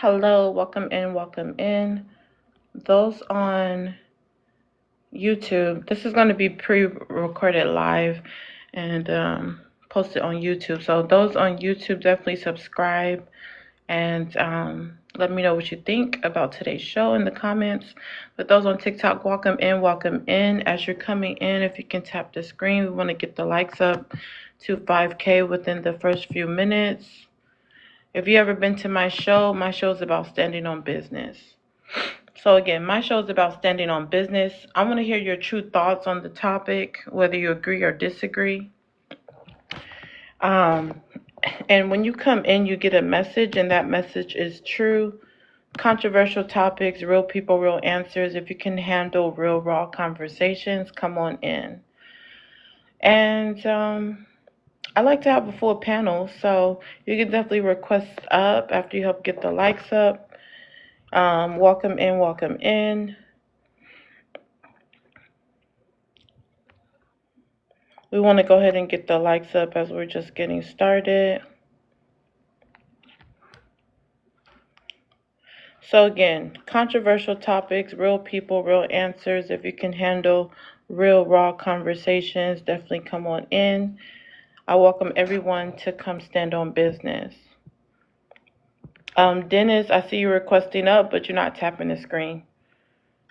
Hello, welcome in, welcome in. Those on YouTube, this is going to be pre-recorded live and posted on YouTube. So those on YouTube, definitely subscribe and let me know what you think about today's show in the comments. But those on TikTok, welcome in, welcome in. As you're coming in, if you can tap the screen, we want to get the likes up to 5K within the first few minutes. If you ever been to my show is about standing on business. So again, my show is about standing on business. I want to hear your true thoughts on the topic, whether you agree or disagree. And when you come in, you get a message, and that message is true. Controversial topics, real people, real answers. If you can handle real, raw conversations, come on in. And I like to have a full panel, so you can definitely request up after you help get the likes up. Welcome in, welcome in. We want to go ahead and get the likes up as we're just getting started. So again, controversial topics, real people, real answers. If you can handle real, raw conversations, definitely come on in. I welcome everyone to come stand on business. Dennis, I see you requesting up, but you're not tapping the screen.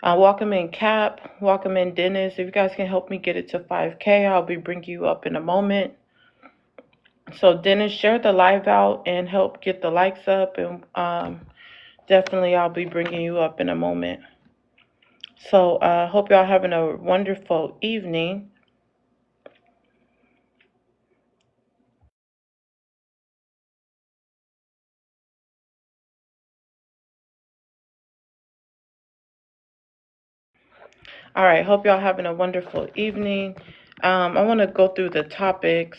Welcome in Cap, welcome in Dennis. If you guys can help me get it to 5K, I'll be bringing you up in a moment. So Dennis, share the live out and help get the likes up, and definitely I'll be bringing you up in a moment. So hope y'all having a wonderful evening. All right, hope y'all having a wonderful evening. I want to go through the topics,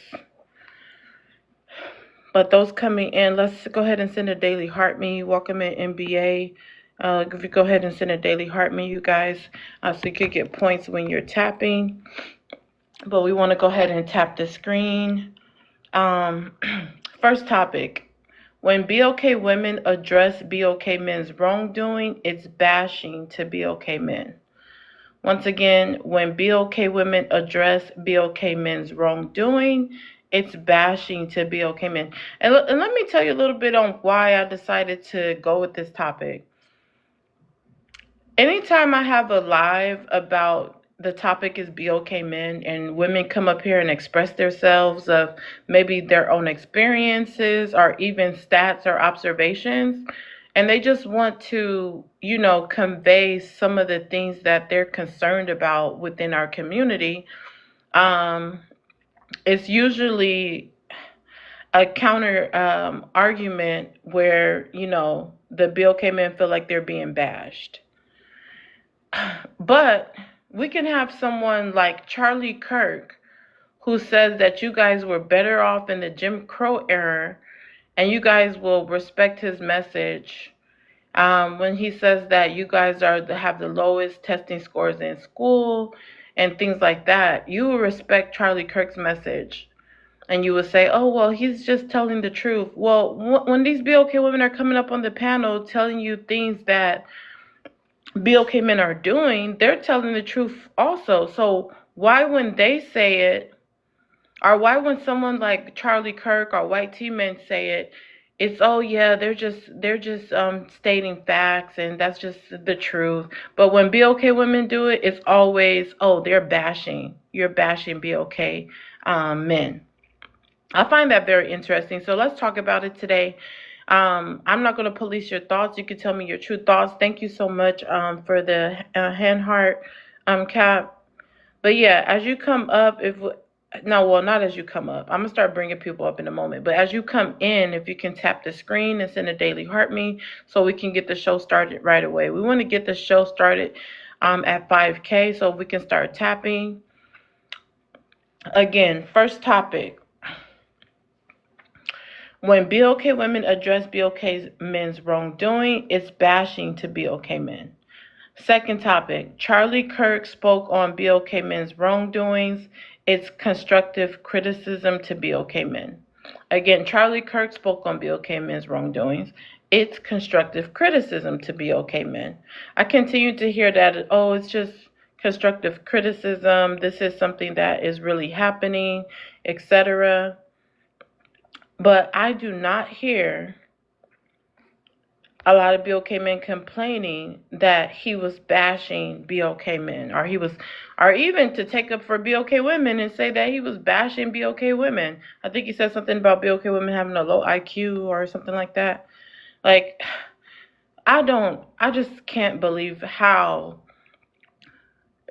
but those coming in, let's go ahead and send a daily heart me. Welcome in NBA. If you go ahead and send a daily heart me, you guys, so you could get points when you're tapping. But we want to go ahead and tap the screen. First topic. When BOK women address BOK men's wrongdoing, it's bashing to BOK men. Once again, when BOK women address BOK men's wrongdoing, it's bashing to BOK men. And let me tell you a little bit on why I decided to go with this topic. Anytime I have a live about the topic is BOK men and women come up here and express themselves of maybe their own experiences or even stats or observations, and they just want to, convey some of the things that they're concerned about within our community, it's usually a counter argument where, the BOK men feel like they're being bashed. But we can have someone like Charlie Kirk who says that you guys were better off in the Jim Crow era and you guys will respect his message. When he says that you guys have the lowest testing scores in school and things like that, you will respect Charlie Kirk's message. And you will say, oh, well, he's just telling the truth. Well, when these BOK women are coming up on the panel telling you things that BOK men are doing, they're telling the truth also. So why when they say it, or why when someone like Charlie Kirk or white T men say it, it's, oh yeah, they're just stating facts and that's just the truth. But when BOK women do it, it's always, oh, you're bashing BOK men. I find that very interesting. So let's talk about it today. I'm not going to police your thoughts. You can tell me your true thoughts. Thank you so much for the hand heart, Cap. But yeah, as you come up, not as you come up. I'm going to start bringing people up in a moment. But as you come in, if you can tap the screen and send a daily heart me so we can get the show started right away. We want to get the show started at 5K so we can start tapping. Again, first topic. When BOK women address BOK men's wrongdoing, it's bashing to BOK men. Second topic, Charlie Kirk spoke on BOK men's wrongdoings. It's constructive criticism to BOK men. Again, Charlie Kirk spoke on BOK men's wrongdoings. it's constructive criticism to be okay men. I continue to hear that, oh, it's just constructive criticism. This is something that is really happening, etc. But I do not hear a lot of BOK men complaining that he was bashing BOK men, or he was, or even to take up for BOK women and say that he was bashing BOK women. I think he said something about BOK women having a low IQ or something like that. Like, I just can't believe how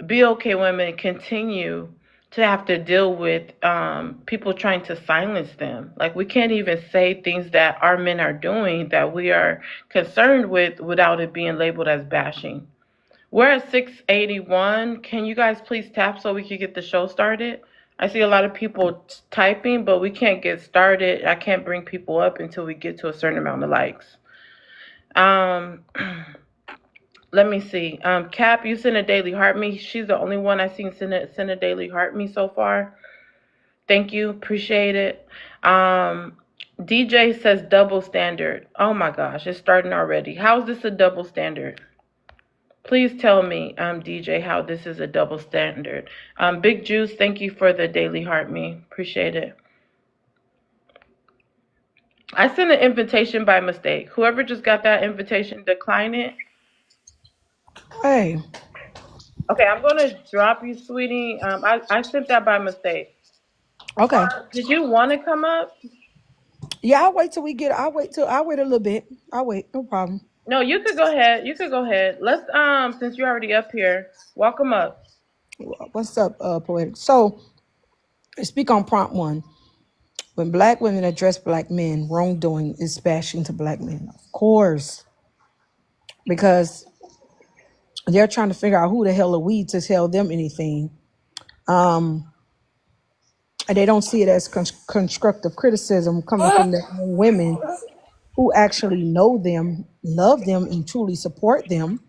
BOK women continue to have to deal with people trying to silence them. Like, we can't even say things that our men are doing that we are concerned with without it being labeled as bashing. We're at 681. Can you guys please tap so we can get the show started? I see a lot of people typing, but we can't get started. I can't bring people up until we get to a certain amount of likes. Um, Let me see. Cap, you sent a daily heart me. She's the only one I've seen send a daily heart me so far. Thank you. Appreciate it. DJ says double standard. Oh my gosh, it's starting already. How is this a double standard? Please tell me, DJ, how this is a double standard. Big Juice, thank you for the daily heart me. Appreciate it. I sent an invitation by mistake. Whoever just got that invitation, decline it. Hey, Okay, I'm gonna drop you, sweetie. I sent that by mistake. okay. Did you want to come up? Yeah, I'll wait till we get. I'll wait a little bit. I'll wait. No problem. No, you could go ahead. You could go ahead. Let's since you're already up here, welcome up. What's up, poetic? So, I speak on prompt one. When black women address black men, wrongdoing is bashing to black men. Of course, because they're trying to figure out who the hell are we to tell them anything. And they don't see it as constructive criticism coming from their own women who actually know them, love them, and truly support them.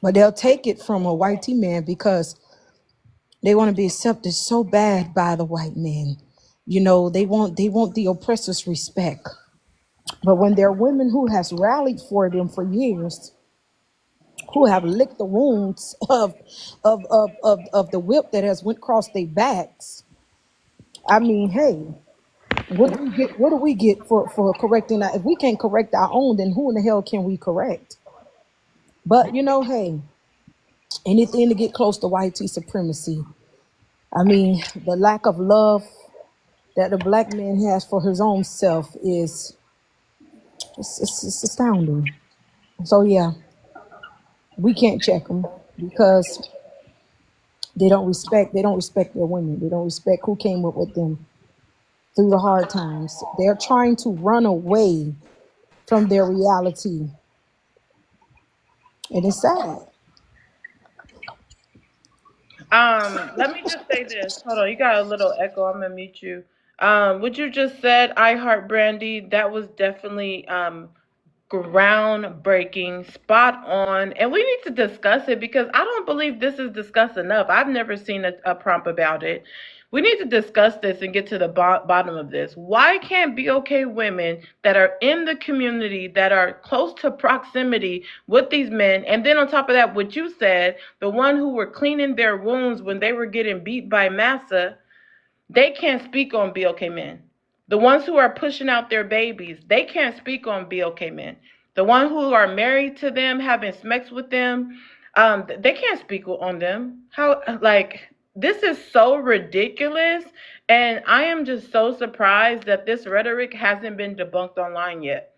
But they'll take it from a white man because they want to be accepted so bad by the white man. You know, they want the oppressor's respect. But when there are women who has rallied for them for years, who have licked the wounds of the whip that has went across their backs, I mean, hey, what do we get for correcting that? If we can't correct our own, then who in the hell can we correct? But you know, hey, anything to get close to white supremacy. I mean, the lack of love that the black man has for his own self is it's astounding. So yeah, we can't check them because they don't respect their women. They don't respect who came up with them through the hard times. They're trying to run away from their reality, and it's sad. Let me just say this. Hold on, you got a little echo. I'm gonna mute you. What you just said, I heart Brandy. That was definitely groundbreaking, spot on, and we need to discuss it because I don't believe this is discussed enough. I've never seen a prompt about it. We need to discuss this and get to the bottom of this. Why can't BOK women that are in the community, that are close to proximity with these men, and then on top of that, what you said, the one who were cleaning their wounds when they were getting beat by Massa, they can't speak on BOK men. The ones who are pushing out their babies, they can't speak on BOK men. The ones who are married to them, having sex with them, they can't speak on them. How, like, this is so ridiculous. And I am just so surprised that this rhetoric hasn't been debunked online yet.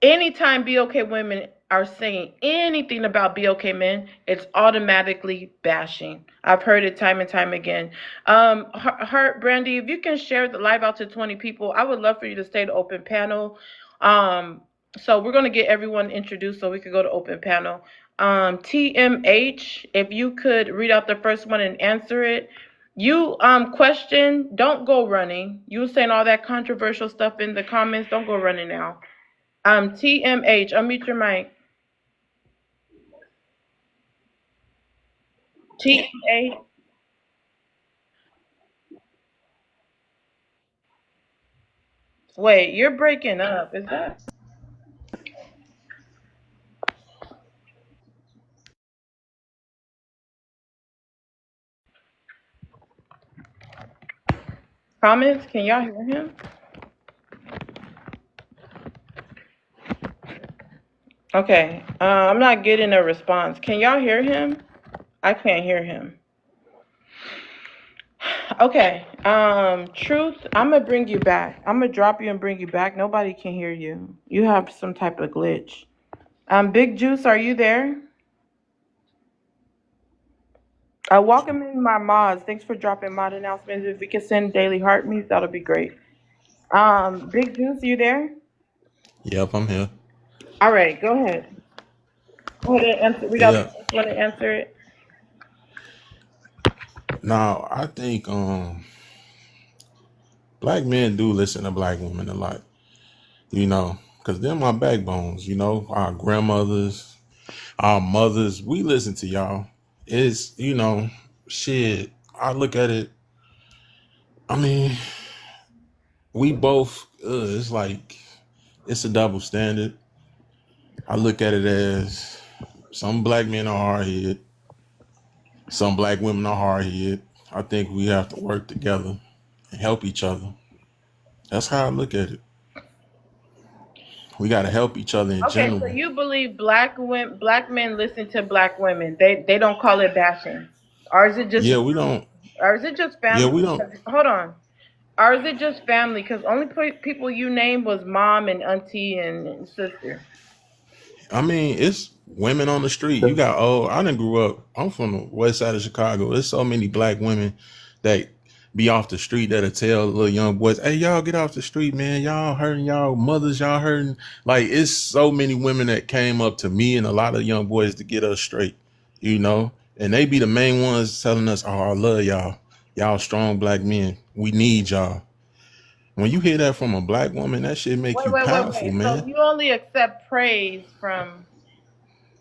Anytime BOK women are saying anything about BOK men, it's automatically bashing. I've heard it time and time again. Heart Brandy, if you can share the live out to 20 people, I would love for you to stay to open panel. So we're gonna get everyone introduced so we could go to open panel. TMH, if you could read out the first one and answer it. You question, don't go running. You were saying all that controversial stuff in the comments. Don't go running now. TMH, unmute your mic. TMH. Wait, you're breaking up. Is that? Comments? Can y'all hear him? Okay. I'm not getting a response. Can y'all hear him? I can't hear him. Okay. Truth, I'm gonna bring you back. I'm gonna drop you and bring you back. Nobody can hear you. You have some type of glitch. Big Juice, are you there? Welcome in my mods. Thanks for dropping mod announcements. If we can send daily heart meets, that'll be great. Big Juice, you there? Yep, I'm here. All right, go ahead. Go ahead and answer. We got the Yeah. first one to answer it. Now I think black men do listen to black women a lot, because they're my backbones, our grandmothers, our mothers, we listen to y'all. It's, shit. I look at it, I mean, we both it's like it's a double standard. I look at it as some black men are hard headed, some black women are hard headed. I think we have to work together and help each other. That's how I look at it. We got to help each other in Okay, so general. you believe black men listen to black women. They don't call it bashing, or is it just Yeah, we don't. or is it just Yeah, family? we don't. Hold on. Or is it just family? Because only people you named was mom and auntie and sister. I mean, it's women on the street. You got I done grew up. I'm from the west side of Chicago. There's so many black women that be off the street that'll tell little young boys, "Hey, y'all get off the street, man. Y'all hurting y'all mothers. Y'all hurting." Like it's so many women that came up to me and a lot of young boys to get us straight, and they be the main ones telling us, "Oh, I love y'all. Y'all strong black men. We need y'all." When you hear that from a black woman, that shit make Wait, you wait, wait, powerful, wait. So man. you only accept praise from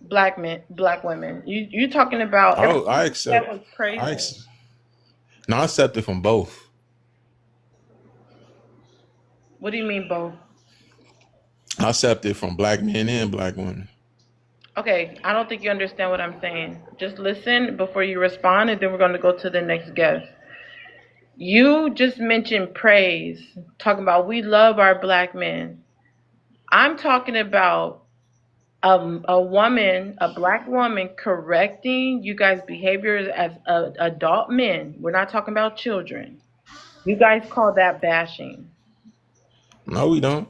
black women. You talking about Oh, everything that was I praising. accept. No, I accept it from both. What do you mean both? I accept it from black men and black women. Okay, I don't think you understand what I'm saying. Just listen before you respond, and then we're going to go to the next guest. You just mentioned praise, talking about we love our black men. I'm talking about a black woman correcting you guys' behaviors as adult men. We're not talking about children. You guys call that bashing. No, we don't.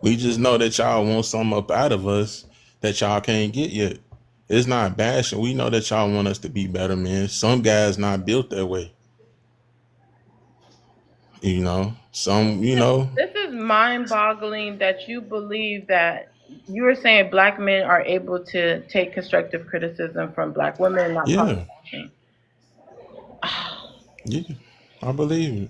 We just know that y'all want something up out of us that y'all can't get yet. It's not bashing. We know that y'all want us to be better, man. Some guys not built that way. Some, This is mind-boggling that you believe that you were saying black men are able to take constructive criticism from black women and not call it yeah, bashing. yeah. I believe it.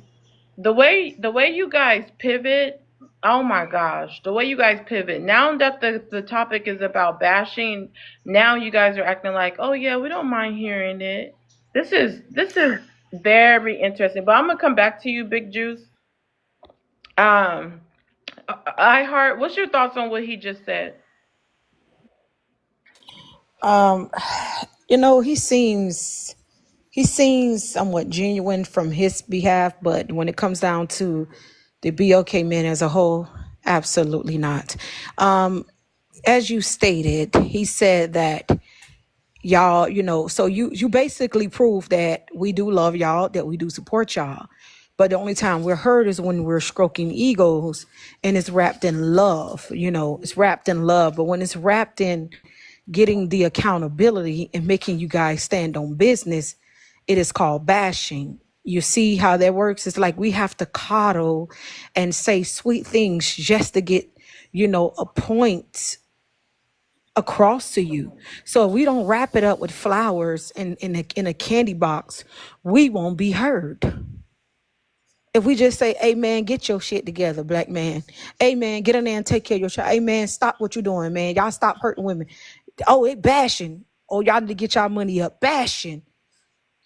The way you guys pivot, oh my gosh, the way you guys pivot. Now that the topic is about bashing, now you guys are acting like, oh yeah, we don't mind hearing it. This is very interesting. But I'm gonna come back to you, Big Juice. Um, what's your thoughts on what he just said? Um, you know, he seems somewhat genuine from his behalf, but when it comes down to the BOK men as a whole, absolutely not. Um, as you stated, he said that y'all, so you basically prove that we do love y'all, that we do support y'all. But the only time we're hurt is when we're stroking egos and it's wrapped in love, it's wrapped in love. But when it's wrapped in getting the accountability and making you guys stand on business, it is called bashing. You see how that works? It's like we have to coddle and say sweet things just to get, a point across to you. So if we don't wrap it up with flowers and in a candy box, we won't be heard. If we just say, hey man, get your shit together, black man. Hey man, get in there and take care of your child. Hey man, stop what you're doing, man. Y'all stop hurting women. Oh, it bashing. Oh, y'all need to get y'all money up. Bashing.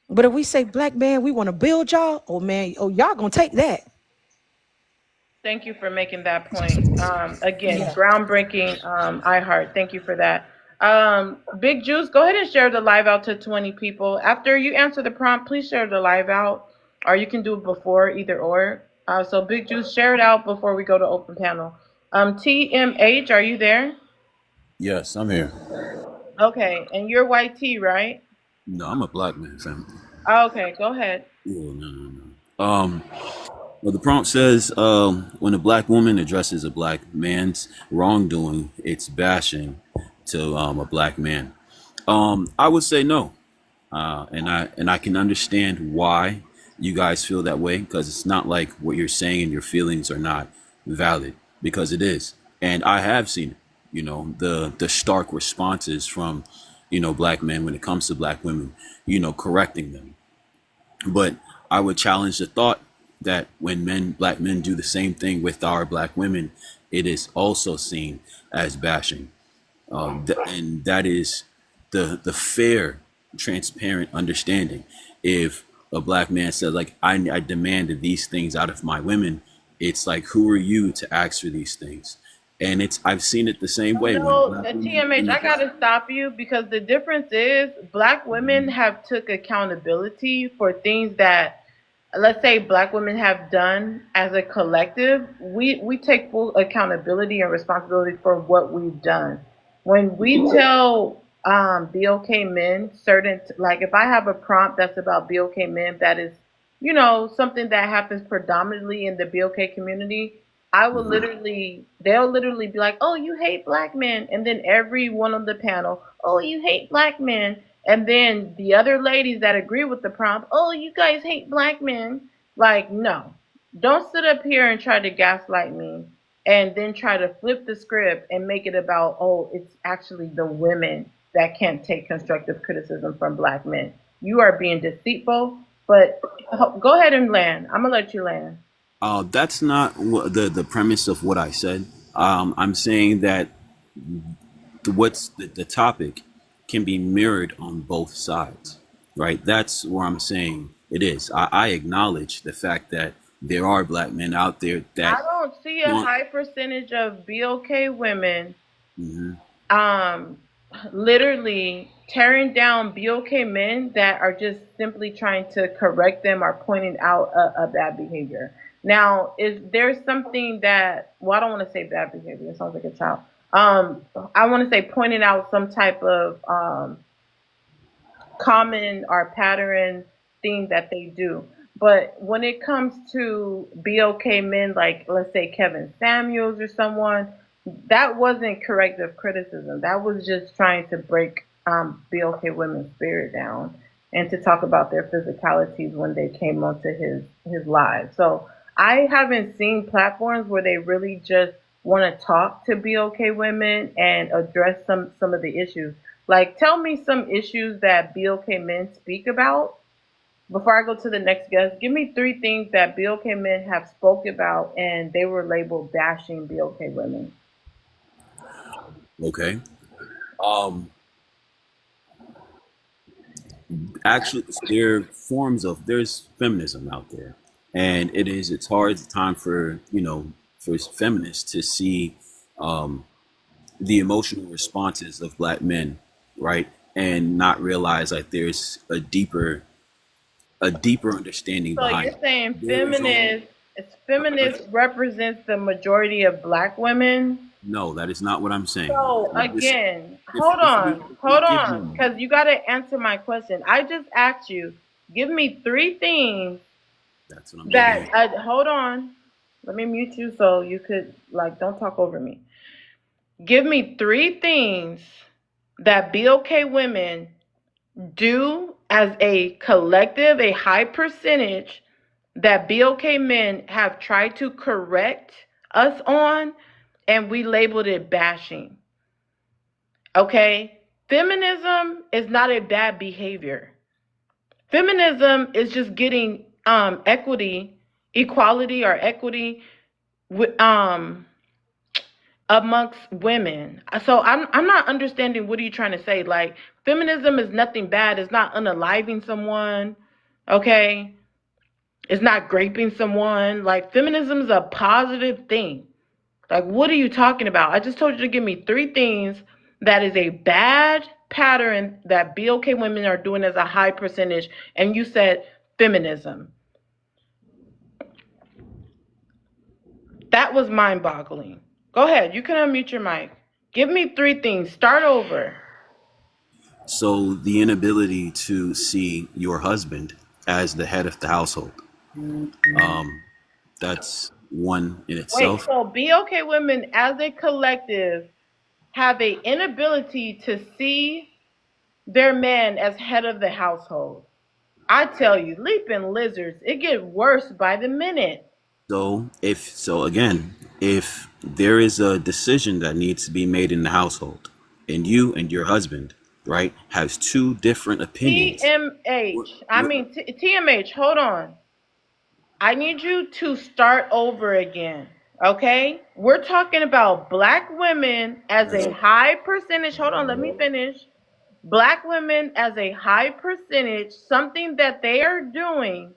But if we say, black man, we want to build y'all, oh man, oh, y'all gonna take that. Thank you for making that point. Again, Yeah. groundbreaking. iHeart. Thank you for that. Big Juice, go ahead and share the live out to 20 people. After you answer the prompt, please share the live out. or you can do it before, either or. So Big Juice, share it out before we go to open panel. TMH, are you there? Yes, I'm here. Okay, and you're YT, right? No, I'm a black man, fam. Okay, go ahead. Yeah, no. Well, the prompt says, when a black woman addresses a black man's wrongdoing, it's bashing to a black man. I would say no, and I can understand why you guys feel that way, because it's not like what you're saying and your feelings are not valid, because it is, and I have seen it. The stark responses from black men when it comes to black women, correcting them. But I would challenge the thought that when black men do the same thing with our black women, it is also seen as bashing. And that is the fair, transparent understanding. If a black man says, like, I demanded these things out of my women, it's like, who are you to ask for these things? And I've seen it the same way when No, black women, TMH, I gotta stop you because the difference is black women have took accountability for things that, let's say, black women have done as a collective. We take full accountability and responsibility for what we've done. When we tell BOK men certain, like if I have a prompt that's about BOK men that is, something that happens predominantly in the BOK community, I will literally, they'll literally be like, oh, you hate black men. And then everyone on the panel, oh, you hate black men. And then the other ladies that agree with the prompt, oh, you guys hate black men. Like, no, don't sit up here and try to gaslight me and then try to flip the script and make it about, oh, it's actually the women that can't take constructive criticism from black men. You are being deceitful, but go ahead and land. I'm going to let you land. That's not the premise of what I said. I'm saying that what's the topic can be mirrored on both sides, right? That's where I'm saying it is. I acknowledge the fact that there are black men out there I that don't see a want. high percentage of BOK women Mhm. um literally tearing down BOK men that are just simply trying to correct them or pointing out a bad behavior. Now, is there something that, well, I don't want to say bad behavior, it sounds like a child. I want to say pointing out some type of common or pattern thing that they do. But when it comes to BOK men, like let's say Kevin Samuels or someone, that wasn't corrective criticism. That was just trying to break BOK women's spirit down and to talk about their physicalities when they came onto his live. So I haven't seen platforms where they really just want to talk to BOK women and address some of the issues. Like, tell me some issues that BOK men speak about. Before I go to the next guest, give me 3 things that BOK men have spoke about and they were labeled bashing BOK women. Okay. Um, Actually, there's feminism out there, and it's hard time for feminists to see um, the emotional responses of black men, right, and not realize like there's a deeper understanding So behind you're it. saying There is only feminist represents the majority of black women? no, that is not what I'm saying. So Listen, again, if if we hold give me a on, moment. because you got to answer my question. I just asked you, give me 3 things That's what I'm giving that, you. hold on, let me mute you so you could, like, don't talk over me. Give me 3 things that BOK women do as a collective, a high percentage that BOK men have tried to correct us on, and we labeled it bashing. Okay? Feminism is not a bad behavior. Feminism is just getting equality or equity with amongst women. So I'm not understanding, what are you trying to say? Like, feminism is nothing bad. It's not unaliving someone. Okay? It's not raping someone. Like, feminism is a positive thing. Like, what are you talking about? I just told you to give me 3 things that is a bad pattern that BOK women are doing as a high percentage, and you said feminism. That was mind-boggling. Go ahead. You can unmute your mic. Give me 3 things. Start over. So the inability to see your husband as the head of the household. That's one in Wait, itself. so BOK women as a collective have a inability to see their man as head of the household. I tell you, leaping lizards, it gets worse by the minute. So if there is a decision that needs to be made in the household, and you and your husband, right, has 2 different opinions. TMH, hold on. I need you to start over again, okay? We're talking about black women as a high percentage. Hold on, let me finish. Black women as a high percentage, something that they are doing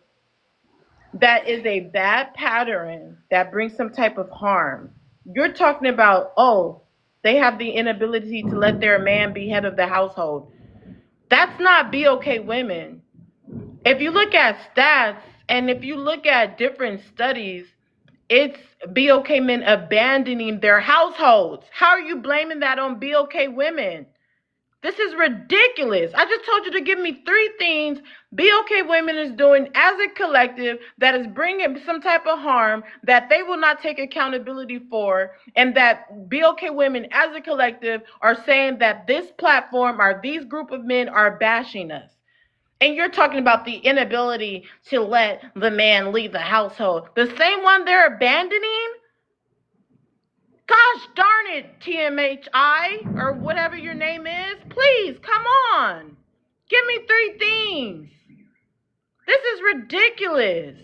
that is a bad pattern that brings some type of harm. You're talking about, oh, they have the inability to let their man be head of the household. That's not BOK women. If you look at stats and if you look at different studies, it's BOK men abandoning their households. How are you blaming that on BOK women? This is ridiculous. I just told you to give me 3 things BOK women is doing as a collective that is bringing some type of harm that they will not take accountability for, and that BOK women as a collective are saying that this platform or these group of men are bashing us. And you're talking about the inability to let the man leave the household. The same one they're abandoning? Gosh darn it, TMHI, or whatever your name is. Please, come on. Give me 3 things. This is ridiculous.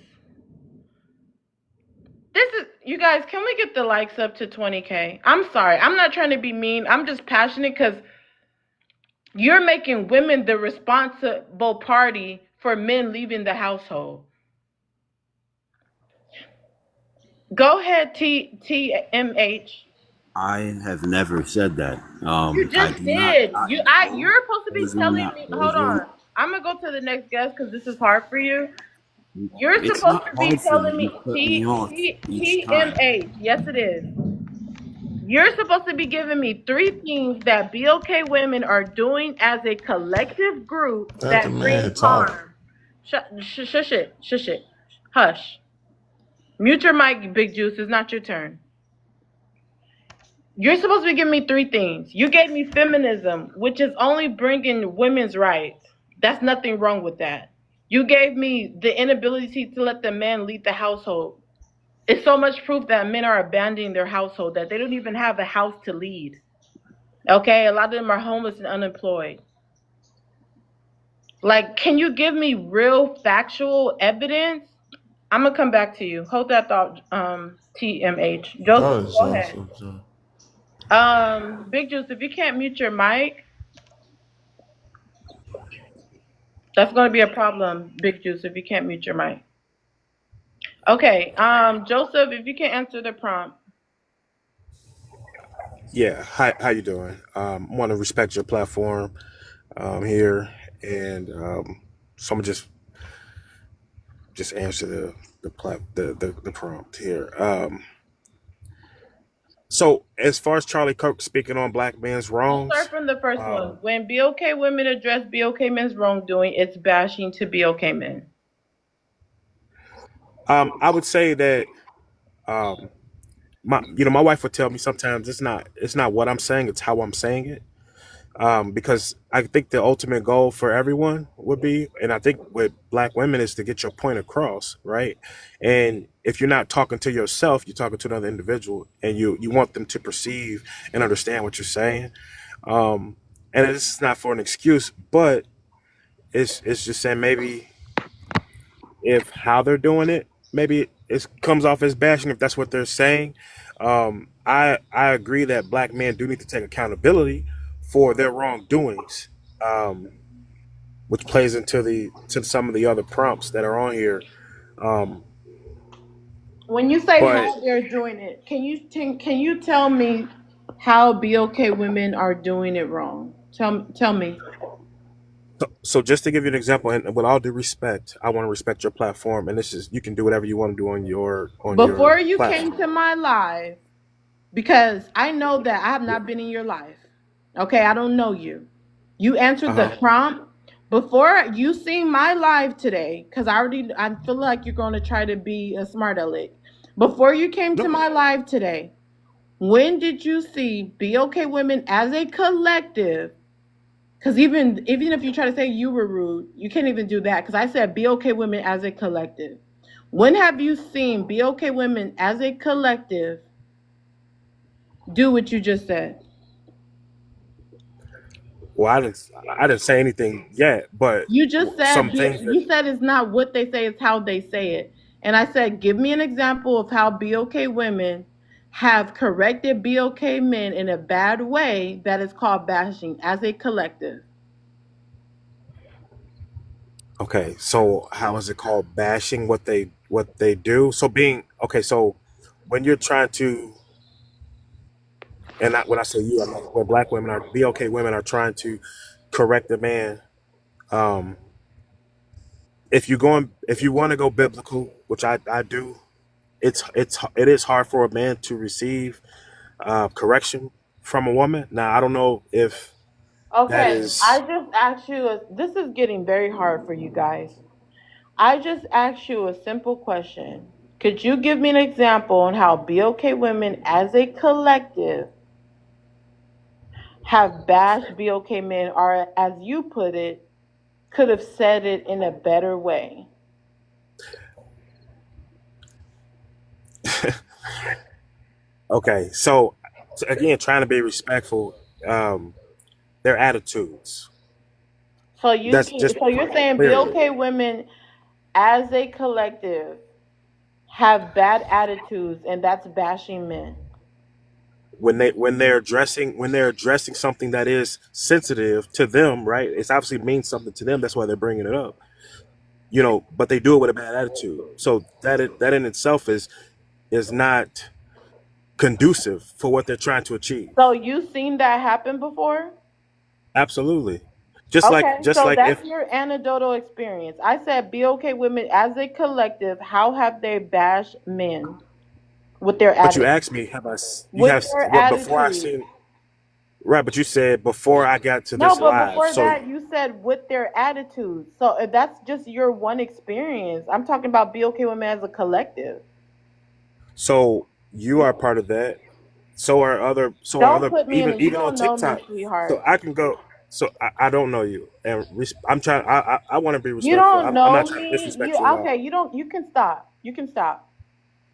You guys, can we get the likes up to 20K? I'm sorry. I'm not trying to be mean. I'm just passionate because you're making women the responsible party for men leaving the household. Go ahead, TMH. I have never said that. You just did. You're supposed to be telling me. Hold on. I'm gonna go to the next guest because this is hard for you. You're supposed to be telling me TMH. Yes, it is. You're supposed to be giving me 3 things that BOK women are doing as a collective group that brings harm. Shush it. Hush. Mute your mic, Big Juice. It's not your turn. You're supposed to be giving me 3 things. You gave me feminism, which is only bringing women's rights. That's nothing wrong with that. You gave me the inability to let the man lead the household. It's so much proof that men are abandoning their household that they don't even have a house to lead. Okay? A lot of them are homeless and unemployed. Like, can you give me real factual evidence? I'm going to come back to you. Hold that thought, TMH. Joseph, go ahead. Big Juice, if you can't mute your mic, that's going to be a problem, Big Juice, if you can't mute your mic. Okay, Joseph, if you can answer the prompt. Yeah, how you doing? Want to respect your platform here, and so I'm gonna just answer the prompt here. So as far as Charlie Kirk speaking on black men's wrongs, We'll start from the first one. When BOK women address BOK men's wrongdoing, it's bashing to BOK men. I would say that my wife would tell me sometimes it's not what I'm saying, it's how I'm saying it. Because I think the ultimate goal for everyone would be, and I think with black women, is to get your point across, right? And if you're not talking to yourself, you're talking to another individual, and you want them to perceive and understand what you're saying. And this is not for an excuse, but it's just saying maybe if how they're doing it, maybe it comes off as bashing if that's what they're saying. I agree that black men do need to take accountability for their wrongdoings, which plays into some of the other prompts that are on here. When you say how they're doing it, can you tell me how BOK women are doing it wrong? Tell me. So just to give you an example, and with all due respect, I want to respect your platform, and this is you can do whatever you want to do on your Before you came platform. to my live, because I know that I have Yeah. not been in your life. Okay, I don't know you. You Uh answered the huh. prompt before you seen my live today, because I feel like you're going to try to be a smart aleck. Before you came to No. my live today, when did you see Be Okay Women as a collective? Because even if you try to say you were rude, you can't even do that. Because I said Be Okay Women as a collective. When have you seen Be Okay Women as a collective do what you just said? Well, I didn't say anything yet, but You just said some things that you said it's not what they say, it's how they say it. And I said, give me an example of how BOK women have corrected BOK men in a bad way that is called bashing as a collective. okay. So how is it called bashing what they do? So being okay. So when you're trying to, and when I say you, I mean when black women are BLK women are trying to correct a man. Um, if you want to go biblical, which I do, it is hard for a man to receive correction from a woman. Now I don't know if that Okay, I is just asked you, this is getting very hard for you guys. I just asked you a simple question. Could you give me an example on how BOK women as a collective have bashed BOK men, or as you put it, could have said it in a better way? okay. So again, trying to be respectful. Um, their attitudes. That's just So you're saying clearly BOK women as a collective have bad attitudes, and that's bashing men. when they're addressing something that is sensitive to them, right? It's obviously means something to them. That's why they're bringing it up, But they do it with a bad attitude. So that in itself is not conducive for what they're trying to achieve. So you seen that happen before? Absolutely. Okay, Just so like if that's your anecdotal experience. I said BOK women as a collective, how have they bashed men with their but you attitude? asked me have you With have their what before I attitude. seen right, but you said before I got to No, this but live. before that, you said with their attitude. So if that's just your one experience. I'm talking about BOK women as a collective. So you are part of that. So are Don't other put me in it. You even on don't know me, TikTok. So sweetheart. I can go. So I don't know you, and I'm trying. I want to be You respectful. don't I'm know not trying to me. You disrespect you at all. okay? You don't. You can stop. You can stop.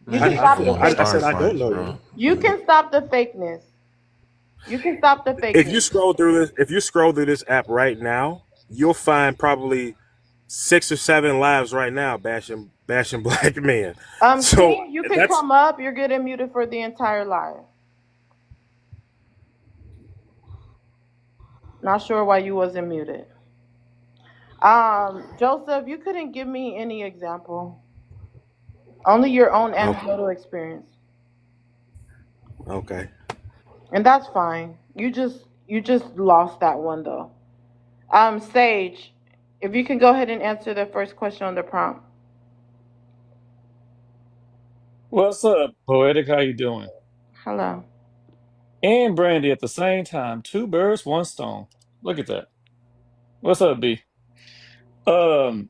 You Man, can these stop the won't I start said fakeness. I don't fights, know you. bro. You can stop the fakeness. You can stop the fakeness. If you scroll through this app right now, you'll find probably 6 or 7 lives right now bashing black men. So King, you can that's come up. You're getting muted for the entire live. Not sure why you wasn't muted. Joseph, you couldn't give me any example. Only your own okay. anecdotal experience, Okay. and that's fine. You just lost that one though. Sage, if you can go ahead and answer the first question on the prompt. What's up, Poetic? How you doing? Hello. And Brandy at the same time. Two birds, one stone. Look at that. What's up, B?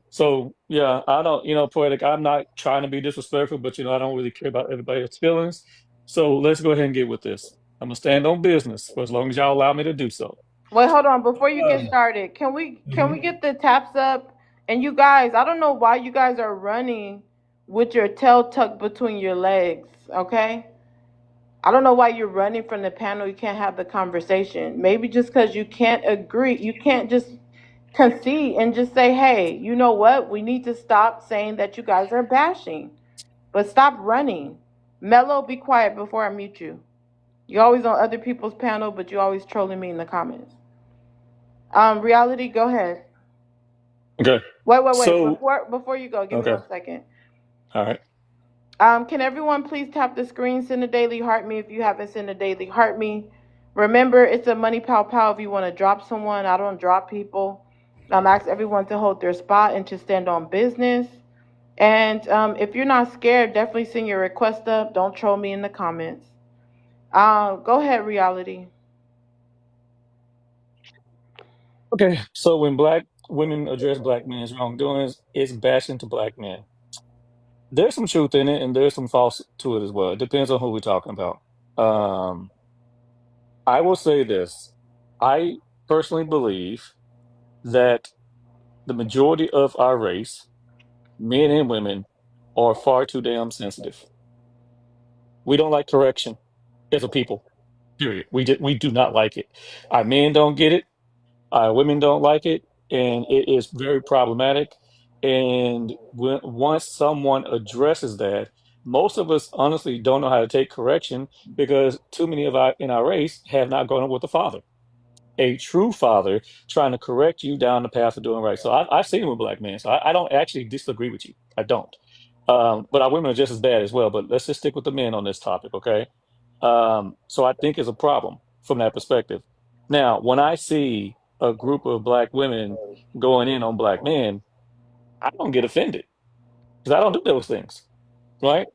So yeah, I don't, Poetic, I'm not trying to be disrespectful, but I don't really care about everybody's feelings. So let's go ahead and get with this. I'm gonna stand on business for as long as y'all allow me to do so. Wait, hold on. Before you get Um, started, can we mhm. get the taps up? And you guys, I don't know why you guys are running with your tail tucked between your legs. Okay, I don't know why you're running from the panel. You can't have the conversation. Maybe just because you can't agree, you can't just concede and just say, "Hey, you know what? We need to stop saying that you guys are bashing." But stop running. Mello, be quiet before I mute you. You're always on other people's panel, but you're always trolling me in the comments. Reality, go ahead. Okay. Wait. So Before you go, give me okay. 1 second. All right. Can everyone please tap the screen, send a daily heart me if you haven't sent a daily heart me. Remember, it's a money pow pow if you want to drop someone. I don't drop people. Ask everyone to hold their spot and to stand on business. And if you're not scared, definitely send your request up. Don't troll me in the comments. Go ahead, reality. Okay, so when black women address black men's wrongdoings, it's bashing to black men. There's some truth in it, and there's some false to it as well. It depends on who we're talking about. Um, I will say this: I personally believe that the majority of our race, men and women, are far too damn sensitive. We don't like correction as a people. Period. We do not like it. Our men don't get it. Women don't like it, and it is very problematic. And once someone addresses that, most of us honestly don't know how to take correction because too many of our in our race have not grown up with a father, a true father, trying to correct you down the path of doing right. So I've seen it with black men. So I don't actually disagree with you. I don't. But our women are just as bad as well. But let's just stick with the men on this topic, okay? So I think it's a problem from that perspective. Now, when I see a group of black women going in on black men, I don't get offended because I don't do those things, right?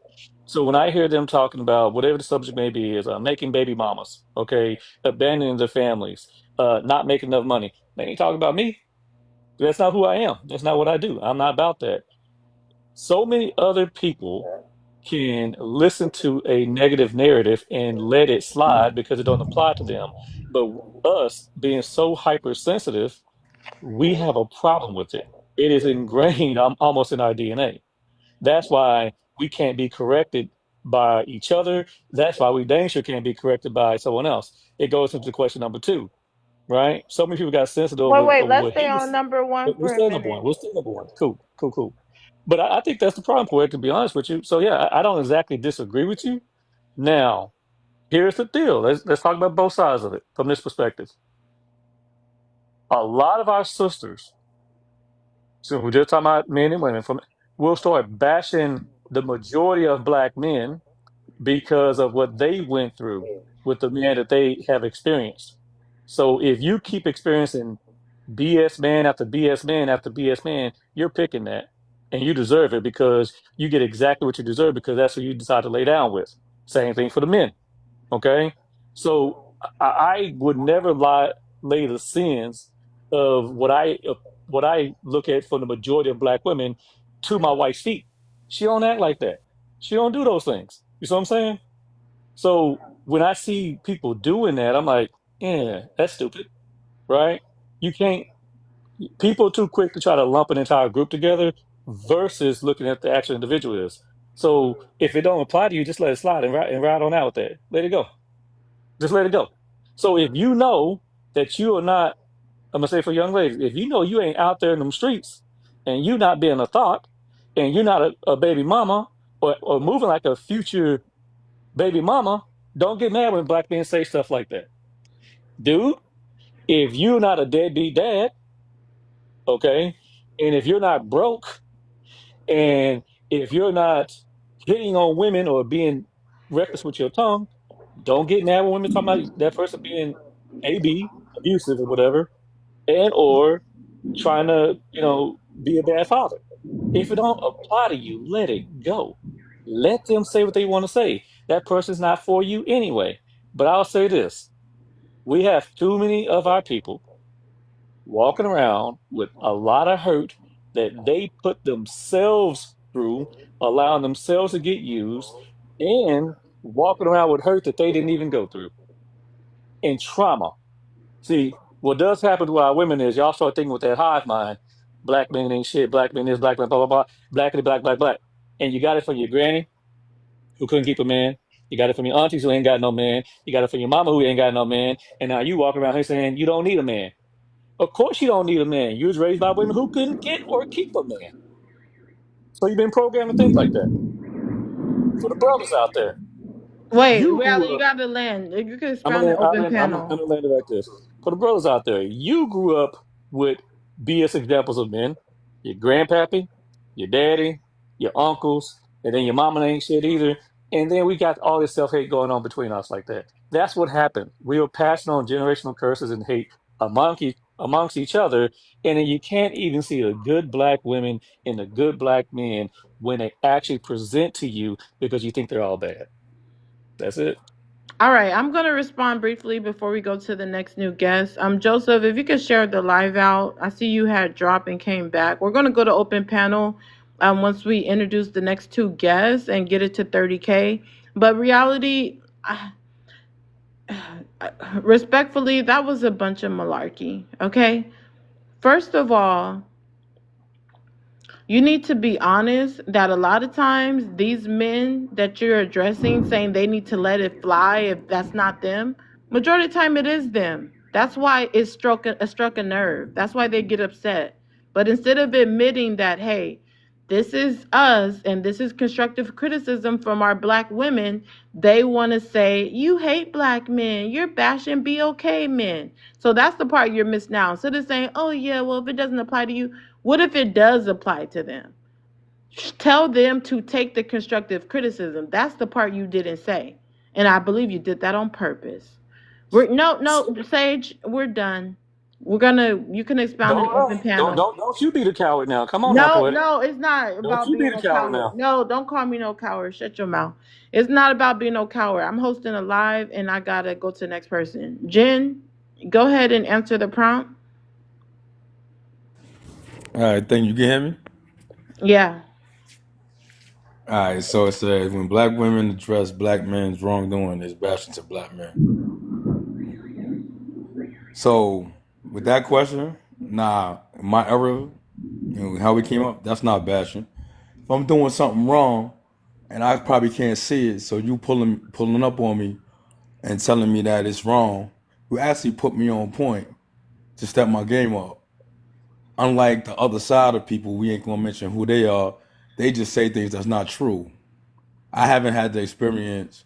So when I hear them talking about whatever the subject may be, is making baby mamas, okay, abandoning their families, not making enough money, they ain't talking about me. That's not who I am. That's not what I do. I'm not about that. So many other people can listen to a negative narrative and let it slide because it don't apply to them. But us being so hypersensitive, we have a problem with it. It is ingrained almost in our DNA. That's why we can't be corrected by each other. That's why we dang sure can't be corrected by someone else. It goes into question number two, right? So many people got sensitive Wait, over wait. over Let's what stay he on was. number one We'll for a stay on number one. minute. We'll stay on number one. Cool, cool, cool. But I think that's the problem, Poetic, to be honest with you. So yeah, I don't exactly disagree with you. Now, here's the deal. Let's talk about both sides of it from this perspective. A lot of our sisters, so we're just talking about men and women, will start bashing the majority of black men because of what they went through with the men that they have experienced. So if you keep experiencing BS man after BS man after BS man, you're picking that. And you deserve it because you get exactly what you deserve because that's who you decide to lay down with. Same thing for the men. Okay. So I would never lay the sins of what I look at for the majority of black women to my wife's feet. She don't act like that. She don't do those things. You see what I'm saying? So when I see people doing that, I'm like, yeah, that's stupid, right? You can't. People are too quick to try to lump an entire group together versus looking at the actual individual is. So if it don't apply to you, just let it slide and ride on out with that. Let it go. Just let it go. So if you know that you are not, I'm gonna say for young ladies, if you know you ain't out there in them streets and you not being a thought and you're not a baby mama or moving like a future baby mama, don't get mad when black men say stuff like that. Dude, if you're not a deadbeat dad, okay, and if you're not broke, and if you're not hitting on women or being reckless with your tongue, don't get mad when women talking about that person being AB, abusive or whatever, and or trying to, be a bad father. If it don't apply to you, let it go. Let them say what they want to say. That person's not for you anyway. But I'll say this. We have too many of our people walking around with a lot of hurt that they put themselves through, allowing themselves to get used, and walking around with hurt that they didn't even go through, and trauma. See, what does happen to our women is y'all start thinking with that hive mind, black men ain't shit, black men this, black men, blah, blah, blah, blackity, black, black, black. And you got it from your granny who couldn't keep a man. You got it from your aunties who ain't got no man. You got it from your mama who ain't got no man. And now you walk around here saying you don't need a man. Of course you don't need a man. You was raised by women who couldn't get or keep a man. So you've been programmed to think like that. For the brothers out there, Wait, you reality, grew you up. got to land. You can I'm expound gonna an land, I'll open land, I'm panel. gonna land it like this. For the brothers out there, you grew up with BS examples of men. Your grandpappy, your daddy, your uncles, and then your mama ain't shit either. And then we got all this self hate going on between us like that. That's what happened. We were passing on generational curses and hate. A monkey. amongst each other, and then you can't even see the good black women and the good black men when they actually present to you because you think they're all bad. That's it. All right, I'm going to respond briefly before we go to the next new guest. Joseph, if you could share the live out. I see you had dropped and came back. We're going to go to open panel once we introduce the next two guests and get it to 30K. But reality, respectfully, that was a bunch of malarkey, okay? First of all, you need to be honest that a lot of times these men that you're addressing saying they need to let it fly if that's not them, majority of the time it is them. That's why it struck a nerve. That's why they get upset. But instead of admitting that, hey, this is us and this is constructive criticism from our black women, they want to say, you hate black men, you're bashing BOK men. So that's the part you're missing out. Instead of saying, oh yeah, well, if it doesn't apply to you, what if it does apply to them? Tell them to take the constructive criticism. That's the part you didn't say. And I believe you did that on purpose. No, Sage, we're done. You can expound in the open panel. Don't you be the coward now. Come on now, No, poetic. no, it's not Don't about you be being the no coward coward. now. No, don't call me no coward. Shut your mouth. It's not about being no coward. I'm hosting a live and I gotta go to the next person. Jen, go ahead and answer the prompt. All right, thank you. You can hear me? Yeah. All right, so it says when black women address black men's wrongdoing, it's bashing to black men. So with that question, nah, in my era, how we came up, that's not bashing. If I'm doing something wrong and I probably can't see it, so you pulling up on me and telling me that it's wrong, you actually put me on point to step my game up. Unlike the other side of people, we ain't gonna mention who they are. They just say things that's not true. I haven't had the experience.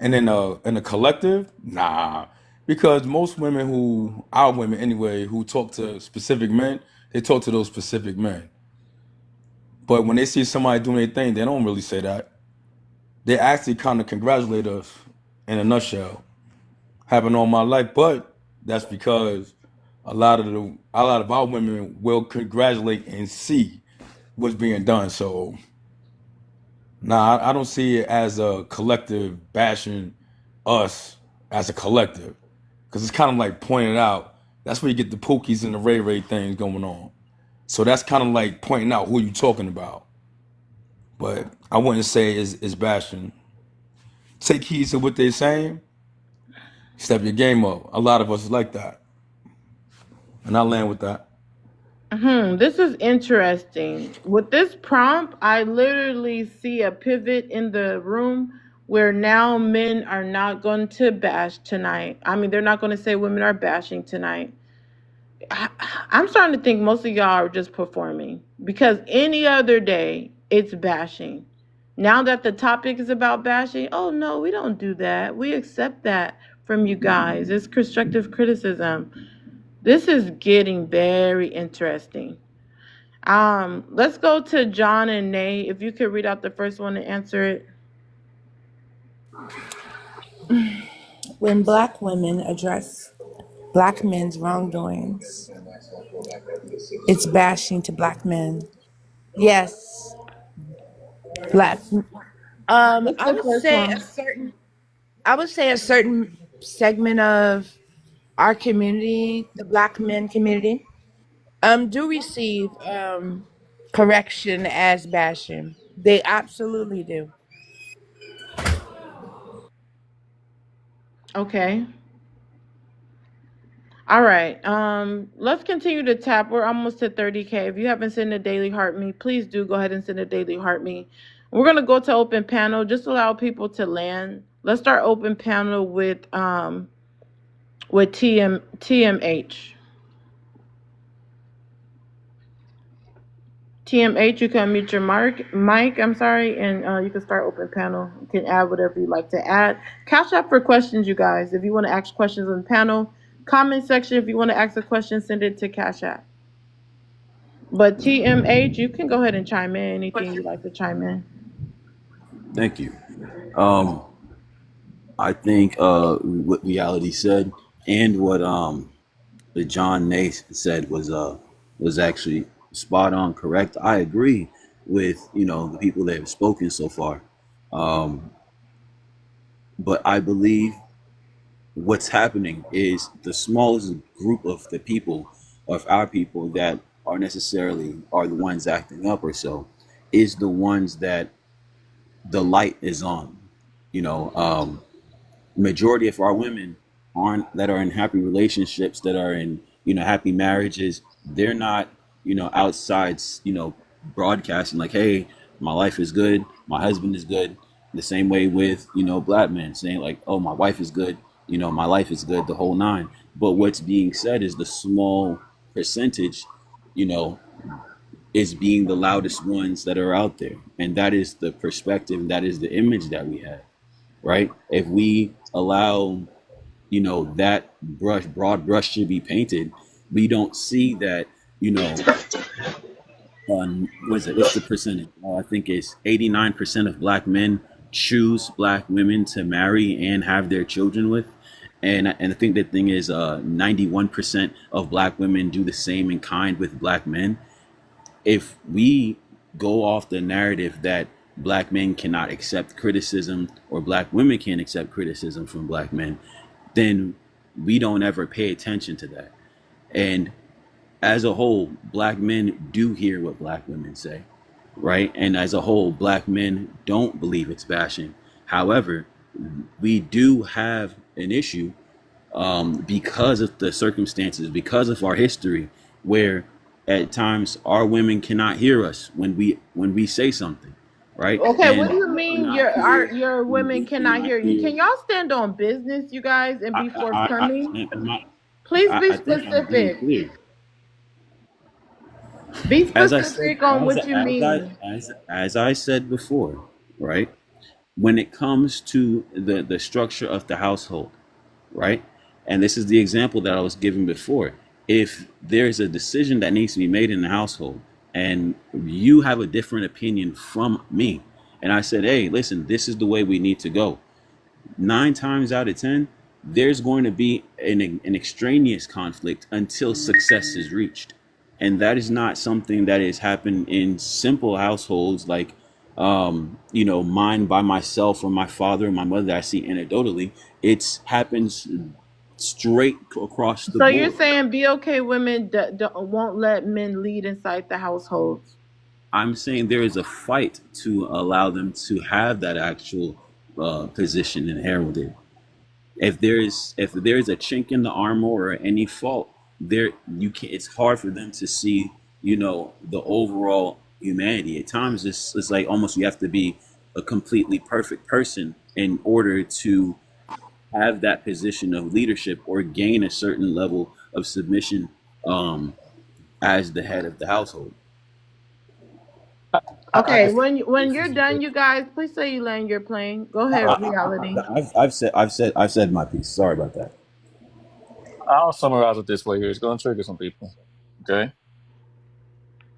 And in a collective, nah. Because most women our women anyway, who talk to specific men, they talk to those specific men. But when they see somebody doing their thing, they don't really say that. They actually kind of congratulate us in a nutshell. Happened all my life, but that's because a lot of our women will congratulate and see what's being done. So nah, I don't see it as a collective bashing us as a collective. Because it's kind of like pointing out, that's where you get the Pookies and the Ray Ray things going on. So that's kind of like pointing out who you talking about. But I wouldn't say it's bashing. Take heed to what they're saying, step your game up. A lot of us is like that. And I land with that. This is interesting. With this prompt, I literally see a pivot in the room where now men are not going to bash tonight. I mean, they're not going to say women are bashing tonight. I'm starting to think most of y'all are just performing because any other day it's bashing. Now that the topic is about bashing, oh no, we don't do that. We accept that from you guys. It's constructive criticism. This is getting very interesting. Let's go to John and Nay. If you could read out the first one and answer it. When black women address black men's wrongdoings, it's bashing to black men. Yes, black. What's I the would first say one? a certain segment of our community, the black men community, do receive correction as bashing. They absolutely do. Okay. All right. Let's continue to tap. We're almost at 30K. If you haven't sent a daily heart me, please do go ahead and send a daily heart me. We're gonna go to open panel. Just allow people to land. Let's start open panel with TMH. TMH, you can unmute your mic, I'm sorry, and you can start open panel. You can add whatever you'd like to add. Cash up for questions, you guys. If you want to ask questions on the panel, comment section. If you want to ask a question, send it to Cash App. But TMH, you can go ahead and chime in. Anything you'd like to chime in. Thank you. I think what reality said and what that John Nace said was actually spot on correct. I agree with the people that have spoken so far, um, but I believe what's happening is the smallest group of the people, of our people that are the ones acting up or so, is the ones that the light is on. You know, majority of our women aren't that are in happy relationships, that are in happy marriages. They're not outside broadcasting like, hey, my life is good, my husband is good. The same way with black men saying like, oh, my wife is good, my life is good, the whole nine. But what's being said is the small percentage you know is being the loudest ones that are out there, and that is the perspective, that is the image that we have, right? If we allow that broad brush to be painted, we don't see that you know what's the percentage? I think it's 89% of black men choose black women to marry and have their children with. And I think the thing is 91% of black women do the same in kind with black men. If we go off the narrative that black men cannot accept criticism or black women can't accept criticism from black men, then we don't ever pay attention to that. And as a whole, black men do hear what black women say, right? And as a whole, black men don't believe it's bashing. However, we do have an issue because of the circumstances, because of our history, where at times our women cannot hear us when we say something, right? Okay, what And do you mean your women cannot hear you? Can y'all stand on business, you guys, and be forthcoming? Please be I think I'm being specific. clear. Be As I said, specific on what you mean. as I said before, right? When it comes to the structure of the household, right? And this is the example that I was giving before. If there's a decision that needs to be made in the household and you have a different opinion from me, and I said, hey, listen, this is the way we need to go. 9 times out of 10, there's going to be an extraneous conflict until success is reached. And that is not something that has happened in simple households like mine by myself or my father or my mother that I see anecdotally. It's happens straight across the So you're board. saying BOK women won't let men lead inside the households? I'm saying there is a fight to allow them to have that actual position inherited. If there is a chink in the armor or any fault, there you can it's hard for them to see the overall humanity. At times it's like almost you have to be a completely perfect person in order to have that position of leadership or gain a certain level of submission um, as the head of the household. I Okay, when you're done, you guys, please say you land your plane. Go ahead, reality. I've said my piece. Sorry about that. I'll summarize it this way here. It's going to trigger some people. Okay.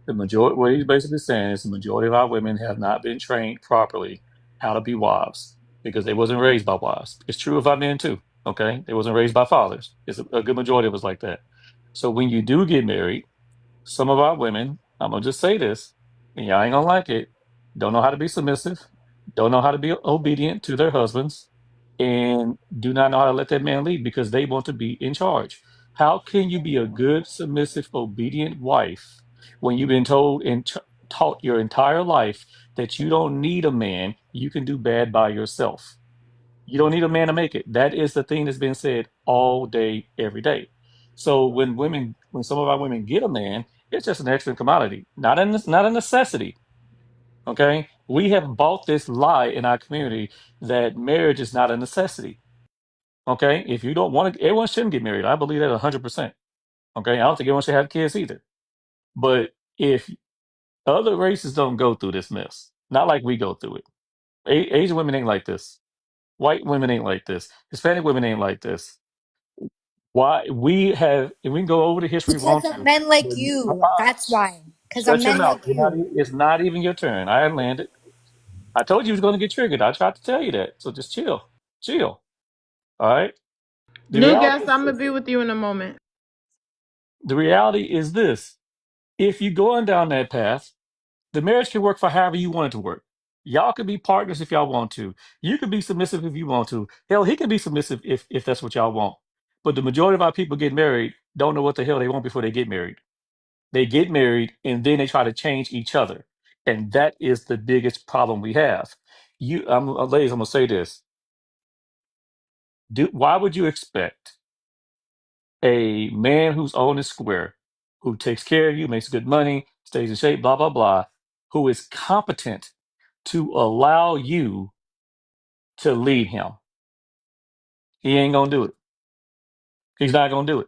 The majority, what he's basically saying is the majority of our women have not been trained properly how to be wives because they wasn't raised by wives. It's true of our men too. Okay. They wasn't raised by fathers. It's a good majority of us like that. So when you do get married, some of our women, I'm going to just say this, and y'all ain't going to like it, don't know how to be submissive, don't know how to be obedient to their husbands, and do not know how to let that man lead because they want to be in charge. How can you be a good, submissive, obedient wife when you've been told and taught your entire life that you don't need a man, you can do bad by yourself? You don't need a man to make it. That is the thing that's been said all day, every day. So when some of our women get a man, it's just an extra commodity, not a necessity. Okay, we have bought this lie in our community that marriage is not a necessity. Okay, if you don't want to, everyone shouldn't get married. I believe that 100%. Okay, I don't think everyone should have kids either. But if other races don't go through this mess, not like we go through it. Asian women ain't like this. White women ain't like this. Hispanic women ain't like this. Why we have, and we can go over the history if we Because want of to. men like But you. That's why. Because of shut your men mouth. like you. It's not even your turn. I had landed. I told you was going to get triggered. I tried to tell you that. So just chill, chill. All right. The New reality guest, is I'm gonna this. be with you in a moment. The reality is this: if you're going down that path, the marriage can work for however you want it to work. Y'all could be partners if y'all want to. You could be submissive if you want to. Hell, he can be submissive if that's what y'all want. But the majority of our people get married don't know what the hell they want before they get married. They get married and then they try to change each other, and that is the biggest problem we have. Ladies, I'm gonna say this: why would you expect a man who's on and square, who takes care of you, makes good money, stays in shape, blah blah blah, who is competent to allow you to lead him? He ain't gonna do it. He's not gonna do it.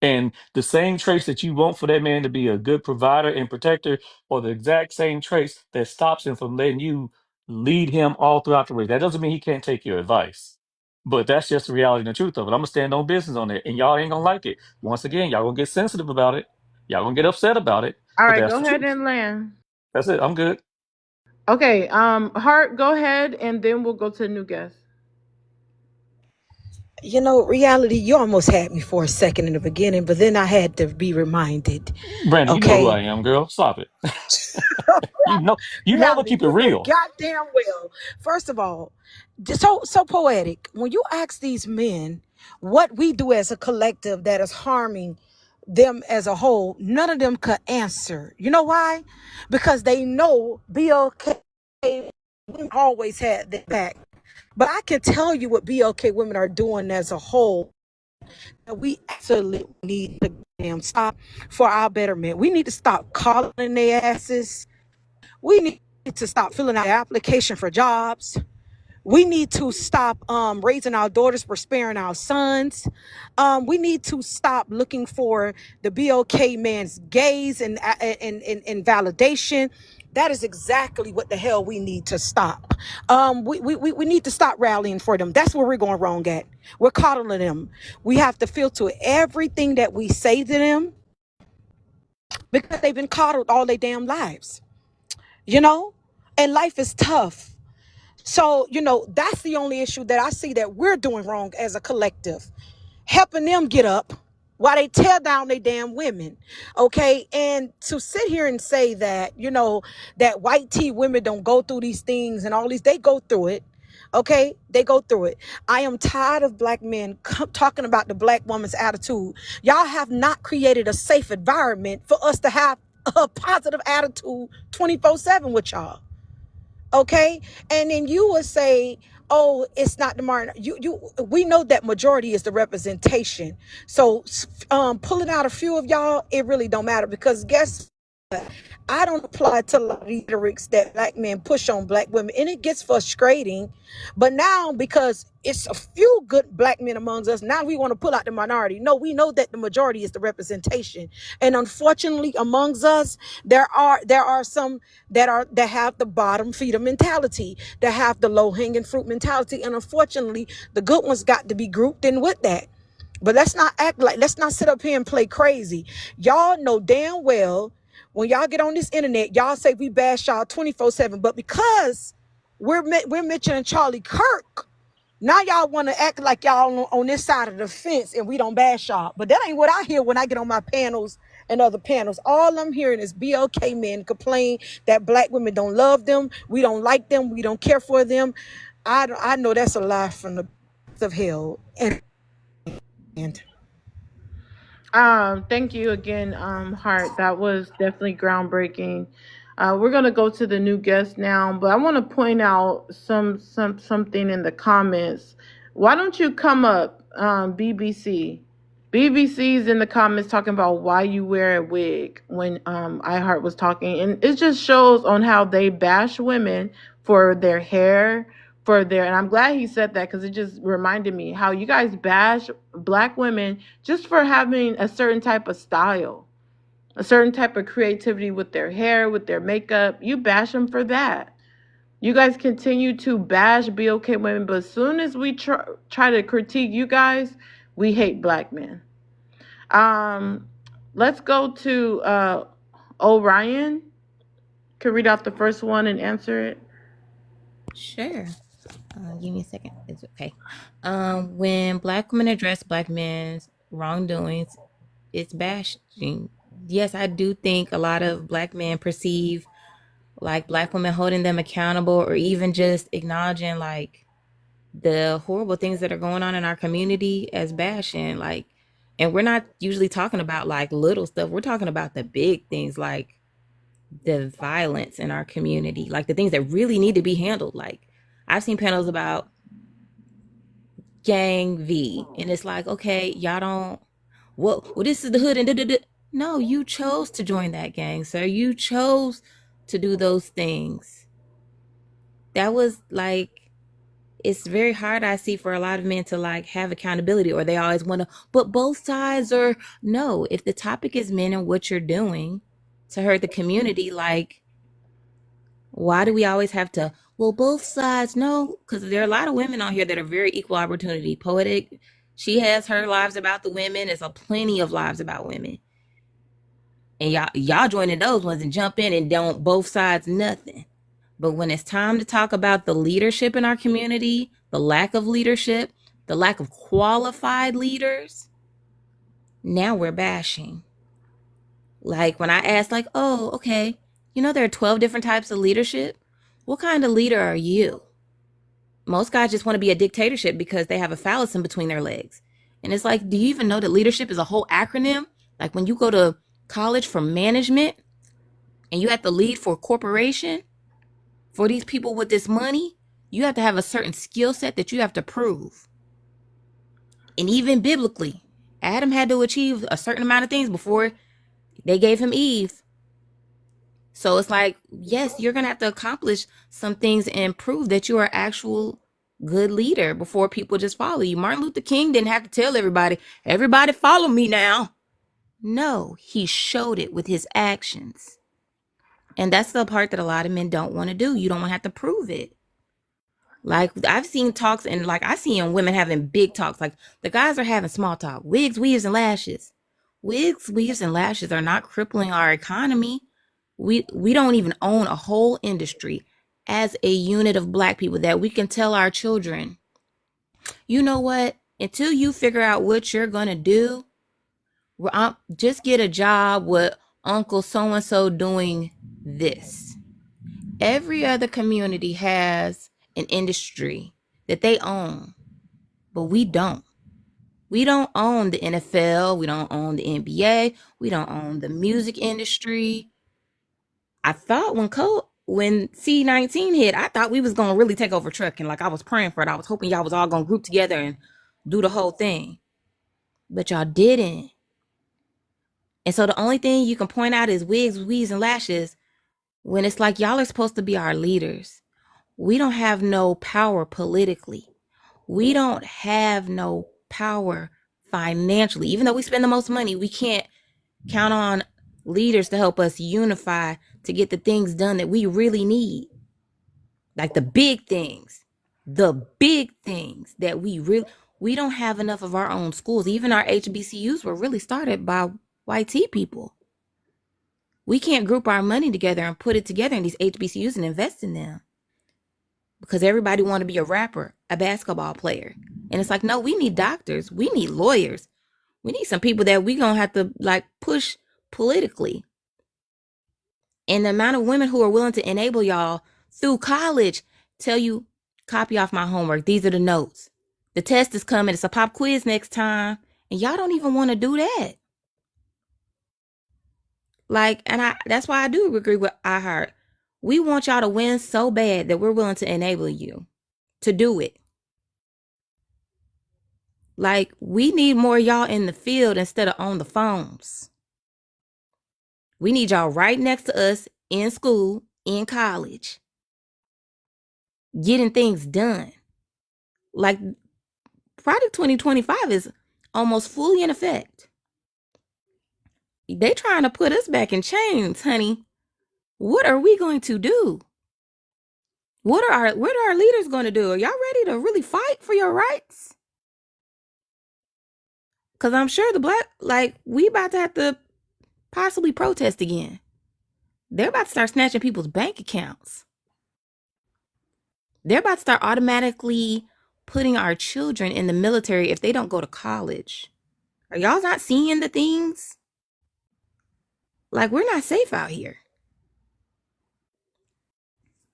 And the same traits that you want for that man to be a good provider and protector are the exact same traits that stops him from letting you lead him all throughout the race. That doesn't mean he can't take your advice. But that's just the reality and the truth of it. I'm gonna stand on business on it, and y'all ain't gonna like it. Once again, y'all gonna get sensitive about it. Y'all gonna get upset about it. All But right, that's go the ahead truth. and land. That's it. I'm good. Okay, Heart, go ahead, and then we'll go to the new guest. You know, reality, you almost had me for a second in the beginning, but then I had to be reminded. Brandon, you know who I Okay. am, girl. Stop it. You know I'm gonna Reality, keep it you know real. goddamn well. First of all, so poetic. When you ask these men what we do as a collective that is harming them as a whole, none of them could answer. You know why? Because they know BLK women always had their back. But I can tell you what BLK women are doing as a whole. We absolutely need to damn stop for our betterment. We need to stop calling their asses. We need to stop filling out the application for jobs. We need to stop raising our daughters for sparing our sons. We need to stop looking for the BOK man's gaze and validation. That is exactly what the hell we need to stop. We need to stop rallying for them. That's where we're going wrong at. We're coddling them. We have to filter everything that we say to them because they've been coddled all their damn lives, you know? And life is tough. So, that's the only issue that I see that we're doing wrong as a collective. Helping them get up while they tear down their damn women. Okay. And to sit here and say that, that white tea women don't go through these things and all these, they go through it. Okay. They go through it. I am tired of black men talking about the black woman's attitude. Y'all have not created a safe environment for us to have a positive attitude 24/7 with y'all. Okay. And then you would say, oh, it's not the Martin. We know that majority is the representation. So pulling out a few of y'all, it really don't matter because guess what? I don't apply to a lot of the lyrics that black men push on black women, and it gets frustrating. But now, because it's a few good black men amongst us, now we want to pull out the minority. No, we know that the majority is the representation, and unfortunately, amongst us, there are some that have the bottom feeder mentality, that have the low hanging fruit mentality, and unfortunately, the good ones got to be grouped in with that. But let's not sit up here and play crazy. Y'all know damn well when y'all get on this internet, y'all say we bash y'all 24/7, but because we're mentioning Charlie Kirk, now y'all want to act like y'all on this side of the fence and we don't bash y'all. But that ain't what I hear when I get on my panels and other panels. All I'm hearing is BLK men complain that black women don't love them, we don't like them, we don't care for them. I know that's a lie from the pits of hell. And Thank you again, Heart. That was definitely groundbreaking. We're gonna go to the new guest now, but I want to point out something in the comments. Why don't you come up, BBC? BBC's in the comments talking about why you wear a wig when iHeart was talking, and it just shows on how they bash women for their hair, and I'm glad he said that because it just reminded me how you guys bash black women just for having a certain type of style, a certain type of creativity with their hair, with their makeup. You bash them for that. You guys continue to bash BOK women, but as soon as we try to critique you guys, we hate black men. Let's go to Orion. Can read out the first one and answer it. Sure. Give me a second. It's okay. When black women address black men's wrongdoings, it's bashing. Yes, I do think a lot of black men perceive like black women holding them accountable or even just acknowledging like the horrible things that are going on in our community as bashing. Like, and we're not usually talking about like little stuff. We're talking about the big things like the violence in our community, like the things that really need to be handled. Like I've seen panels about gang V, and it's like, okay, y'all don't, well, this is the hood and da-da-da. No, you chose to join that gang, sir. You chose to do those things. That was like, it's very hard, I see, for a lot of men to like have accountability, or they always want to, but both sides are, no, if the topic is men and what you're doing to hurt the community, like, why do we always have to, well, both sides? No, because there are a lot of women on here that are very equal opportunity. Poetic, she has her lives about the women. There's a plenty of lives about women. And y'all joining those ones and jump in and don't both sides nothing. But when it's time to talk about the leadership in our community, the lack of leadership, the lack of qualified leaders, now we're bashing. Like when I asked, like, oh, okay, you know, there are 12 different types of leadership. What kind of leader are you? Most guys just want to be a dictatorship because they have a phallus in between their legs. And it's like, do you even know that leadership is a whole acronym? Like when you go to college for management and you have to lead for a corporation, for these people with this money, you have to have a certain skill set that you have to prove. And even biblically, Adam had to achieve a certain amount of things before they gave him Eve. So it's like, yes, you're going to have to accomplish some things and prove that you are actual good leader before people just follow you. Martin Luther King didn't have to tell everybody follow me now. No, he showed it with his actions. And that's the part that a lot of men don't want to do. You don't want to have to prove it. Like I've seen talks, and like I see women having big talks. Like the guys are having small talk. Wigs, weaves, and lashes. Wigs, weaves, and lashes are not crippling our economy. We don't even own a whole industry as a unit of black people that we can tell our children, you know what? Until you figure out what you're going to do, just get a job with Uncle so-and-so doing this. Every other community has an industry that they own, but we don't. We don't own the NFL. We don't own the NBA. We don't own the music industry. I thought when C-19 hit, I thought we was going to really take over trucking. Like I was praying for it. I was hoping y'all was all going to group together and do the whole thing. But y'all didn't. And so the only thing you can point out is wigs, weaves, and lashes when it's like y'all are supposed to be our leaders. We don't have no power politically. We don't have no power financially. Even though we spend the most money, we can't count on leaders to help us unify to get the things done that we really need. Like the big things that we don't have enough of our own schools. Even our HBCUs were really started by white people. We can't group our money together and put it together in these HBCUs and invest in them because everybody want to be a rapper, a basketball player. And it's like, no, we need doctors. We need lawyers. We need some people that we going to have to like push politically. And the amount of women who are willing to enable y'all through college, tell you, copy off my homework. These are the notes. The test is coming. It's a pop quiz next time. And y'all don't even want to do that. Like, and that's why I do agree with iHeart. We want y'all to win so bad that we're willing to enable you to do it. Like, we need more y'all in the field instead of on the phones. We need y'all right next to us in school, in college, getting things done. Like, Project 2025 is almost fully in effect. They trying to put us back in chains, honey. What are we going to do? What are our leaders going to do? Are y'all ready to really fight for your rights? Because I'm sure we about to have to possibly protest again. They're about to start snatching people's bank accounts. They're about to start automatically putting our children in the military if they don't go to college. Are y'all not seeing the things? Like, we're not safe out here.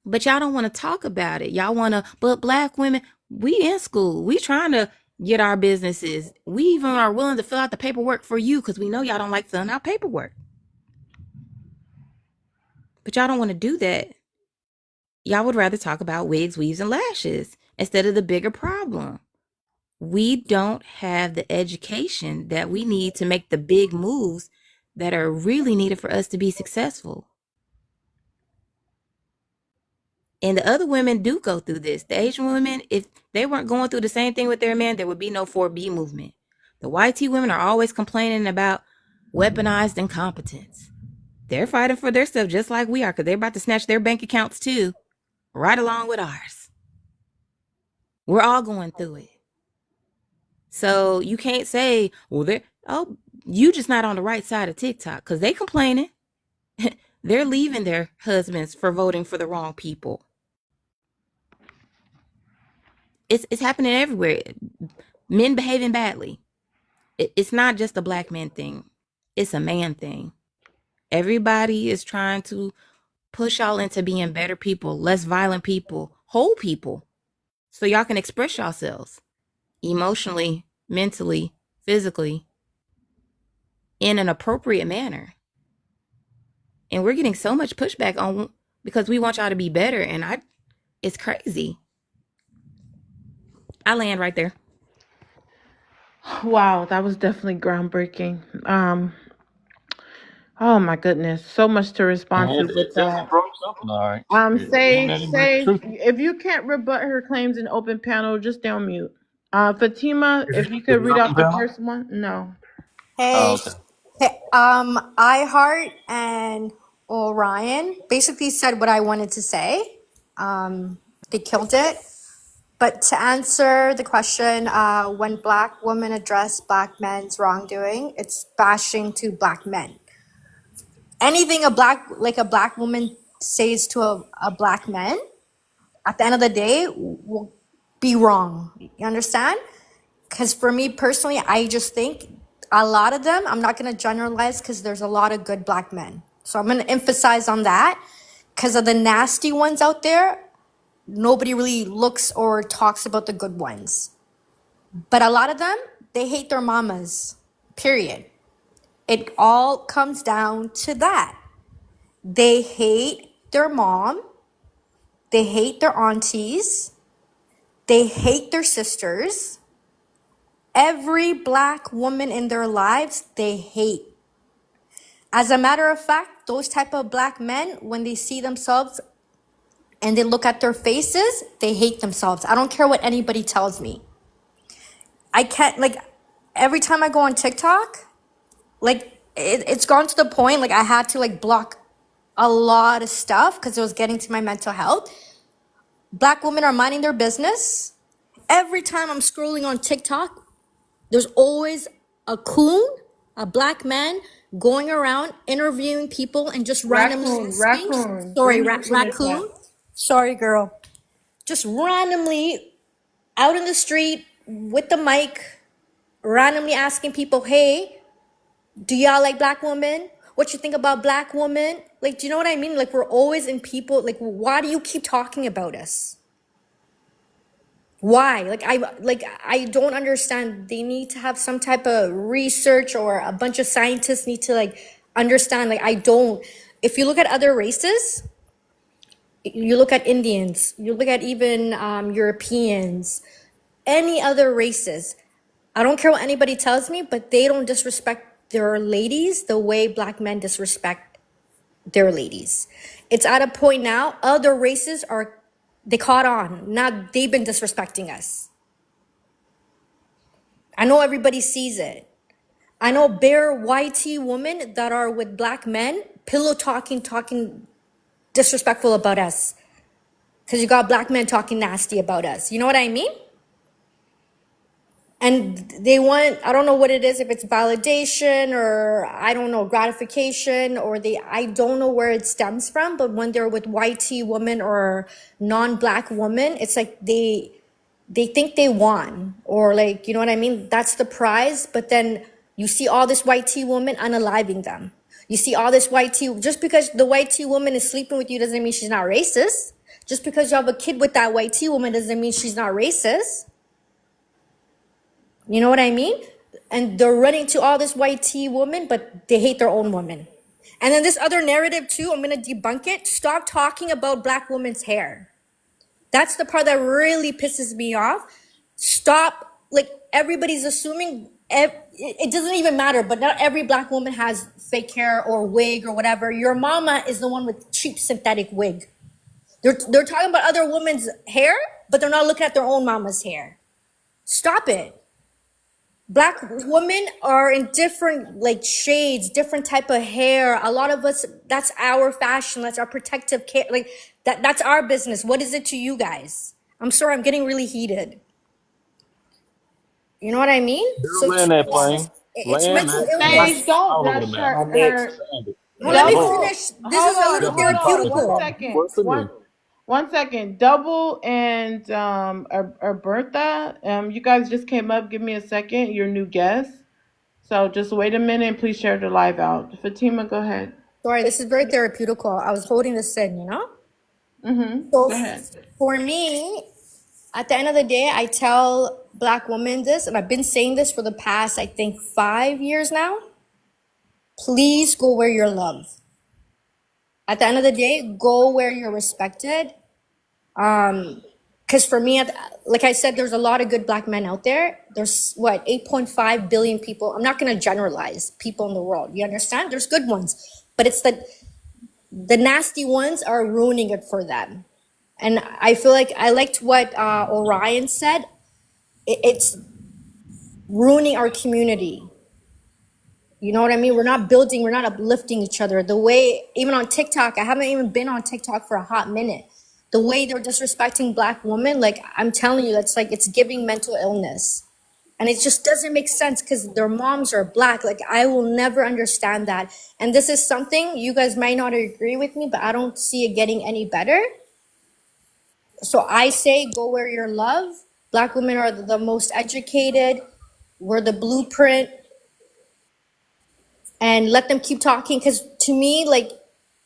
But y'all don't want to talk about it. Y'all want to, but black women, we in school. We trying to get our businesses. We even are willing to fill out the paperwork for you because we know y'all don't like filling out paperwork. But y'all don't want to do that. Y'all would rather talk about wigs, weaves, and lashes instead of the bigger problem. We don't have the education that we need to make the big moves that are really needed for us to be successful. And the other women do go through this. The Asian women, if they weren't going through the same thing with their men, there would be no 4B movement. The YT women are always complaining about weaponized incompetence. They're fighting for their stuff just like we are because they're about to snatch their bank accounts too, right along with ours. We're all going through it. So you can't say, well, you just not on the right side of TikTok because they complaining. They're leaving their husbands for voting for the wrong people. It's happening everywhere. Men behaving badly. It's not just a black man thing. It's a man thing. Everybody is trying to push y'all into being better people, less violent people, whole people, so y'all can express yourselves emotionally, mentally, physically, in an appropriate manner. And we're getting so much pushback on because we want y'all to be better, and it's crazy. I land right there. Wow, that was definitely groundbreaking. Oh my goodness, so much to respond to And with it definitely that. broke something, all right. Ain't nothing but Say, truth. if you can't rebut her claims in open panel, just stay on mute. Fatima, if you Is could it read open off the panel? first one. No. Oh, Hey, okay. hey, iHeart and Orion basically said what I wanted to say. They killed it. But to answer the question, when black women address black men's wrongdoing, it's bashing to black men. Anything a black woman says to a black man, at the end of the day, will be wrong. You understand? Because for me personally, I just think a lot of them, I'm not going to generalize because there's a lot of good black men. So I'm going to emphasize on that because of the nasty ones out there. Nobody really looks or talks about the good ones. But a lot of them, they hate their mamas, period. It all comes down to that. They hate their mom. They hate their aunties. They hate their sisters. Every black woman in their lives, they hate. As a matter of fact, those type of black men, when they see themselves and they look at their faces, they hate themselves. I don't care what anybody tells me. I can't, like, every time I go on TikTok, like, it's gone to the point, like, I had to, like, block a lot of stuff because it was getting to my mental health. Black women are minding their business. Every time I'm scrolling on TikTok, there's always a coon, a black man, going around interviewing people and just randomly asking. Sorry, raccoon. Sorry, girl. Just randomly out in the street with the mic, randomly asking people, hey, do y'all like black women? What you think about black women? Like, do you know what I mean? Like, we're always in people, like, why do you keep talking about us? Why? I don't understand. They need to have some type of research, or a bunch of scientists need to, like, understand. Like, I don't. If you look at other races, you look at Indians, you look at even Europeans, any other races, I don't care what anybody tells me, but they don't disrespect their ladies the way black men disrespect their ladies. It's at a point now, other races they caught on. Now they've been disrespecting us. I know everybody sees it. I know bare YT women that are with black men, pillow talking disrespectful about us. Because you got black men talking nasty about us. You know what I mean? And they want, I don't know what it is, if it's validation or I don't know, gratification, or I don't know where it stems from, but when they're with YT women or non-black women, it's like they think they won, or, like, you know what I mean? That's the prize. But then You see all this white tea woman unaliving them. You see all this white tea, just because the white tea woman is sleeping with you doesn't mean she's not racist. Just because you have a kid with that white tea woman doesn't mean she's not racist. You know what I mean? And they're running to all this white tea woman, but they hate their own woman. And then this other narrative too, I'm gonna debunk it. Stop talking about black women's hair. That's the part that really pisses me off. Stop, like everybody's assuming it doesn't even matter, but not every black woman has fake hair or wig or whatever. Your mama is the one with cheap synthetic wig. They're talking about other women's hair, but they're not looking at their own mama's hair. Stop it. Black women are in different like shades, different type of hair. A lot of us, that's our fashion, that's our protective care, like that's our business. What is it to you guys? I'm sorry, I'm getting really heated. You know what I mean? Girl, land that plane. It's Land mental that illness. Sage, don't all over the judge map. her. Well, let me Double. finish. This is Hold a on, little hold on, therapeutical. 1 second. What's the name? 1 second. Double and Bertha, you guys just came up. Give me a second. Your new guest. So just wait a minute and please share the live out. Fatima, go ahead. Sorry, this is very therapeutical. I was holding this in, you know? Mm-hmm. So Go ahead. for me, at the end of the day, I tell black women this, and I've been saying this for the past, I think, 5 years now. Please go where you're loved. At the end of the day, go where you're respected. Because for me, like I said, there's a lot of good black men out there. There's what, 8.5 billion people. I'm not going to generalize people in the world. You understand? There's good ones, but it's the nasty ones are ruining it for them. And I feel like I liked what Orion said. It's ruining our community. You know what I mean? We're not building, we're not uplifting each other. The way, even on TikTok, I haven't even been on TikTok for a hot minute. The way they're disrespecting black women, like I'm telling you, that's like, it's giving mental illness. And it just doesn't make sense because their moms are black. Like I will never understand that. And this is something you guys might not agree with me, but I don't see it getting any better. So I say go where you're loved. Black women are the most educated. We're the blueprint. And let them keep talking. Because to me, like,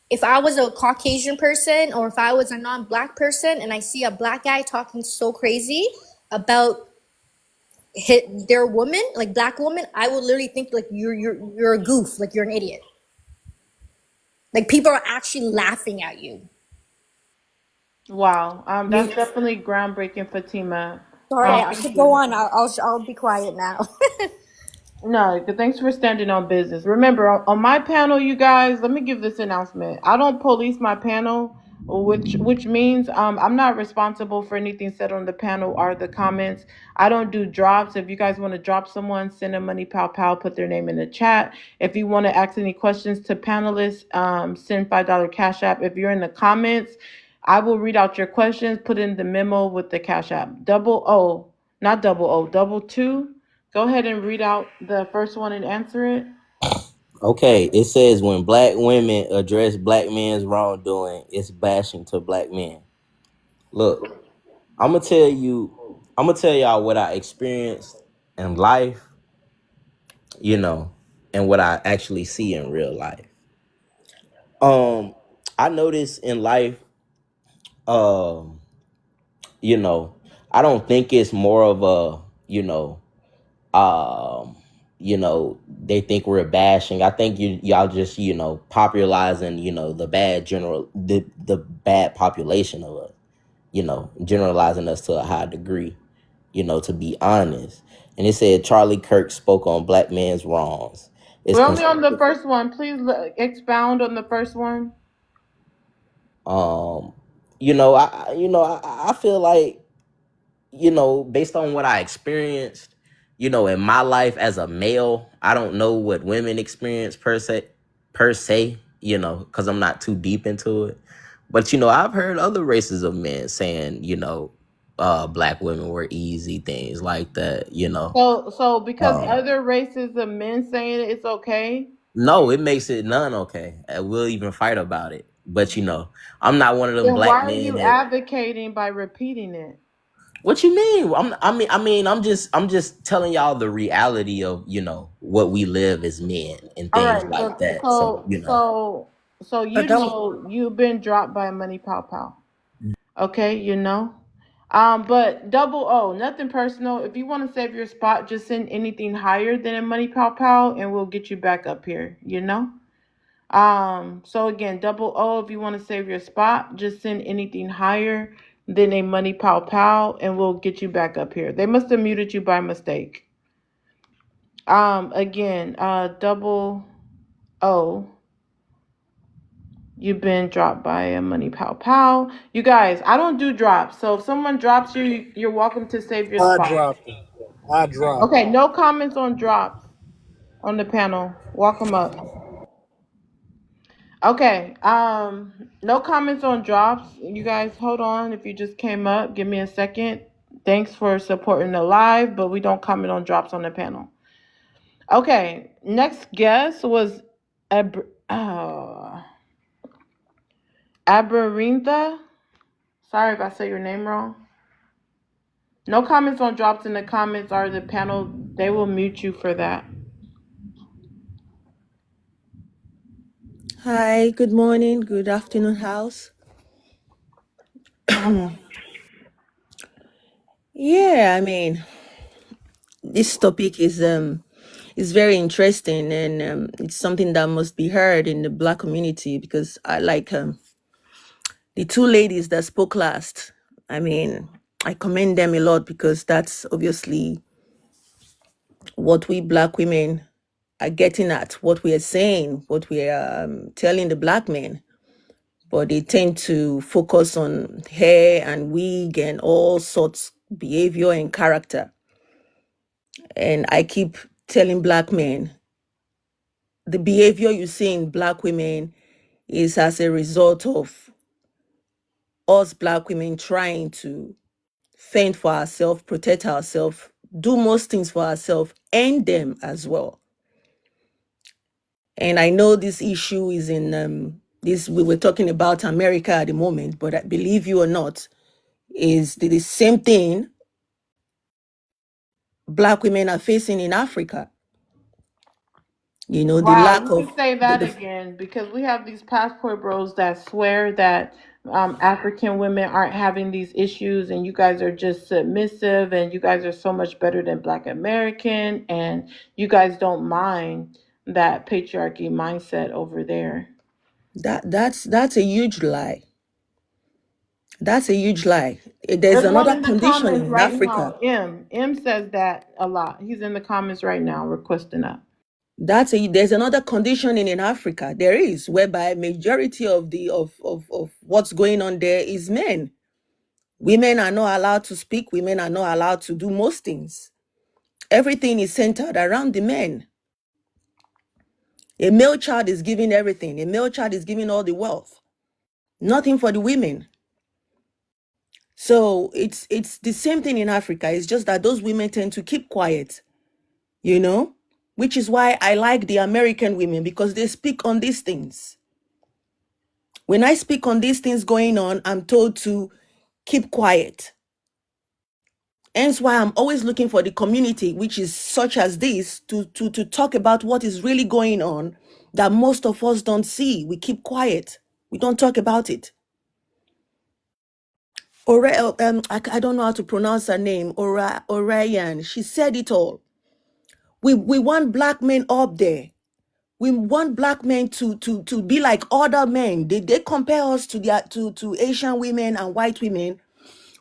if I was a Caucasian person or if I was a non-black person and I see a black guy talking so crazy about their woman, like black woman, I would literally think like you're a goof, like you're an idiot. Like people are actually laughing at you. Wow. That's definitely groundbreaking, Fatima. Sorry, I could go on. I'll be quiet now. No, thanks for standing on business. Remember, on my panel, you guys, let me give this announcement. I don't police my panel, which means I'm not responsible for anything said on the panel or the comments. I don't do drops. If you guys want to drop someone, send a money pow, put their name in the chat. If you want to ask any questions to panelists, send $5 Cash App. If you're in the comments, I will read out your questions, put in the memo with the Cash App. Double two. Go ahead and read out the first one and answer it. Okay, it says when black women address black men's wrongdoing, it's bashing to black men. Look, I'm gonna tell y'all what I experienced in life, you know, and what I actually see in real life. I notice in life, you know, I don't think it's more of a, they think we're bashing. I think y'all just, popularizing, the bad population of us, generalizing us to a high degree, to be honest. And it said Charlie Kirk spoke on black men's wrongs. We're only on the first one. Please expound on the first one. I feel like, based on what I experienced, in my life as a male, I don't know what women experience per se, because I'm not too deep into it. But, I've heard other races of men saying, black women were easy, things like that, So because other races of men saying it's okay? No, it makes it none okay. We'll even fight about it. But, I'm not one of them Then black men. Why are you advocating by repeating it? What you mean? I'm just telling y'all the reality of, what we live as men and All things right, like so that. So, so so so But don't. you've been dropped by Money Pow Pow. Okay, you know. But double O, nothing personal. If you want to save your spot, just send anything higher than a Money Pow Pow, and we'll get you back up here. You know. So again, double O, if you want to save your spot, just send anything higher than a Money Pow Pow, and we'll get you back up here. They must have muted you by mistake. Again, double O. You've been dropped by a Money Pow Pow. You guys, I don't do drops. So if someone drops you, you're welcome to save your I spot. dropped him. I dropped Okay, him. no comments on drops on the panel. Welcome up. Okay, no comments on drops. You guys hold on. If you just came up, give me a second. Thanks for supporting the live, but we don't comment on drops on the panel. Okay, next guest was Aberintha. Sorry if I say your name wrong. No comments on drops in the comments or the panel. They will mute you for that. Hi, good morning, good afternoon, house. Yeah, I mean, this topic is very interesting, and it's something that must be heard in the Black community, because I like the two ladies that spoke last. I mean, I commend them a lot, because that's obviously what we Black women are getting at, what we are saying, what we are telling the Black men. But they tend to focus on hair and wig and all sorts behavior and character. And I keep telling Black men, the behavior you see in Black women is as a result of us Black women trying to fend for ourselves, protect ourselves, do most things for ourselves and them as well. And I know this issue is in this, we were talking about America at the moment, but I believe you or not, is the same thing Black women are facing in Africa. You know, the Wow, lack you of can say that again because we have these passport bros that swear that African women aren't having these issues and you guys are just submissive and you guys are so much better than Black American and you guys don't mind that patriarchy mindset over there. that's a huge lie. That's a huge lie. There's There's one another in the condition comments in right Africa. now. M says that a lot. He's in the comments right now requesting that. There's another conditioning in Africa. There is, whereby majority of the of what's going on there is men. Women are not allowed to speak. Women are not allowed to do most things. Everything is centered around the men. A male child is giving everything. A male child is giving all the wealth. Nothing for the women. So it's the same thing in Africa. It's just that those women tend to keep quiet, you know, which is why I like the American women, because they speak on these things. When I speak on these things going on, I'm told to keep quiet. Hence why I'm always looking for the community, which is such as this, to talk about what is really going on that most of us don't see. We keep quiet. We don't talk about it. I don't know how to pronounce her name, Orion. She said it all. We want Black men up there. We want Black men to be like other men. They compare us to Asian women and white women,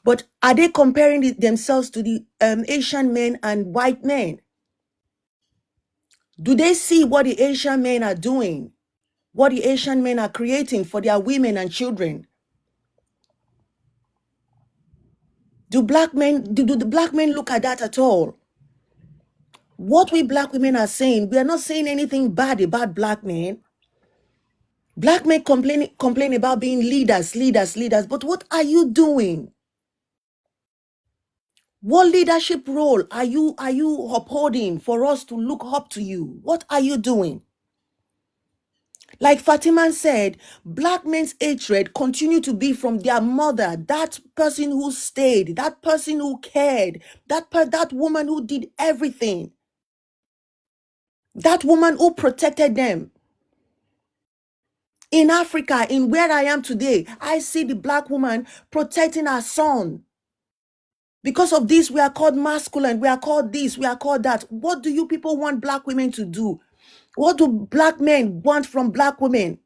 but are they comparing themselves to the Asian men and white men? Do they see what the Asian men are doing? What the Asian men are creating for their women and children? Do the Black men look at that at all? What we Black women are saying, we are not saying anything bad about Black men. Black men complain about being leaders, but what are you doing? What leadership role are you upholding for us to look up to you? What are you doing? Like Fatima said, black men's hatred continue to be from their mother, that person who stayed, that person who cared, that woman who did everything, that woman who protected them. In Africa, in where I am today, I see the black woman protecting her son. Because of this, we are called masculine, we are called this, we are called that. What do you people want black women to do? What do black men want from black women?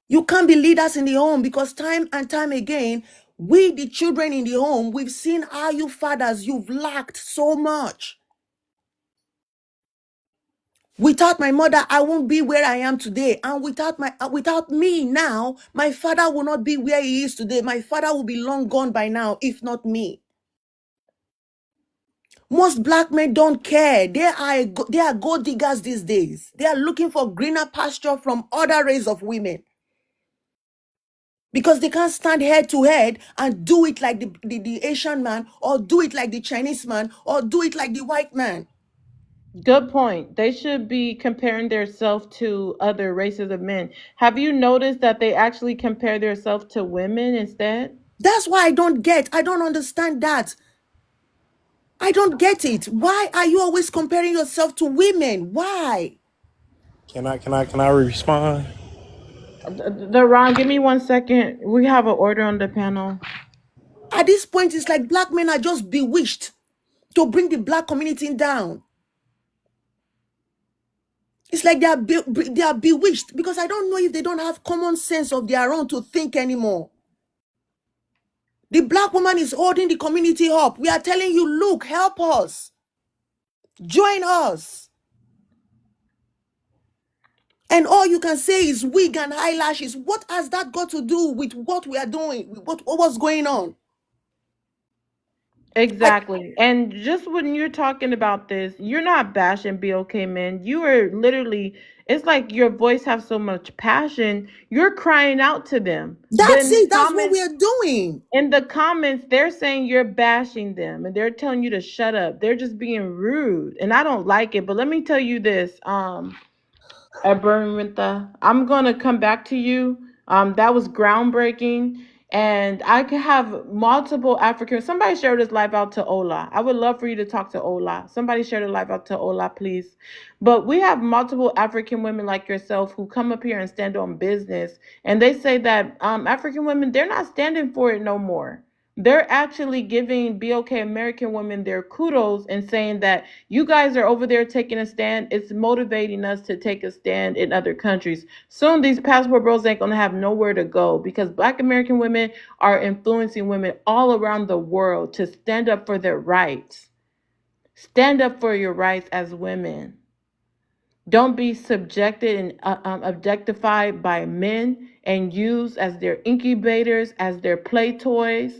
You can't be leaders in the home, because time and time again, we, the children in the home, we've seen how you fathers, you've lacked so much. Without my mother, I won't be where I am today. And without me now, my father will not be where he is today. My father will be long gone by now, if not me. Most black men don't care. They are gold diggers these days. They are looking for greener pasture from other race of women, because they can't stand head to head and do it like the Asian man, or do it like the Chinese man, or do it like the white man. Good point. They should be comparing themselves to other races of men. Have you noticed that they actually compare themselves to women instead? That's why I don't understand that. I don't get it. Why are you always comparing yourself to women? Why? Can I respond? Ron, give me 1 second. We have an order on the panel. At this point, it's like black men are just bewitched to bring the black community down. It's like they are bewitched, because I don't know if they don't have common sense of their own to think anymore. The black woman is holding the community up. We are telling you, look, help us. Join us. And all you can say is wig and eyelashes. What has that got to do with what we are doing? What's going on? Exactly. And just when you're talking about this, you're not bashing BOK men. You are literally, it's like your voice has so much passion. You're crying out to them. That's it. That's what we are doing. In the comments, they're saying you're bashing them and they're telling you to shut up. They're just being rude. And I don't like it. But let me tell you this, Abernwintha, I'm gonna come back to you. That was groundbreaking. And I could have multiple African. Somebody share this live out to Ola. I would love for you to talk to Ola. Somebody share the live out to Ola, please. But we have multiple African women like yourself who come up here and stand on business. And they say that African women, they're not standing for it no more. They're actually giving BOK American women their kudos and saying that you guys are over there taking a stand. It's motivating us to take a stand in other countries. Soon these passport bros ain't gonna have nowhere to go, because Black American women are influencing women all around the world to stand up for their rights. Stand up for your rights as women. Don't be subjected and objectified by men and used as their incubators, as their play toys,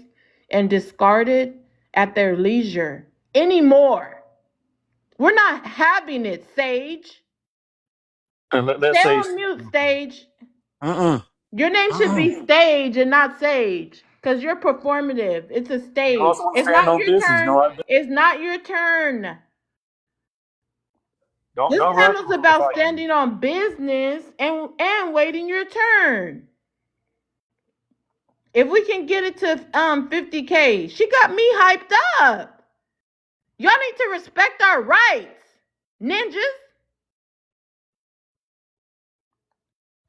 and discarded at their leisure anymore. We're not having it, Sage. And Stay on mute, Sage. Your name should be Stage and not Sage, because you're performative. It's a stage. It's not your turn. It's not your turn. This panel's about standing on business and waiting your turn. If we can get it to 50K, she got me hyped up. Y'all need to respect our rights, ninjas.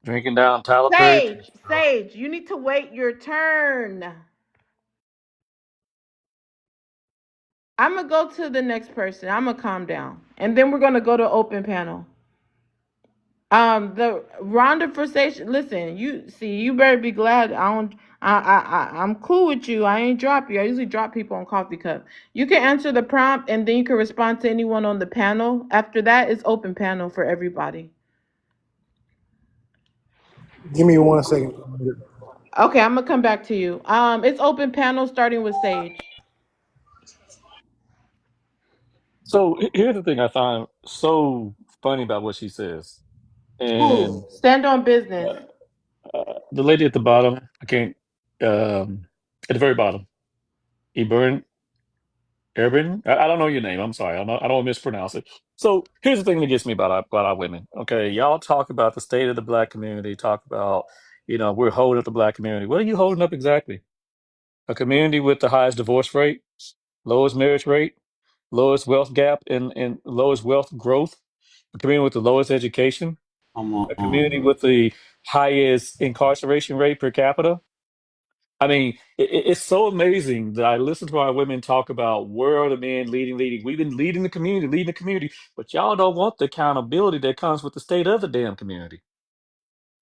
Drinking down Tyler Perry. Sage, you need to wait your turn. I'm gonna go to the next person. I'm gonna calm down, and then we're gonna go to open panel. The Rhonda Versation. Listen, you better be glad I'm cool with you. I ain't drop you. I usually drop people on Coffee Cup. You can answer the prompt, and then you can respond to anyone on the panel. After that, it's open panel for everybody. Give me 1 second. Okay, I'm gonna come back to you. It's open panel starting with Sage. So here's the thing I find so funny about what she says. And Stand on business. the lady at the bottom, I can't, at the very bottom, Ebern, Urban. I don't know your name. I'm sorry. I don't want to mispronounce it. So here's the thing that gets me about our women. Okay, y'all talk about the state of the black community. Talk about we're holding up the black community. What are you holding up exactly? A community with the highest divorce rate, lowest marriage rate, lowest wealth gap, and lowest wealth growth. A community with the lowest education. I'm A community with the highest incarceration rate per capita. I mean, it's so amazing that I listen to our women talk about where are the men leading. We've been leading the community, but y'all don't want the accountability that comes with the state of the damn community.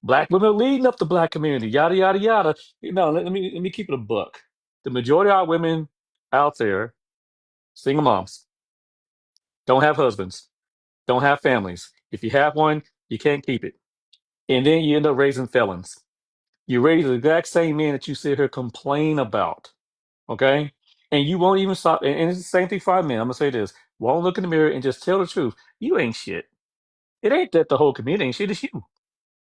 Black women are leading up the black community, yada yada yada. Let me keep it a buck. The majority of our women out there, single moms, don't have husbands, don't have families. If you have one, you can't keep it, and then you end up raising felons. You raise the exact same men that you sit here complain about. Okay? And you won't even stop. And it's the same thing for our men. I'm gonna say this: won't look in the mirror and just tell the truth. You ain't shit. It ain't that the whole community ain't shit. It's you.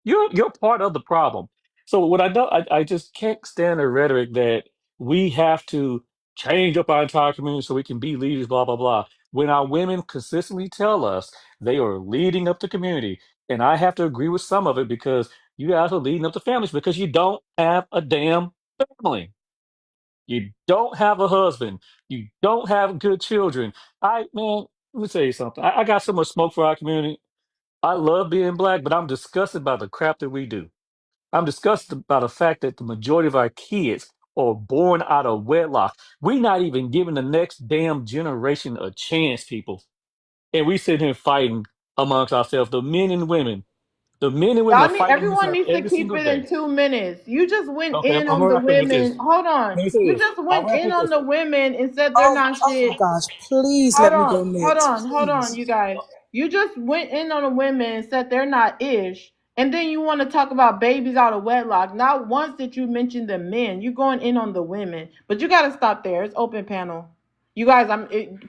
You're part of the problem. So what I know, I just can't stand the rhetoric that we have to change up our entire community so we can be leaders. Blah blah blah. When our women consistently tell us they are leading up the community, and I have to agree with some of it because you guys are leading up the families because you don't have a damn family. You don't have a husband. You don't have good children. Man, let me tell you something. I got so much smoke for our community. I love being black, but I'm disgusted by the crap that we do. I'm disgusted by the fact that the majority of our kids are born out of wedlock. We're not even giving the next damn generation a chance, people. And we sit here fighting amongst ourselves, the men and women. The men and women are Y'all need, fighting against everyone us needs to every keep single it day. in 2 minutes. You just went Okay, in I'm on the wrapping with this. women. Hold on. Let me say You this. just I'll went wrap in with on this. the women and said they're Oh, not oh my shit. gosh, please Hold let me go on, next, hold on, please. you guys. You just went in on the women and said they're not ish. And then you want to talk about babies out of wedlock. Not once did you mention the men. You're going in on the women. But you got to stop there. It's open panel. You guys,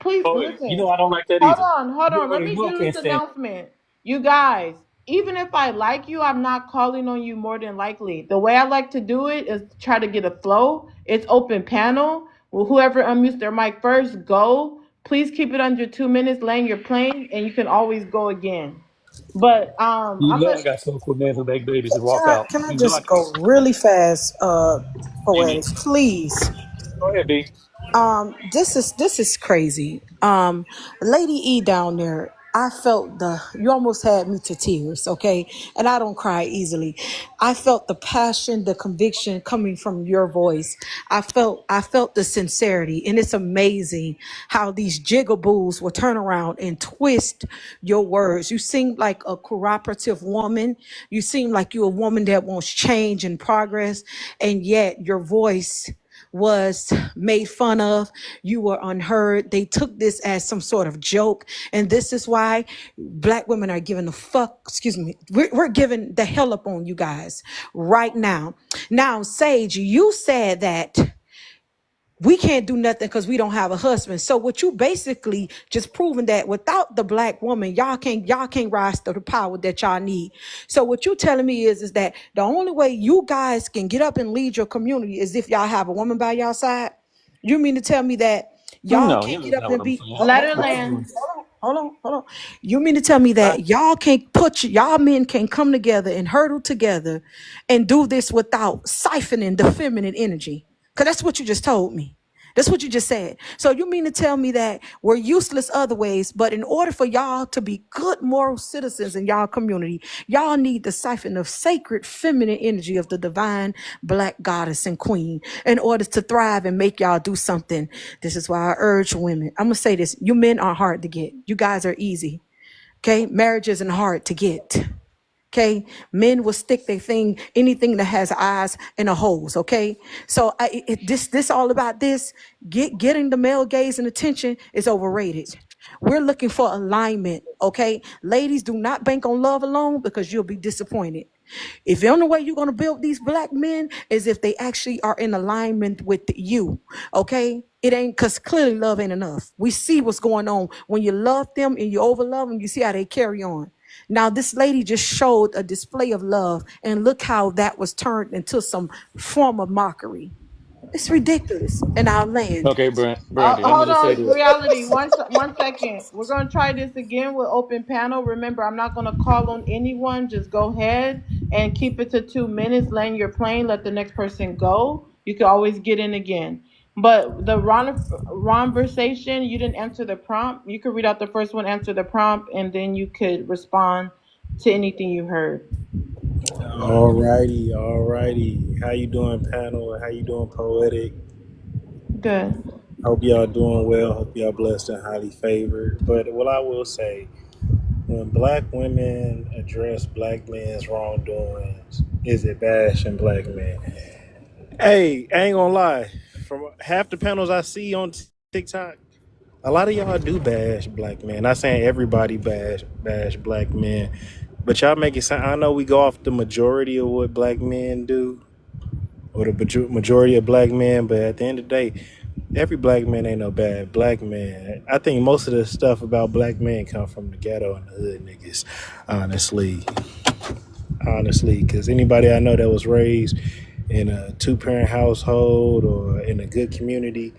please Oh, listen. I don't like that Hold either. on, hold You on. Let already me know I do can't this stand it. announcement. You guys, even if I like you, I'm not calling on you more than likely. The way I like to do it is try to get a flow. It's open panel. Well, whoever unmutes their mic first, go. Please keep it under 2 minutes, laying your plane, and you can always go again. But You I'm know gonna. I got smoke for men who make babies and walk Can I out. can I You know I just do. go really fast, Amy, poetics, please? go ahead, B. This is crazy. Lady E down there, I felt you almost had me to tears, okay? And I don't cry easily. I felt the passion, the conviction coming from your voice. I felt the sincerity, and it's amazing how these jigaboos will turn around and twist your words. You seem like a cooperative woman. You seem like you're a woman that wants change and progress, and yet your voice was made fun of. You were unheard. They took this as some sort of joke. And this is why black women are giving the fuck, excuse me, we're giving the hell up on you guys right now. Now, Sage, you said that we can't do nothing because we don't have a husband. So what you basically just proving that without the black woman, y'all can't rise to the power that y'all need. So what you telling me is that the only way you guys can get up and lead your community is if y'all have a woman by y'all side. You mean to tell me that y'all No, can't get that's up not what and I'm be saying. Let her What you land. doing? hold on. You mean to tell me that y'all can't y'all men can come together and hurdle together and do this without siphoning the feminine energy? Because that's what you just told me. That's what you just said. So you mean to tell me that we're useless other ways, but in order for y'all to be good moral citizens in y'all community, y'all need the siphon of sacred feminine energy of the divine black goddess and queen in order to thrive and make y'all do something. This is why I urge women. I'm gonna say this: you men are hard to get. You guys are easy. Okay, marriage isn't hard to get. Okay, men will stick their thing, anything that has eyes in a hose. Okay, so this all about this. Getting the male gaze and attention is overrated. We're looking for alignment. Okay, ladies, do not bank on love alone because you'll be disappointed. If the only way you're gonna build these black men is if they actually are in alignment with you. Okay, it ain't, because clearly love ain't enough. We see what's going on when you love them and you overlove them. You see how they carry on. Now, this lady just showed a display of love, and look how that was turned into some form of mockery. It's ridiculous. And I'll land. Okay, Brandy, I'm gonna Hold just say on, this. reality. One second. We're gonna try this again with open panel. Remember, I'm not gonna call on anyone. Just go ahead and keep it to 2 minutes. Land your plane. Let the next person go. You can always get in again. But the conversation, you didn't answer the prompt. You could read out the first one, answer the prompt, and then you could respond to anything you heard. Alrighty. How you doing, panel? How you doing, poetic? Good. Hope y'all doing well. Hope y'all blessed and highly favored. But what I will say, when black women address black men's wrongdoings, is it bashing black men? Hey, I ain't gonna lie. From half the panels I see on TikTok, a lot of y'all do bash black men. Not saying everybody bash black men, but y'all make it sound. I know we go off the majority of what black men do, or the majority of black men, but at the end of the day, every black man ain't no bad black man. I think most of the stuff about black men come from the ghetto and the hood niggas, honestly, because anybody I know that was raised in a 2-parent household or in a good community,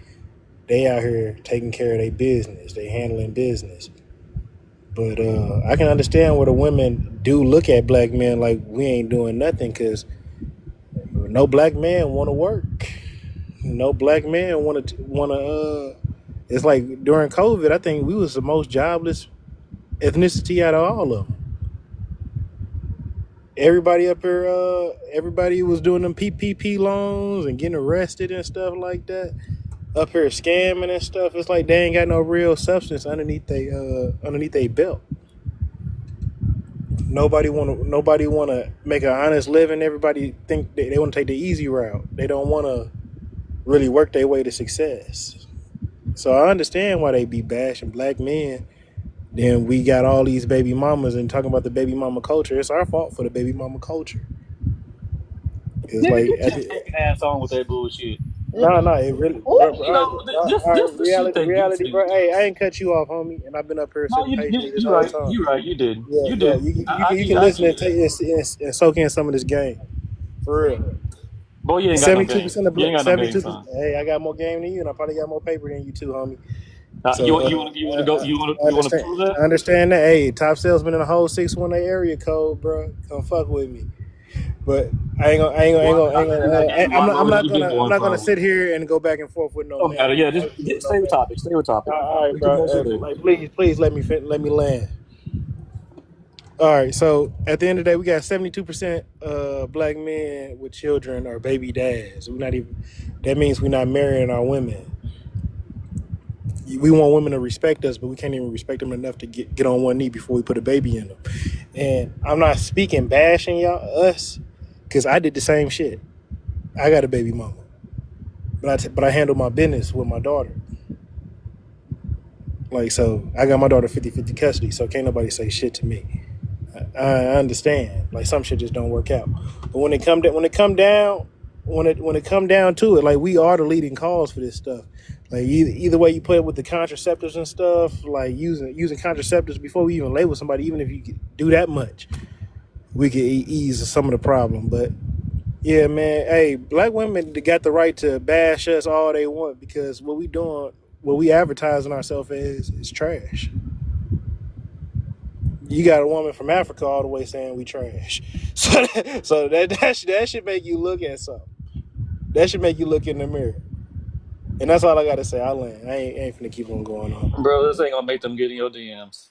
they out here taking care of their business. They handling business. But I can understand where the women do look at black men like we ain't doing nothing, because no black man want to work. No black man want to. It's like during COVID, I think we was the most jobless ethnicity out of all of them. Everybody up here, everybody was doing them PPP loans and getting arrested and stuff like that. Up here scamming and stuff. It's like they ain't got no real substance underneath they belt. Nobody wanna make an honest living. Everybody think they want to take the easy route. They don't want to really work their way to success. So I understand why they be bashing black men. Then we got all these baby mamas and talking about the baby mama culture. It's our fault for the baby mama culture. It's Nigga, like get your fucking ass on with that bullshit. no, it really, Ooh. You know, this the shit that gets reality, me bro. with Hey, this. I ain't cut you off, homie, and I've been up here No, sitting patiently this you whole right. time. You right. You didn't. You Yeah. didn't. You can I listen give and you take that. and soak in some of this game, for real. Boy, you ain't got no game. 72% of You ain't got no game 72%. time. Hey, I got more game than you, and I probably got more paper than you too, homie. You So want you want to go? I You want to understand. prove that? I understand that. Hey, top salesman in the whole 618 area code, bro. Come fuck with me. But Boy, I gave you one already. You been I'm going not gonna from. sit here and go back and forth with no Don't matter. man. Yeah, just stay with topic. Stay with topic. All right, We can bro. go to later. Like, please let me land. All right. So at the end of the day, we got 72% black men with children or baby dads. We're not even. That means we're not marrying our women. We want women to respect us, but we can't even respect them enough to get on one knee before we put a baby in them. And I'm not speaking bashing us, because I did the same shit. I got a baby mama, but I handle my business with my daughter. Like, so I got my daughter 50-50 custody, so can't nobody say shit to me. I understand. Like, some shit just don't work out. But when it come down to it, like, we are the leading cause for this stuff. Like, either way you put it with the contraceptives and stuff, like using contraceptives before we even lay with somebody, even if you could do that much, we could ease some of the problem. But yeah, man, hey, black women got the right to bash us all they want, because what we advertising ourselves as is trash. You got a woman from Africa all the way saying we trash. So that should make you look at something. That should make you look in the mirror. And that's all I gotta say. I land. I ain't finna keep on going on. Bro, this ain't gonna make them get in your DMs.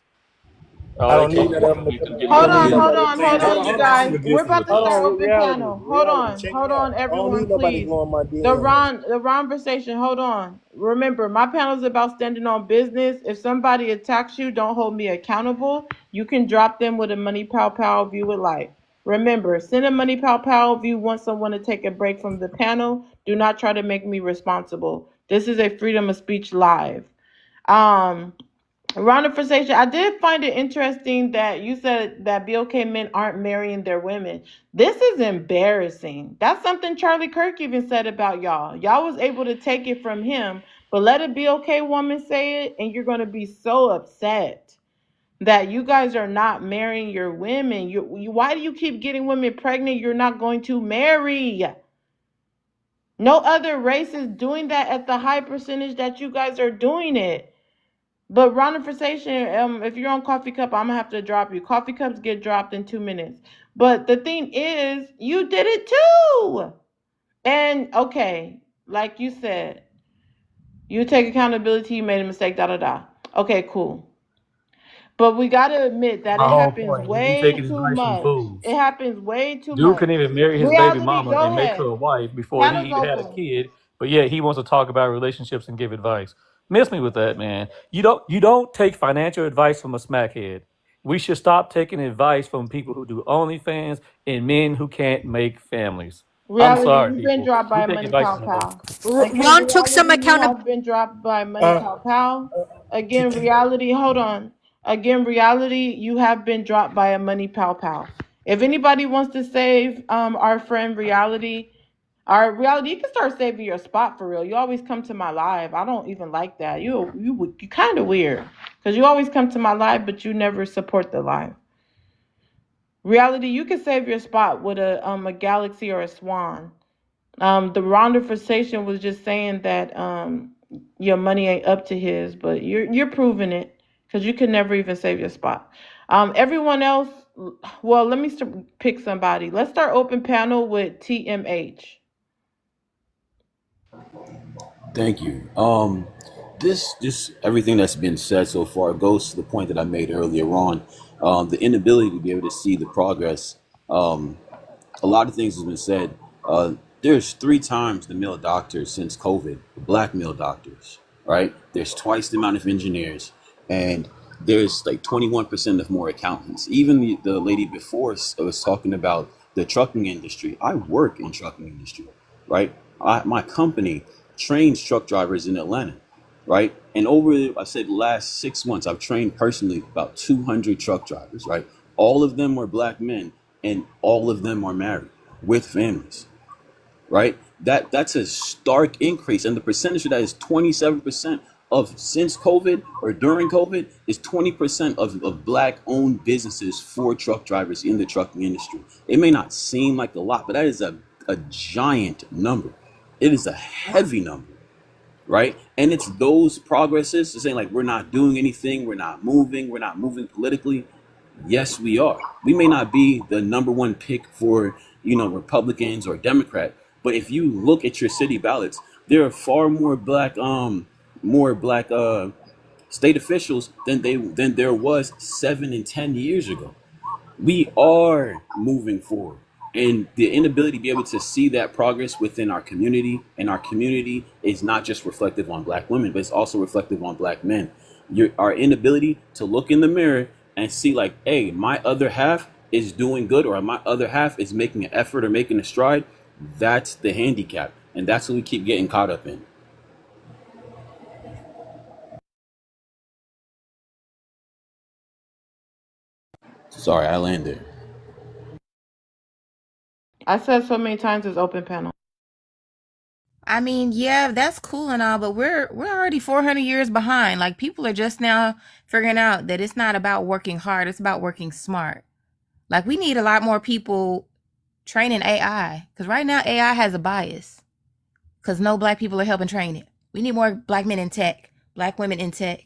I All that don't need talking that ain't other gonna make them get I in your Hold don't need on, DMs. hold nobody. on, Hey, hold on, you I'm guys. We're against about this to shit. hold start on, open panel. Hold reality. on, Check hold it out. on, I don't everyone, need nobody please. blowing my The DMs. Ron, the Ron conversation. Hold on. Remember, my panel is about standing on business. If somebody attacks you, don't hold me accountable. You can drop them with a money pow pow if you would like. Remember, send a money pow pow if you want someone to take a break from the panel. Do not try to make me responsible. This is a freedom of speech live. Round of conversation. I did find it interesting that you said that BOK men aren't marrying their women. This is embarrassing. That's something Charlie Kirk even said about y'all. Y'all was able to take it from him, but let a BOK woman say it, and you're going to be so upset that you guys are not marrying your women. Why do you keep getting women pregnant you're not going to marry? No other race is doing that at the high percentage that you guys are doing it. But round of conversation, if you're on Coffee Cup, I'm gonna have to drop you. Coffee Cups get dropped in 2 minutes. But the thing is, you did it too. And okay, like you said, you take accountability, you made a mistake, da da da. Okay, cool. But we gotta admit that My it whole happens point. You taking way too advice from much. fools. It happens way too Dude much. couldn't even marry his baby Reality, mama go and make her ahead. a wife before he Panel's even had a open. kid, but yet he wants to talk about relationships and give advice. Miss me with that, man. You don't take financial advice from a smackhead. We should stop taking advice from people who do OnlyFans and men who can't make families. I'm Reality, sorry, you've been people. dropped We by take Money advice Pow from the Pow. Again, Ron took some reality, you accountability. have been dropped by Money Uh, Pow Pow. t- Again, t- reality, hold on. Again, reality, you have been dropped by a Money Pow Pow. If anybody wants to save our friend Reality, our Reality, you can start saving your spot for real. You always come to my live. I don't even like that. You kind of weird because you always come to my live, but you never support the live. Reality, you can save your spot with a Galaxy or a Swan. The Ronda conversation was just saying that your money ain't up to his, but you're proving it because you can never even save your spot. Everyone else, well, let me pick somebody. Let's start open panel with TMH. Thank you. This everything that's been said so far goes to the point that I made earlier on. The inability to be able to see the progress. A lot of things has been said. There's 3 times the male doctors since COVID, black male doctors, right? There's twice the amount of engineers, and there's like 21% of more accountants. Even the lady before us was talking about the trucking industry. I work in trucking industry, right? My company trains truck drivers in Atlanta, right? And over, I said, the last 6 months, I've trained personally about 200 truck drivers, right? All of them are black men, and all of them are married with families, right? That's a stark increase, and the percentage of that is 27% of since COVID or during COVID is 20% of black owned businesses for truck drivers in the trucking industry. It may not seem like a lot, but that is a giant number. It is a heavy number, right? And it's those progresses saying like we're not doing anything, we're not moving politically. Yes, we are. We may not be the number one pick for, Republicans or Democrat, but if you look at your city ballots, there are far more black state officials than there was 7 and 10 years ago. We are moving forward, and the inability to be able to see that progress within our community, and our community is not just reflective on black women, but it's also reflective on black men. Our inability to look in the mirror and see like, hey, my other half is doing good, or my other half is making an effort or making a stride. That's the handicap, and that's what we keep getting caught up in. Sorry, I landed. I said so many times it's open panel. I mean, yeah, that's cool and all, but we're already 400 years behind. Like people are just now figuring out that it's not about working hard, it's about working smart. Like we need a lot more people training AI because right now AI has a bias because no black people are helping train it. We need more black men in tech, black women in tech.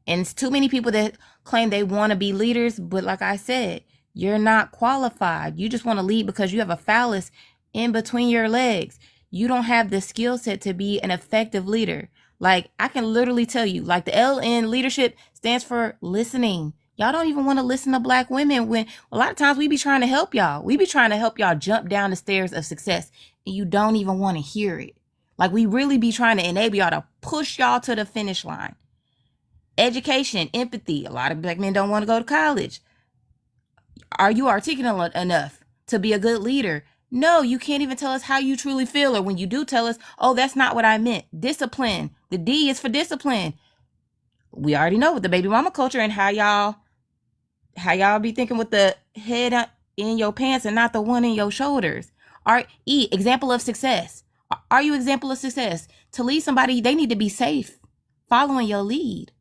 And it's too many people that claim they want to be leaders, but like I said, you're not qualified. You just want to lead because you have a phallus in between your legs. You don't have the skill set to be an effective leader. Like I can literally tell you, like the L in leadership stands for listening. Y'all don't even want to listen to black women when a lot of times we be trying to help y'all. We be trying to help y'all jump down the stairs of success and you don't even want to hear it. Like we really be trying to enable y'all to push y'all to the finish line. Education, empathy. A lot of black men don't want to go to college. Are you articulate enough to be a good leader? No, you can't even tell us how you truly feel. Or when you do tell us, oh, that's not what I meant. Discipline. The D is for discipline. We already know with the baby mama culture and how y'all be thinking with the head in your pants and not the one in your shoulders. Example of success. Are you example of success? To lead somebody, they need to be safe, following your lead.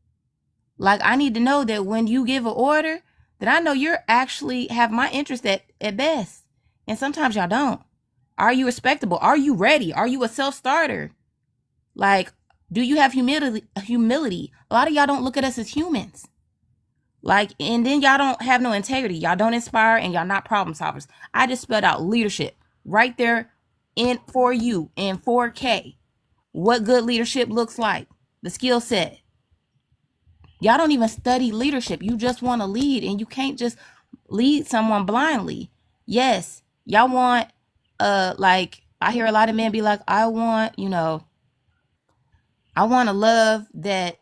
Like I need to know that when you give an order, that I know you're actually have my interest at best. And sometimes y'all don't. Are you respectable? Are you ready? Are you a self-starter? Like, do you have humility? A lot of y'all don't look at us as humans. Like, and then y'all don't have no integrity. Y'all don't inspire, and y'all not problem solvers. I just spelled out leadership right there in for you in 4K. What good leadership looks like, the skill set. Y'all don't even study leadership. You just want to lead, and you can't just lead someone blindly. Yes, y'all want like I hear a lot of men be like, I want, I want a love that,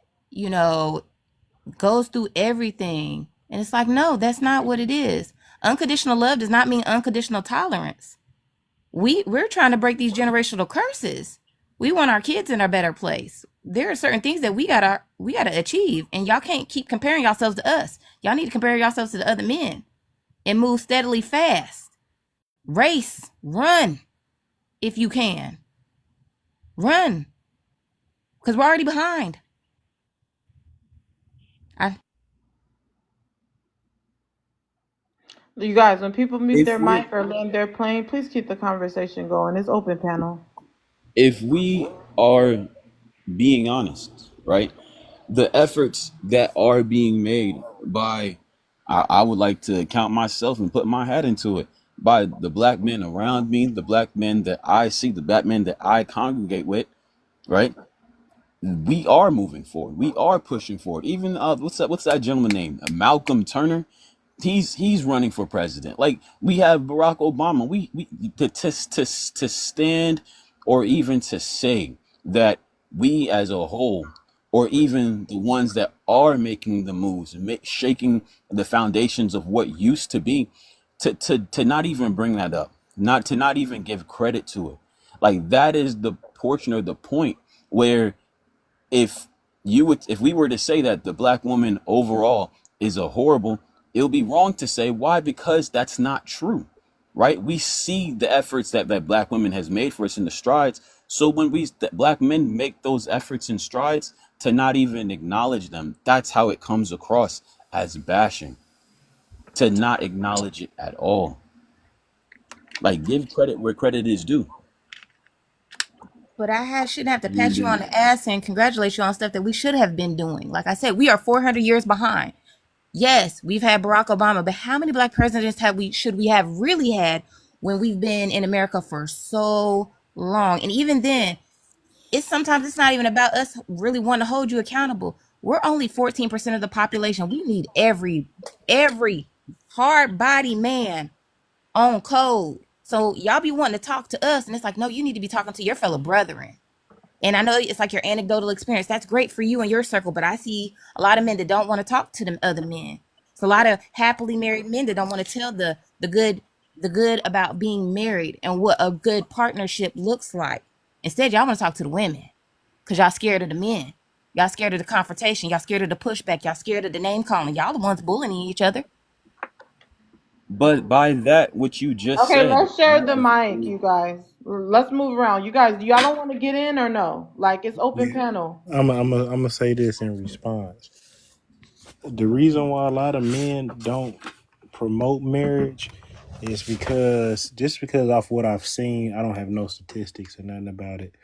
goes through everything. And it's like, no, that's not what it is. Unconditional love does not mean unconditional tolerance. We're trying to break these generational curses. We want our kids in a better place. There are certain things that we gotta achieve, and y'all can't keep comparing yourselves to us. Y'all need to compare yourselves to the other men and move steadily fast. Race, run if you can. Run, because we're already behind. You guys, when people mute If their we mic or land their plane, please keep the conversation going. It's open panel. if we are being honest, right? The efforts that are being made by, I would like to count myself and put my hat into it, by the black men around me, the black men that I see, the black men that I congregate with, right? We are moving forward. We are pushing forward. Even what's that gentleman name? Malcolm Turner. He's running for president. Like, we have Barack Obama. We to stand, or even to say that we as a whole, or even the ones that are making the moves and shaking the foundations of what used to be, to not even bring that up, not even give credit to it. Like, that is the portion or the point where, if if we were to say that the black woman overall is a horrible, it would be wrong to say. Why? Because that's not true, right? We see the efforts that black women has made for us in the strides. So when black men make those efforts and strides, to not even acknowledge them, that's how it comes across as bashing. To not acknowledge it at all. Like, give credit where credit is due. But shouldn't have to pat you on the ass and congratulate you on stuff that we should have been doing. Like I said, we are 400 years behind. Yes, we've had Barack Obama, but how many black presidents should we have really had when we've been in America for so long? And even then, sometimes it's not even about us really wanting to hold you accountable. We're only 14% of the population. We need every hard body man on code. So y'all be wanting to talk to us, and it's like, no, you need to be talking to your fellow brethren. And I know it's like your anecdotal experience. That's great for you and your circle, but I see a lot of men that don't want to talk to them other men. It's a lot of happily married men that don't want to tell the good about being married and what a good partnership looks like. Instead, y'all want to talk to the women because y'all scared of the men. Y'all scared of the confrontation. Y'all scared of the pushback. Y'all scared of the name calling. Y'all the ones bullying each other. But by that, what you just Okay, said, let's share the mic, you guys. Let's move around. You guys, y'all don't want to get in or no? Like, it's open panel. I'm gonna say this in response. The reason why a lot of men don't promote marriage is because off what I've seen, I don't have no statistics or nothing about it,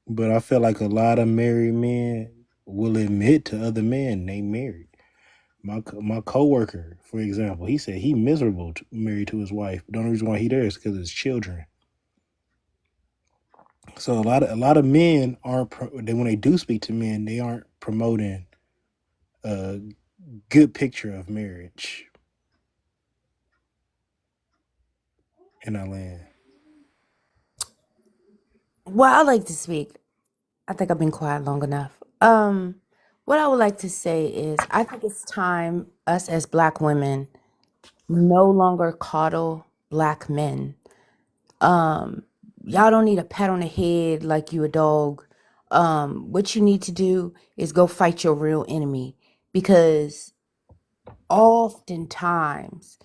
but I feel like a lot of married men will admit to other men they married. My coworker, for example, he said he miserable married to his wife. The only reason why he there is because of his children. So a lot of men aren't when they do speak to men, they aren't promoting a good picture of marriage in our land. Well, I like to speak. I think I've been quiet long enough. What I would like to say is I think it's time us as black women no longer coddle black men. Y'all don't need a pat on the head like you a dog. What you need to do is go fight your real enemy, because oftentimes,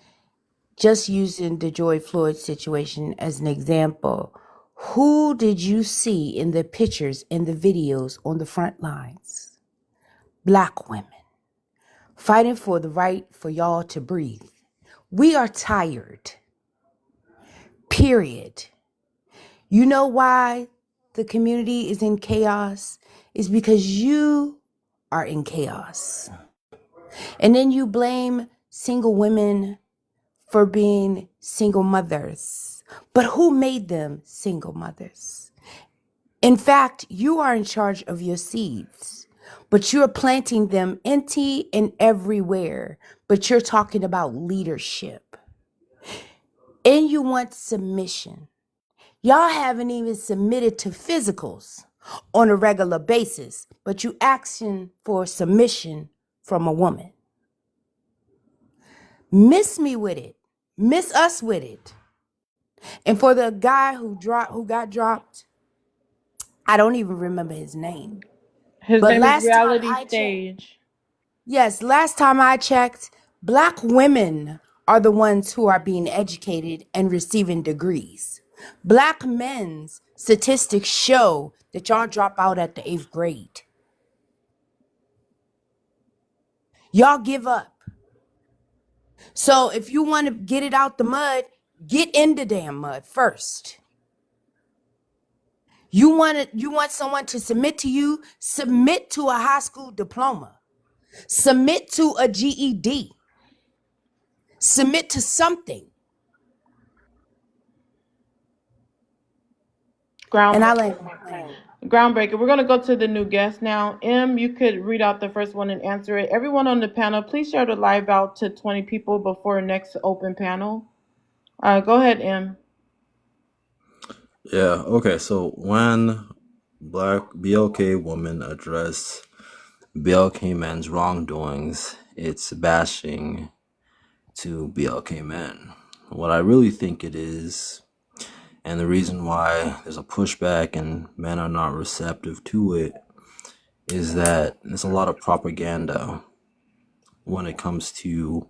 just using the George Floyd situation as an example, who did you see in the pictures and the videos on the front lines? Black women fighting for the right for y'all to breathe. We are tired. Period. You know why the community is in chaos? Is because you are in chaos. And then you blame single women for being single mothers. But who made them single mothers? In fact, you are in charge of your seeds, but you're planting them empty and everywhere. But you're talking about leadership. And you want submission. Y'all haven't even submitted to physicals on a regular basis, but you asking for submission from a woman. Miss me with it. Miss us with it. And for the guy who got dropped, I don't even remember his name. His But name is last time Reality I checked, Stage. last time I checked, Black women are the ones who are being educated and receiving degrees. Black men's statistics show that y'all drop out at the 8th grade. Y'all give up. So if you want to get it out the mud, get in the damn mud first. You want someone to submit to you, submit to a high school diploma. Submit to a GED. Submit to something. And I land my plane. Groundbreaker. We're going to go to the new guest now. M, you could read out the first one and answer it. Everyone on the panel, please share the live out to 20 people before next open panel. Go ahead, M. Yeah, okay. So when black BLK women address BLK men's wrongdoings, it's bashing to BLK men. What I really think it is, and the reason why there's a pushback and men are not receptive to it, is that there's a lot of propaganda when it comes to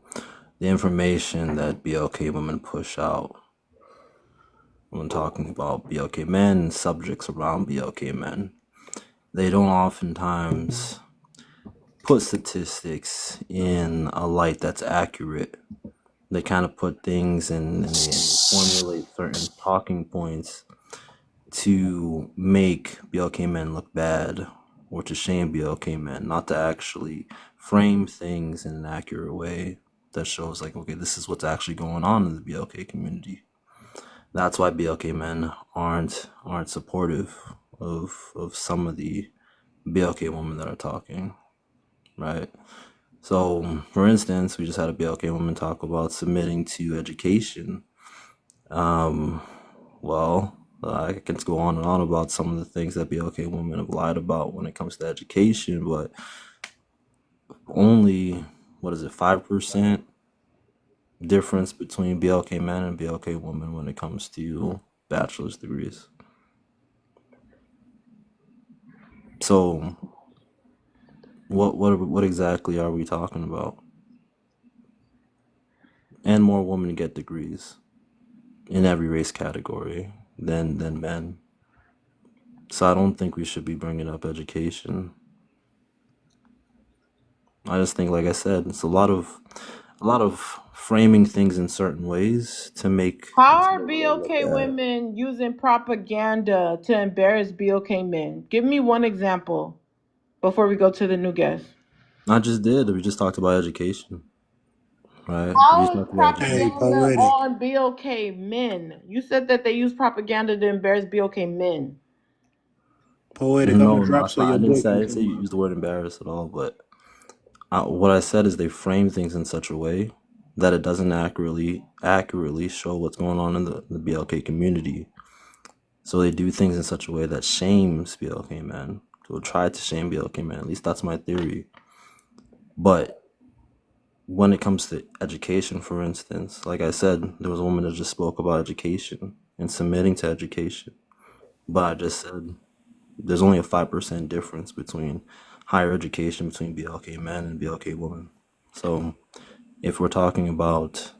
the information that BLK women push out. When talking about BLK men and subjects around BLK men, they don't oftentimes put statistics in a light that's accurate. They kind of put things and they formulate certain talking points to make BLK men look bad or to shame BLK men, not to actually frame things in an accurate way that shows like, okay, this is what's actually going on in the BLK community. That's why BLK men aren't supportive of some of the BLK women that are talking, right? So, for instance, we just had a BLK woman talk about submitting to education. Well, I can go on and on about some of the things that BLK women have lied about when it comes to education, but only, 5% difference between BLK men and BLK women when it comes to bachelor's degrees. So what exactly are we talking about? And more women get degrees in every race category than men. So I don't think we should be bringing up education. I just think, like I said, it's a lot of framing things in certain ways to make How are look BLK bad. women using propaganda to embarrass BLK men? Give me one example before we go to the new guest. I just did. We just talked about education, right? We How just is talked about education. Hey, propaganda poetic. on BLK men? You said that they use propaganda to embarrass BLK men. Poetic, I'm No, gonna no, drop that's so not. your I didn't boy say. I can didn't say come you up. used the word embarrass at all. But what I said is they frame things in such a way that it doesn't accurately show what's going on in the BLK community. So they do things in such a way that shames BLK men. So try to shame BLK men. At least that's my theory. But when it comes to education, for instance, like I said, there was a woman that just spoke about education and submitting to education. But I just said there's only a 5% difference between higher education between BLK men and BLK women. So if we're talking about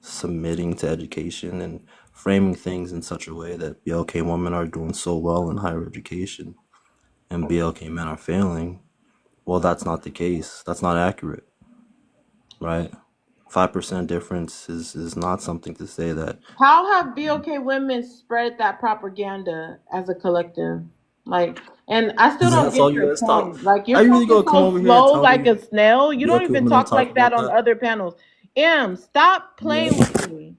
submitting to education and framing things in such a way that BLK women are doing so well in higher education and BLK men are failing, well, that's not the case. That's not accurate, right? 5% difference is not something to say that. How have BOK women spread that propaganda as a collective? Like, and I still don't That's get all you your guys talk. point. Like, Are you're you really talking gonna come so over here and slow, tell like me a snail. You don't BLK even women don't talk talk like that about on that? other panels. Stop playing Yeah. with me.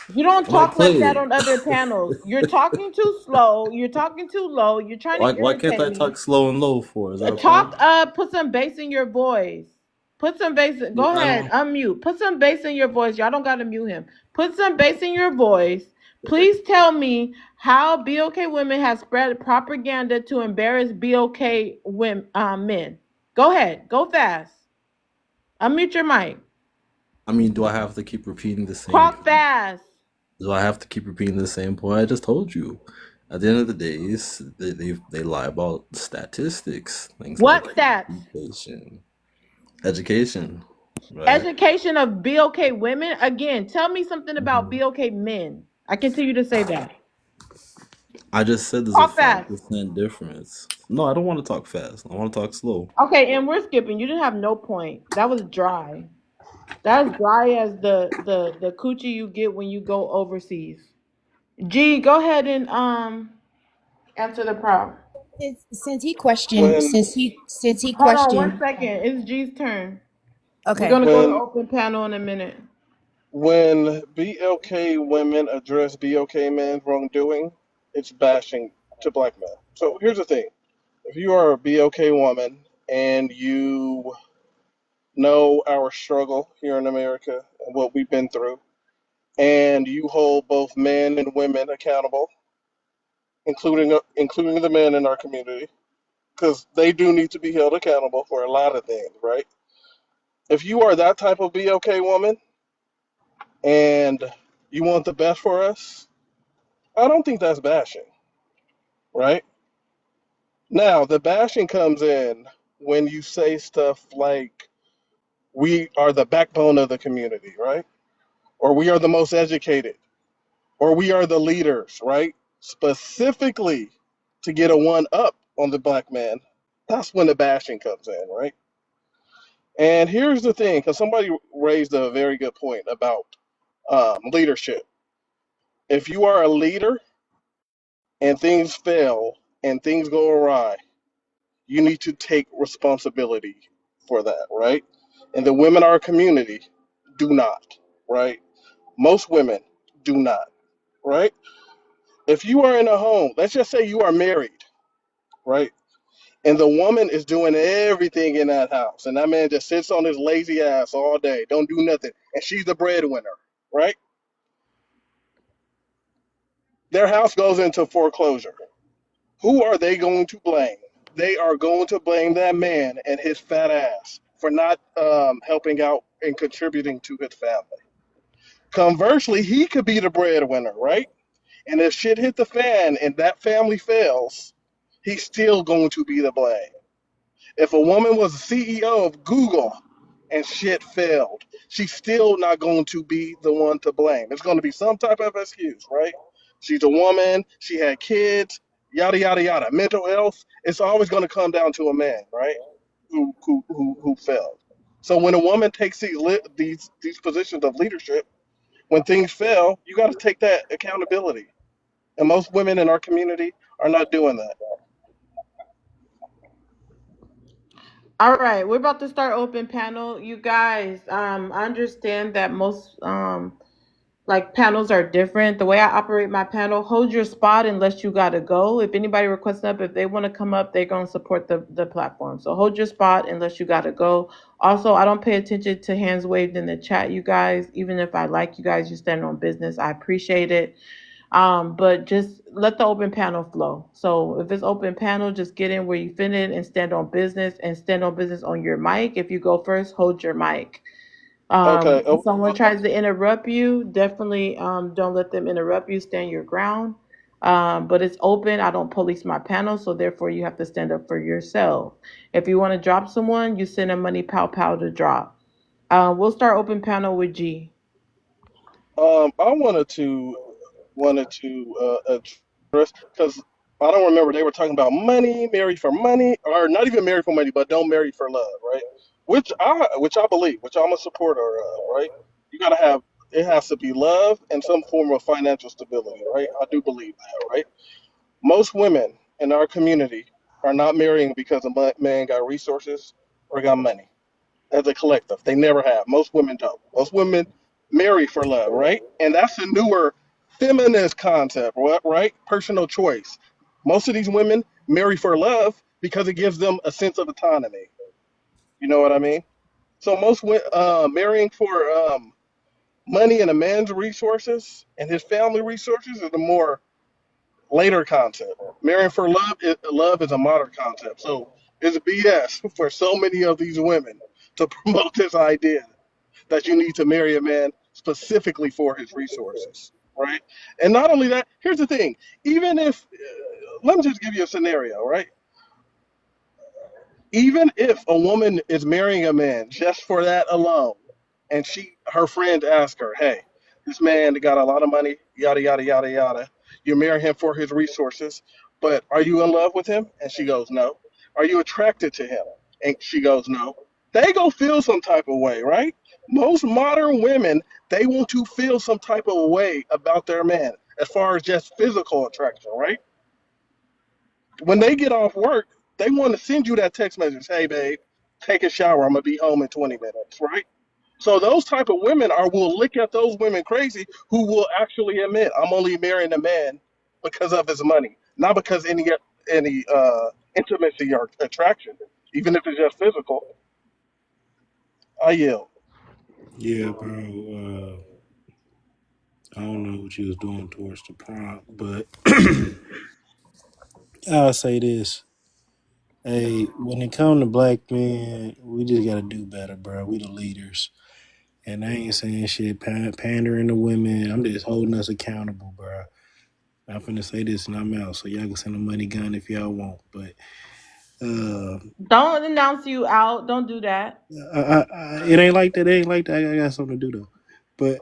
You don't Why talk like that play? on other panels. You're talking too slow. You're talking too low. You're trying to Why can't irritate I me. talk slow and low for? Is that a Talk problem? up, put some bass in your voice. Put some bass. Go ahead, Yeah. unmute. Put some bass in your voice. Y'all don't gotta mute him. Put some bass in your voice. Please tell me how BOK women have spread propaganda to embarrass BOK women, men. Go ahead. Go fast. Unmute your mic. I mean, do I have to keep repeating the same Talk point? fast. Do I have to keep repeating the same point? I just told you. At the end of the day, they lie about statistics, things like What stats? education, right? Education of BOK women. Again, tell me something about Mhm. BOK men. I continue to say that. I just said there's a Talk fast. 5% difference. No, I don't want to talk fast. I want to talk slow. Okay, and we're skipping. You didn't have no point. That was dry. That's dry as the coochie you get when you go overseas. G, go ahead and answer the prompt. Since he questioned, when since he Hold on one questioned, second. It's G's turn. We're okay. gonna go to when open panel in a minute. when BLK women address BLK men's wrongdoing, it's bashing to black men. So here's the thing: if you are a BLK woman and you know our struggle here in America and what we've been through, and you hold both men and women accountable, including the men in our community, because they do need to be held accountable for a lot of things, right? If you are that type of BLK woman and you want the best for us, I don't think that's bashing, right? Now, the bashing comes in when you say stuff like, we are the backbone of the community, right? Or we are the most educated, or we are the leaders, right? Specifically to get a one up on the black man, that's when the bashing comes in, right? And here's the thing, because somebody raised a very good point about leadership. If you are a leader and things fail and things go awry, you need to take responsibility for that, right? And the women in our community do not, right? Most women do not, right? If you are in a home, let's just say you are married, right? And the woman is doing everything in that house, and that man just sits on his lazy ass all day, don't do nothing, and she's the breadwinner, right? Their house goes into foreclosure. Who are they going to blame? They are going to blame that man and his fat ass for not helping out and contributing to his family. Conversely, he could be the breadwinner, right? And if shit hit the fan and that family fails, he's still going to be the blame. If a woman was the CEO of Google and shit failed, she's still not going to be the one to blame. It's going to be some type of excuse, right? She's a woman, she had kids, yada yada yada. Mental health, it's always going to come down to a man, right? Who failed. So when a woman takes these positions of leadership, when things fail, you got to take that accountability. And most women in our community are not doing that. All right, we're about to start open panel. You guys, I understand that most like panels are different. The way I operate my panel, hold your spot unless you gotta go. If anybody requests up, if they want to come up, they're gonna support the platform. So hold your spot unless you gotta go. Also, I don't pay attention to hands waved in the chat, you guys. Even if I like you guys, you stand on business. I appreciate it. But just let the open panel flow. So if it's open panel, just get in where you fit in and stand on business and stand on business on your mic. If you go first, hold your mic. Okay. If someone tries to interrupt you, definitely don't let them interrupt you. Stand your ground. But it's open. I don't police my panel, so therefore you have to stand up for yourself. If you want to drop someone, you send a money pow pow to drop. We'll start open panel with G. I wanted to address, because I don't remember, they were talking about money, marry for money, or not even marry for money, but don't marry for love, right? Which I believe, which I'm a supporter of, right? You gotta have, it has to be love and some form of financial stability, right? I do believe that, right? Most women in our community are not marrying because a man got resources or got money. As a collective, they never have. Most women don't. Most women marry for love, right? And that's a newer feminist concept, right? Personal choice. Most of these women marry for love because it gives them a sense of autonomy. You know what I mean? So marrying for money and a man's resources and his family resources is a more later concept. Marrying for love is a modern concept. So it's BS for so many of these women to promote this idea that you need to marry a man specifically for his resources, right? And not only that, here's the thing: even if, let me just give you a scenario, right? Even if a woman is marrying a man just for that alone, and her friends ask her, "Hey, this man got a lot of money, yada yada yada yada. You marry him for his resources, but are you in love with him?" And she goes, "No." "Are you attracted to him?" And she goes, "No." They go feel some type of way, right? Most modern women, they want to feel some type of way about their man as far as just physical attraction, right? When they get off work, they want to send you that text message, "Hey babe, take a shower. I'm gonna be home in 20 minutes," right? So those type of women will look at those women crazy who will actually admit, "I'm only marrying a man because of his money, not because any intimacy or attraction, even if it's just physical." I yield. Yeah, bro. I don't know what you was doing towards the prompt, but I'll say this. Hey, when it comes to black men, we just gotta do better, bro. We the leaders. And I ain't saying shit, pandering to women. I'm just holding us accountable, bro. I'm finna say this and I'm out, so y'all can send a money gun if y'all want. But uh, Don't announce you out. Don't do that. it ain't like that. It ain't like that. I got something to do though. But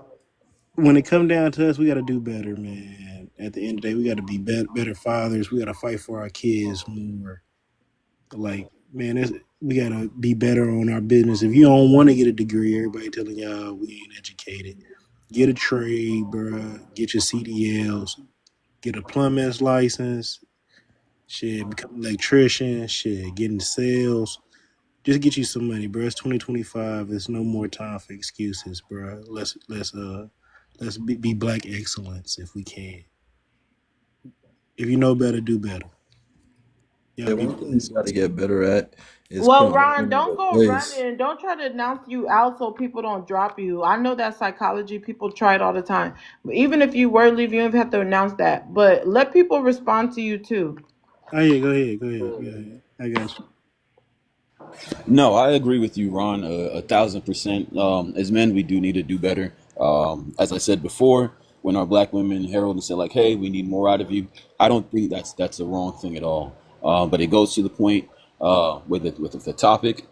when it come down to us, we got to do better, man. At the end of the day, we got to be better fathers. We got to fight for our kids more. Like, man, we got to be better on our business. If you don't want to get a degree, everybody telling y'all we ain't educated. Get a trade, bro. Get your CDLs. Get a plumbing license. Shit, become an electrician. Shit, get into sales. Just get you some money, bro. It's 2025. There's no more time for excuses, bro. Let's be black excellence if we can. If you know better, do better. Y'all Yeah, be one thing you blessed. got to get better at is Well, putting Ron, women in don't their go place. running. Don't try to announce you out so people don't drop you. I know that psychology. People try it all the time. But even if you were leaving, you don't even have to announce that. But let people respond to you too. Oh yeah, go ahead, go ahead, go ahead. I got you. No, I agree with you, Ron, 1,000%. As men, we do need to do better. As I said before, when our black women herald and say like, "Hey, we need more out of you," I don't think that's a wrong thing at all. But it goes to the point with the topic.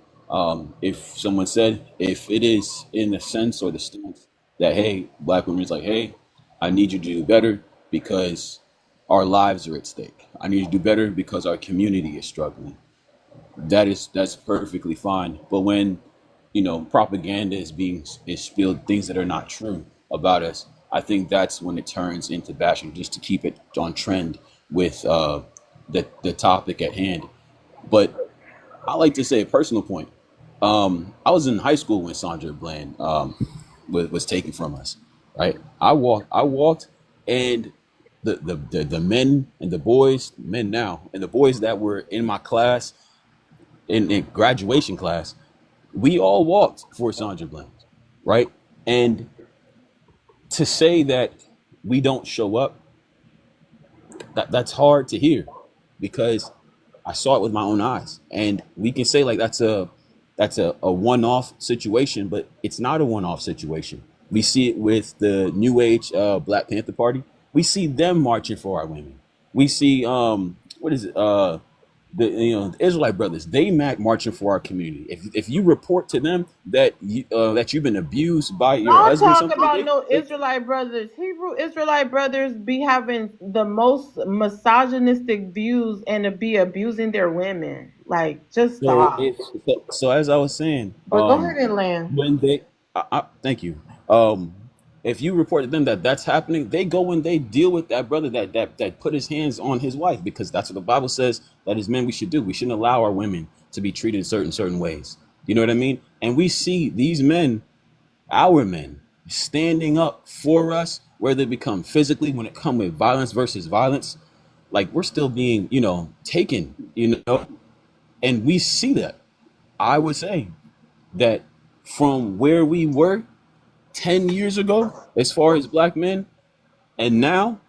If someone said, if it is in the sense or the stance that, hey, black women is like, "Hey, I need you to do better because our lives are at stake. I need you to do better because our community is struggling." That's perfectly fine. But when propaganda is spilled, things that are not true about us, I think that's when it turns into bashing, just to keep it on trend with the topic at hand. But I like to say a personal point. I was in high school when Sandra Bland was taken from us. Right, I walked, and the men and the boys, men now, and the boys that were in my class, in graduation class, we all walked for Sandra Bland, right? And to say that we don't show up, that's hard to hear, because I saw it with my own eyes. And we can say like that's a one-off situation, but it's not a one-off situation. We see it with the New Age Black Panther Party. We see them marching for our women. We see what is it? The Israelite brothers, they marching for our community. If you report to them that that you've been abused by your Don't husband, talk something, about no Israelite brothers. Hebrew Israelite brothers be having the most misogynistic views and to be abusing their women. Like, just so stop. if so, so as I was saying, But go ahead and land. when they, thank you. Um, if you report to them that that's happening, they go and they deal with that brother that put his hands on his wife, because that's what the Bible says that as men we should do. We shouldn't allow our women to be treated certain ways. You know what I mean? And we see these men, our men, standing up for us, whether it become physically, when it come with violence versus violence, like we're still being, taken, and we see that. I would say that from where we were 10 years ago, as far as black men, and now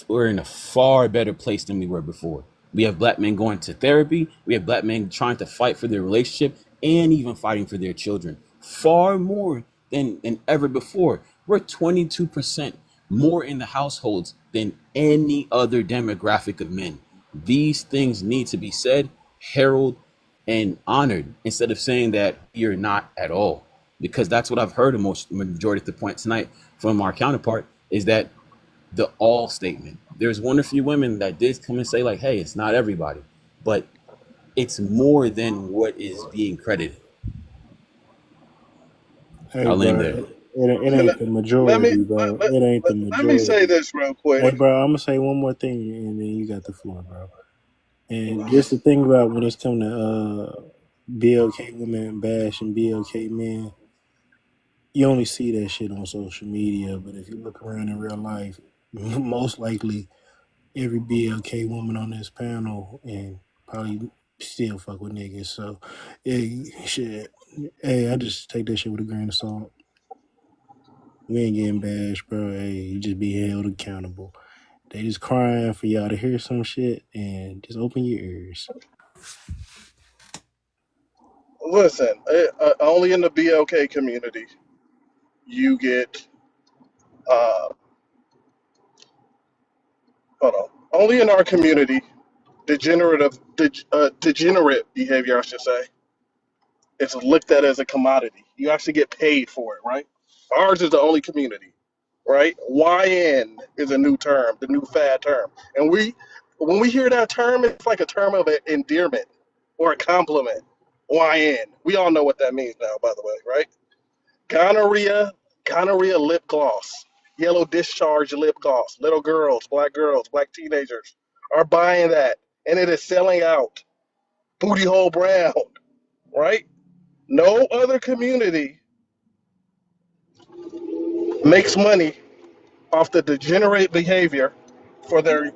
we're in a far better place than we were before. We have black men going to therapy. We have black men trying to fight for their relationship and even fighting for their children. Far more than ever before. We're 22% more in the households than any other demographic of men. These things need to be said, heralded, and honored, instead of saying that you're not at all. Because that's what I've heard the majority of the point tonight from our counterpart, is that the all statement. There's one or few women that did come and say like, hey, it's not everybody, but it's more than what is being credited. Hey, I'll end bro, there. it Can I- ain't the let me majority, bro. It ain't the let me say majority. this real quick. Hey, bro, I'm gonna say one more thing, and then you got the floor, bro. And just the thing about when it's come to BLK women bashing BLK men, you only see that shit on social media. But if you look around in real life, most likely every BLK woman on this panel and probably still fuck with niggas. So, hey, shit. Hey, I just take that shit with a grain of salt. We ain't getting bashed, bro. Hey, you just be held accountable. They just crying for y'all to hear some shit, and just open your ears. Listen, only in the BLK community you get. Hold on. Only in our community, degenerate behavior, I should say, it's looked at as a commodity. You actually get paid for it, right? Ours is the only community, right? YN is a new term, the new fad term, and when we hear that term, it's like a term of endearment or a compliment. YN. We all know what that means now, by the way, right? Gonorrhea, gonorrhea lip gloss, yellow discharge lip gloss. Little girls, black teenagers are buying that, and it is selling out. Booty hole brown, right? No other community makes money off the degenerate behavior for their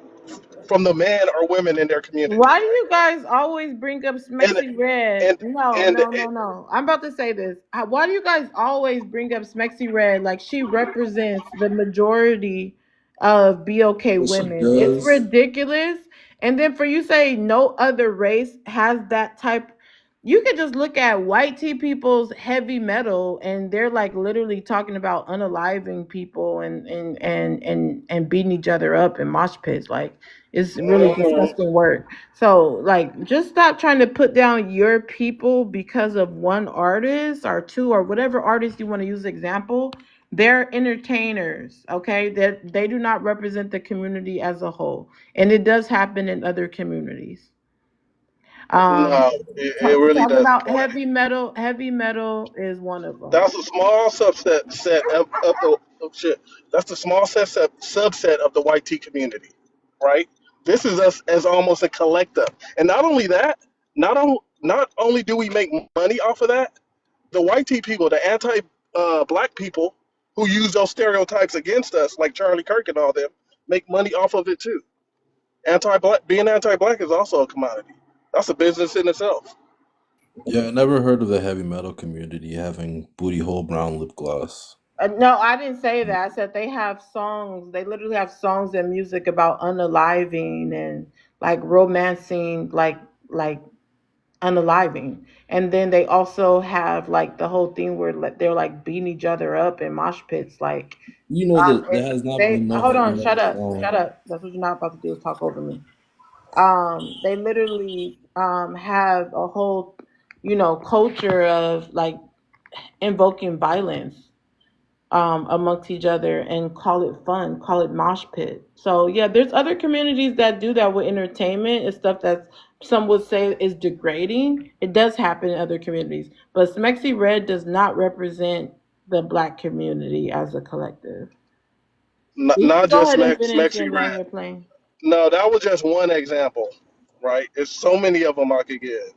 from the man or women in their community, Why do right? you guys always bring up And Smexy Red? and No, and no, no, no. I'm about to say this. Why do you guys always bring up Smexy Red like she represents the majority of BOK Yes, she women? It's does. ridiculous. And then for you say no other race has that type, you could just look at white tea people's heavy metal and they're like literally talking about unaliving people and beating each other up in mosh pits. Like it's really disgusting work. So, like, just stop trying to put down your people because of one artist or two or whatever artist you want to use example. They're entertainers, okay? That they do not represent the community as a whole, and it does happen in other communities. Um, no, it really talking doesn't. about heavy metal is one of them. That's a small subset of the shit. That's the small subset of the white tea community, right? This is us as almost a collective, and not only that, not only do we make money off of that, the white tea people, the anti black people who use those stereotypes against us, like Charlie Kirk and all them, make money off of it too. Being anti-black is also a commodity. That's a business in itself. Yeah, I never heard of the heavy metal community having booty hole brown lip gloss. No, I didn't say that. I said they have songs. They literally have songs and music about unaliving and like romancing, like unaliving. And then they also have like the whole thing where they're like beating each other up in mosh pits. Like, You know that that has not they been no hold heavy on, metal shut up, song. shut up. That's what you're not about to do is talk over me. They literally have a whole, culture of like invoking violence amongst each other and call it fun, call it mosh pit. So yeah, there's other communities that do that with entertainment and stuff that some would say is degrading. It does happen in other communities, but Smexy Red does not represent the black community as a collective. You can Not go just ahead and finish Smexy and land Red. your plane. No, that was just one example, right? There's so many of them I could give.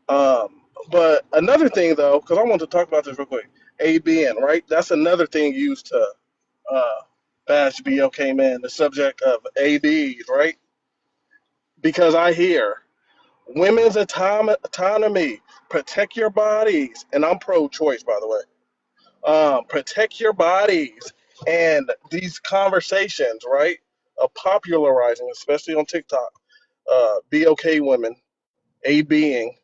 Um, but another thing though, because I want to talk about this real quick, ABN, right? That's another thing used to uh, bash BLK man, the subject of ABs, right? Because I hear women's autonomy, protect your bodies, and I'm pro-choice, by the way. Protect your bodies, and these conversations, right, of popularizing, especially on TikTok, BLK women, ABing,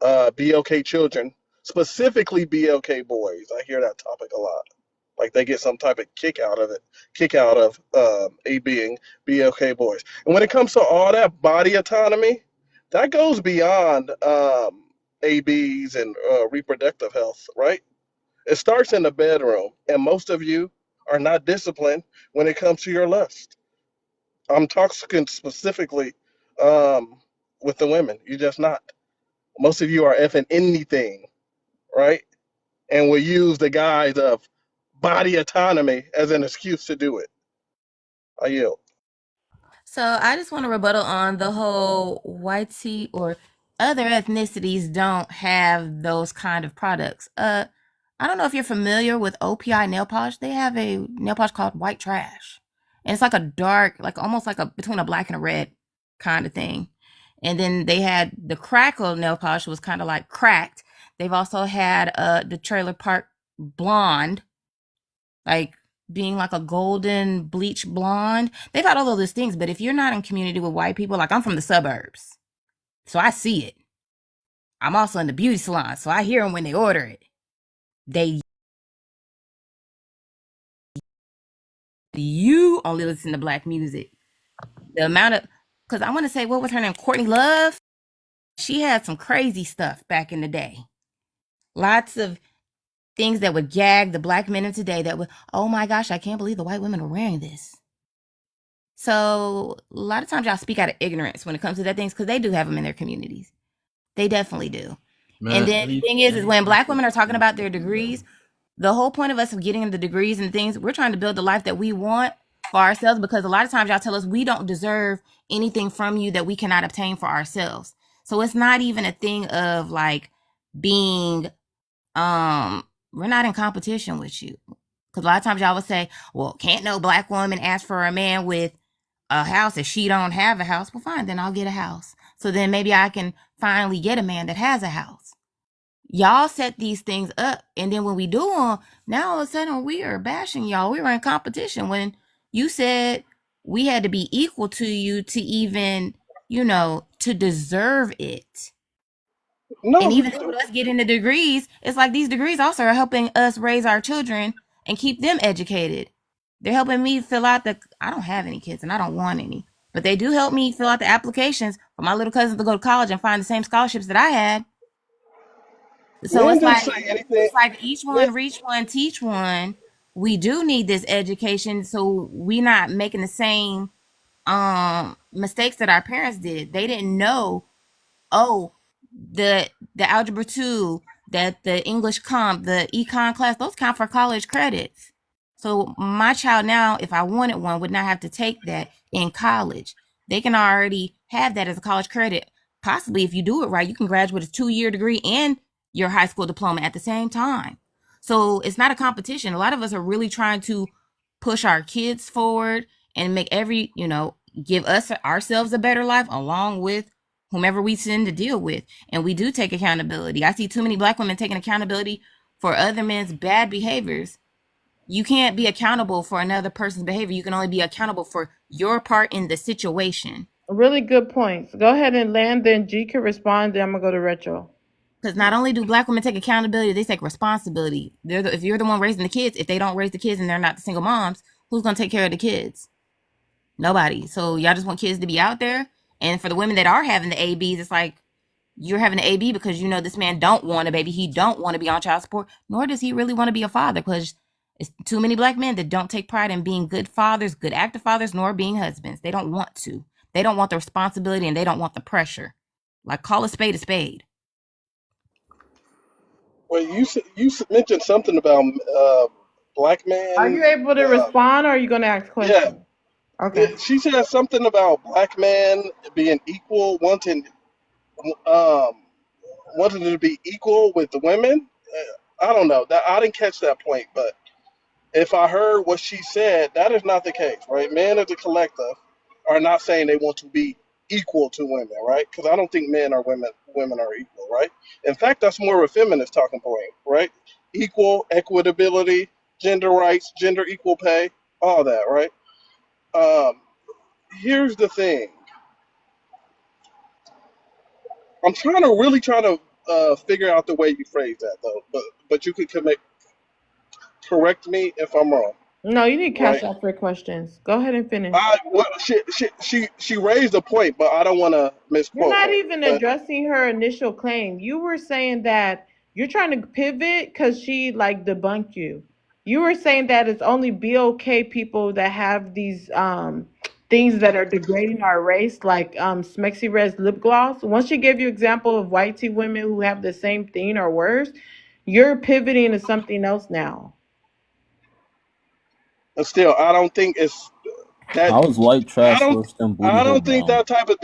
BLK children, specifically BLK boys. I hear that topic a lot. Like they get some type of kick out of it, kick out of ABing BLK boys. And when it comes to all that body autonomy, that goes beyond ABs and reproductive health, right? It starts in the bedroom, and most of you are not disciplined when it comes to your lust. I'm talking specifically with the women. You're just not. Most of you are effing anything, right? And will use the guise of body autonomy as an excuse to do it. I yield. So I just want to rebuttal on the whole whitey or other ethnicities don't have those kind of products. I don't know if you're familiar with OPI nail polish. They have a nail polish called White Trash. And it's like a dark, like almost like a between a black and a red kind of thing. And then they had the Crackle nail polish was kind of like cracked. They've also had the Trailer Park Blonde, like being like a golden bleach blonde. They've had all of those things, but if you're not in community with white people, like I'm from the suburbs, so I see it. I'm also in the beauty salon, so I hear them when they order it. You only listen to black music. The amount of, because I want to say, what was her name? Courtney Love. She had some crazy stuff back in the day. Lots of things that would gag the black men of today that would, oh my gosh, I can't believe the white women are wearing this. So a lot of times y'all speak out of ignorance when it comes to that things because they do have them in their communities. They definitely do. Man, And then the thing is when black women are talking about their degrees, the whole point of us of getting the degrees and things, we're trying to build the life that we want for ourselves because a lot of times y'all tell us we don't deserve anything from you that we cannot obtain for ourselves. So it's not even a thing of like being we're not in competition with you. Because a lot of times y'all would say, well, can't no black woman ask for a man with a house if she don't have a house? Well, fine, then I'll get a house. So then maybe I can finally get a man that has a house. Y'all set these things up, and then when we do them, now all of a sudden we are bashing y'all. We were in competition when you said we had to be equal to you to even, to deserve it. And No, even with us getting the degrees, it's like these degrees also are helping us raise our children and keep them educated. They're helping me fill out I don't have any kids and I don't want any, but they do help me fill out the applications for my little cousins to go to college and find the same scholarships that I had. So men it's didn't like say anything. each Men, one reach one, teach one. We do need this education so we not making the same mistakes that our parents did. They didn't know, oh, the algebra 2, that the English comp, the econ class, those count for college credits. So my child now, if I wanted one, would not have to take that in college. They can already have that as a college credit. Possibly if you do it right, you can graduate with a 2-year degree and your high school diploma at the same time. So it's not a competition. A lot of us are really trying to push our kids forward and make give us ourselves a better life along with whomever we tend to deal with. And we do take accountability. I see too many black women taking accountability for other men's bad behaviors. You can't be accountable for another person's behavior. You can only be accountable for your part in the situation. Really good points. Go ahead and land, then G can respond, then I'm going to go to Retro. Because not only do black women take accountability, they take responsibility. If you're the one raising the kids, if they don't raise the kids and they're not the single moms, who's going to take care of the kids? Nobody. So y'all just want kids to be out there. And for the women that are having the ABs, it's like you're having an AB because this man don't want a baby. He don't want to be on child support, nor does he really want to be a father because it's too many black men that don't take pride in being good fathers, good active fathers, nor being husbands. They don't want to. They don't want the responsibility and they don't want the pressure. Like call a spade a spade. Well, mentioned something about black Are man. you able to respond or are you going to ask Yeah, questions? Okay. she said something about black men being equal, um, wanting to be equal with the women. I don't know. That I didn't catch that point, but if I heard what she said, that is not the case, right? Men as a collective are not saying they want to be equal to women, right? Because I don't think men or women are equal, right? In fact, that's more of a feminist talking point, right? Equal, equitability, gender rights, gender equal pay, all that, right? Um, Here's the thing. I'm trying to figure out the way you phrase that though, but you could correct me if I'm wrong, No, you need right? cash out for questions. Go ahead and finish. She raised a point, but I don't want to You're misquote not her. even But addressing her initial claim. You were saying that you're trying to pivot because she like debunked you. You were saying that it's only BOK people that have these things that are degrading our race, like Smexy Red's lip gloss. Once she gave you example of white tea women who have the same thing or worse, you're pivoting to something else now. still, I don't think it's that. How is white I trash don't. worse than booty I hole don't think brown? that type of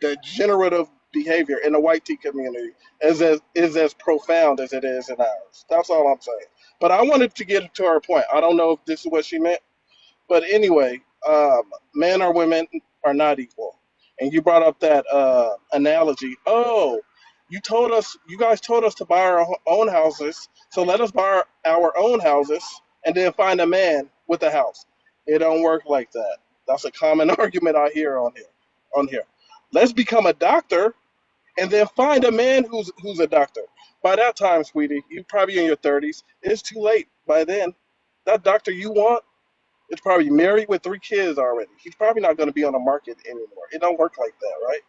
degenerative behavior in the white tea community is as profound as it is in ours. That's all I'm saying. But I wanted to get to her point. I don't know if this is what she meant. But anyway, men or women are not equal. And you brought up that analogy. Oh, you guys told us to buy our own houses, so let us buy our own houses and then find a man with a house. It don't work like that. That's a common argument I hear on here. On here, let's become a doctor and then find a man who's a doctor. By that time, sweetie, you probably in your 30s. It's too late by then. That doctor you want is probably married with 3 kids already. He's probably not going to be on the market anymore. It don't work like that, right?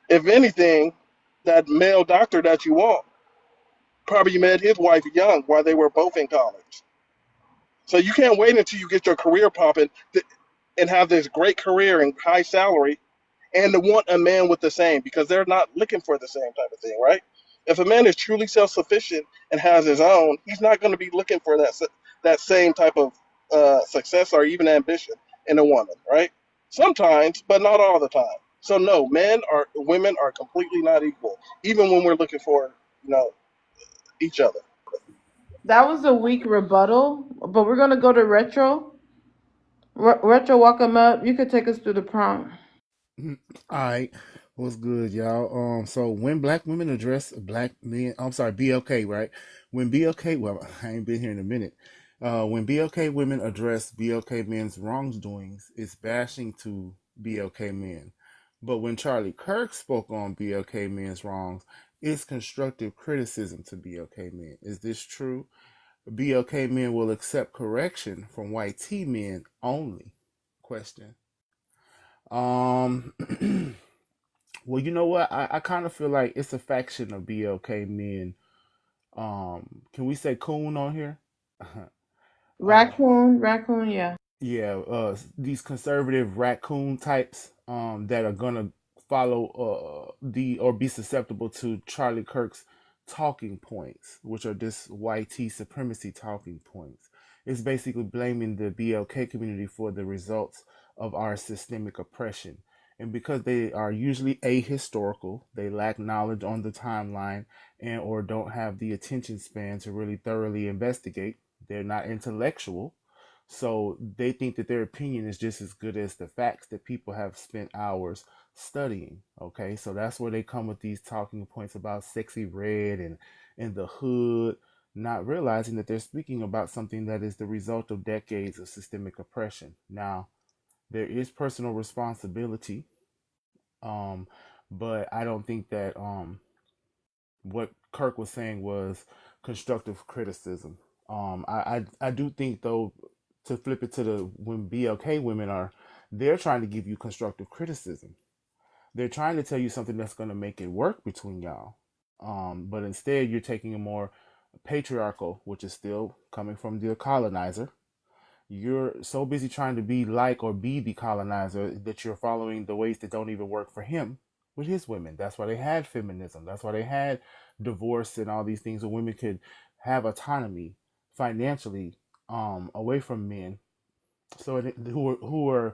If anything, that male doctor that you want probably met his wife young while they were both in college. So you can't wait until you get your career popping and have this great career and high salary and to want a man with the same because they're not looking for the same type of thing, right? If a man is truly self-sufficient and has his own, he's not going to be looking for that same type of success or even ambition in a woman, right? Sometimes, but not all the time. So no, women are completely not equal, even when we're looking for each other. That was a weak rebuttal, but we're gonna go to Retro. Retro, welcome up. You could take us through the prompt. All right, what's good, y'all? So when black women address black men, I'm sorry, BLK, right? When BLK, well, I ain't been here in a minute. When BLK women address BLK men's wrongdoings, it's bashing to BLK men. But when Charlie Kirk spoke on BLK men's wrongs, it's constructive criticism to BLK men. Is this true? BLK men will accept correction from white T men only. Question. Um, well, you know what? I kind of feel like it's a faction of BLK men. Can we say coon on here? uh, Raccoon, yeah. yeah, these conservative raccoon types, that are gonna follow, the or be susceptible to Charlie Kirk's talking points, which are this YT supremacy talking points. It's basically blaming the BLK community for the results of our systemic oppression. And because they are usually ahistorical, they lack knowledge on the timeline and or don't have the attention span to really thoroughly investigate. They're not intellectual, so they think that their opinion is just as good as the facts that people have spent hours studying. Okay, so that's where they come with these talking points about sexy red and the hood, not realizing that they're speaking about something that is the result of decades of systemic oppression. Now, there is personal responsibility, um, but I don't think that what Kirk was saying was constructive criticism. I do think though, to flip it to the when BLK women are, they're trying to give you constructive criticism. They're trying to tell you something that's going to make it work between y'all. But instead you're taking a more patriarchal, which is still coming from the colonizer. You're so busy trying to be like or be the colonizer that you're following the ways that don't even work for him, with his women. That's why they had feminism. That's why they had divorce and all these things, where women could have autonomy financially, away from men. So who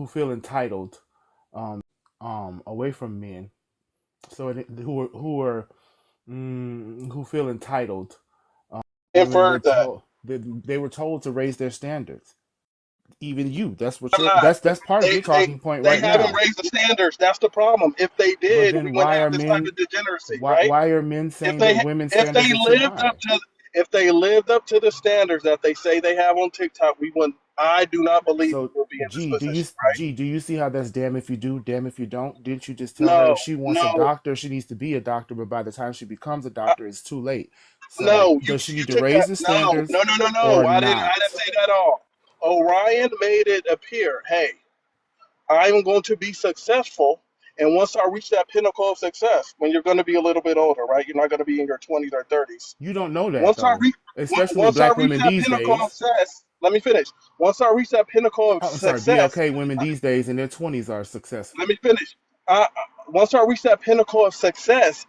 feel entitled, away from men. So who feel entitled. Women were Inferred that. told they were told to raise their standards. Even you, that's what I'm not. that's part of They your talking point they right haven't now. raised the standards. That's the problem. If they But did, we then wouldn't why have are this type men of degeneracy, why right? why are men If saying they that women's if they standards are too lived high? up to if they lived up to the standards that they say they have on TikTok, we wouldn't. I do not believe we So would be in this G, position, right? do you see how that's damn if you do, damn if you don't? Didn't you just tell her No, if she wants a no, doctor, she needs to be a doctor, but by the time she becomes a doctor, it's too late. So no. You does she you need to took raise that. the No, standards no, no, no, or no. I not? didn't say that at all. Orion made it appear, hey, I'm going to be successful. And once I reach that pinnacle of success, when you're going to be a little bit older, right? You're not going to be in your 20s or 30s. You don't know that Once I though, reach, especially with once I black reach women that these pinnacle of days. success, let me finish. Once I reach that pinnacle of I'm sorry, success, BLK women these days in their 20s are successful. let me finish. Once I reach that pinnacle of success,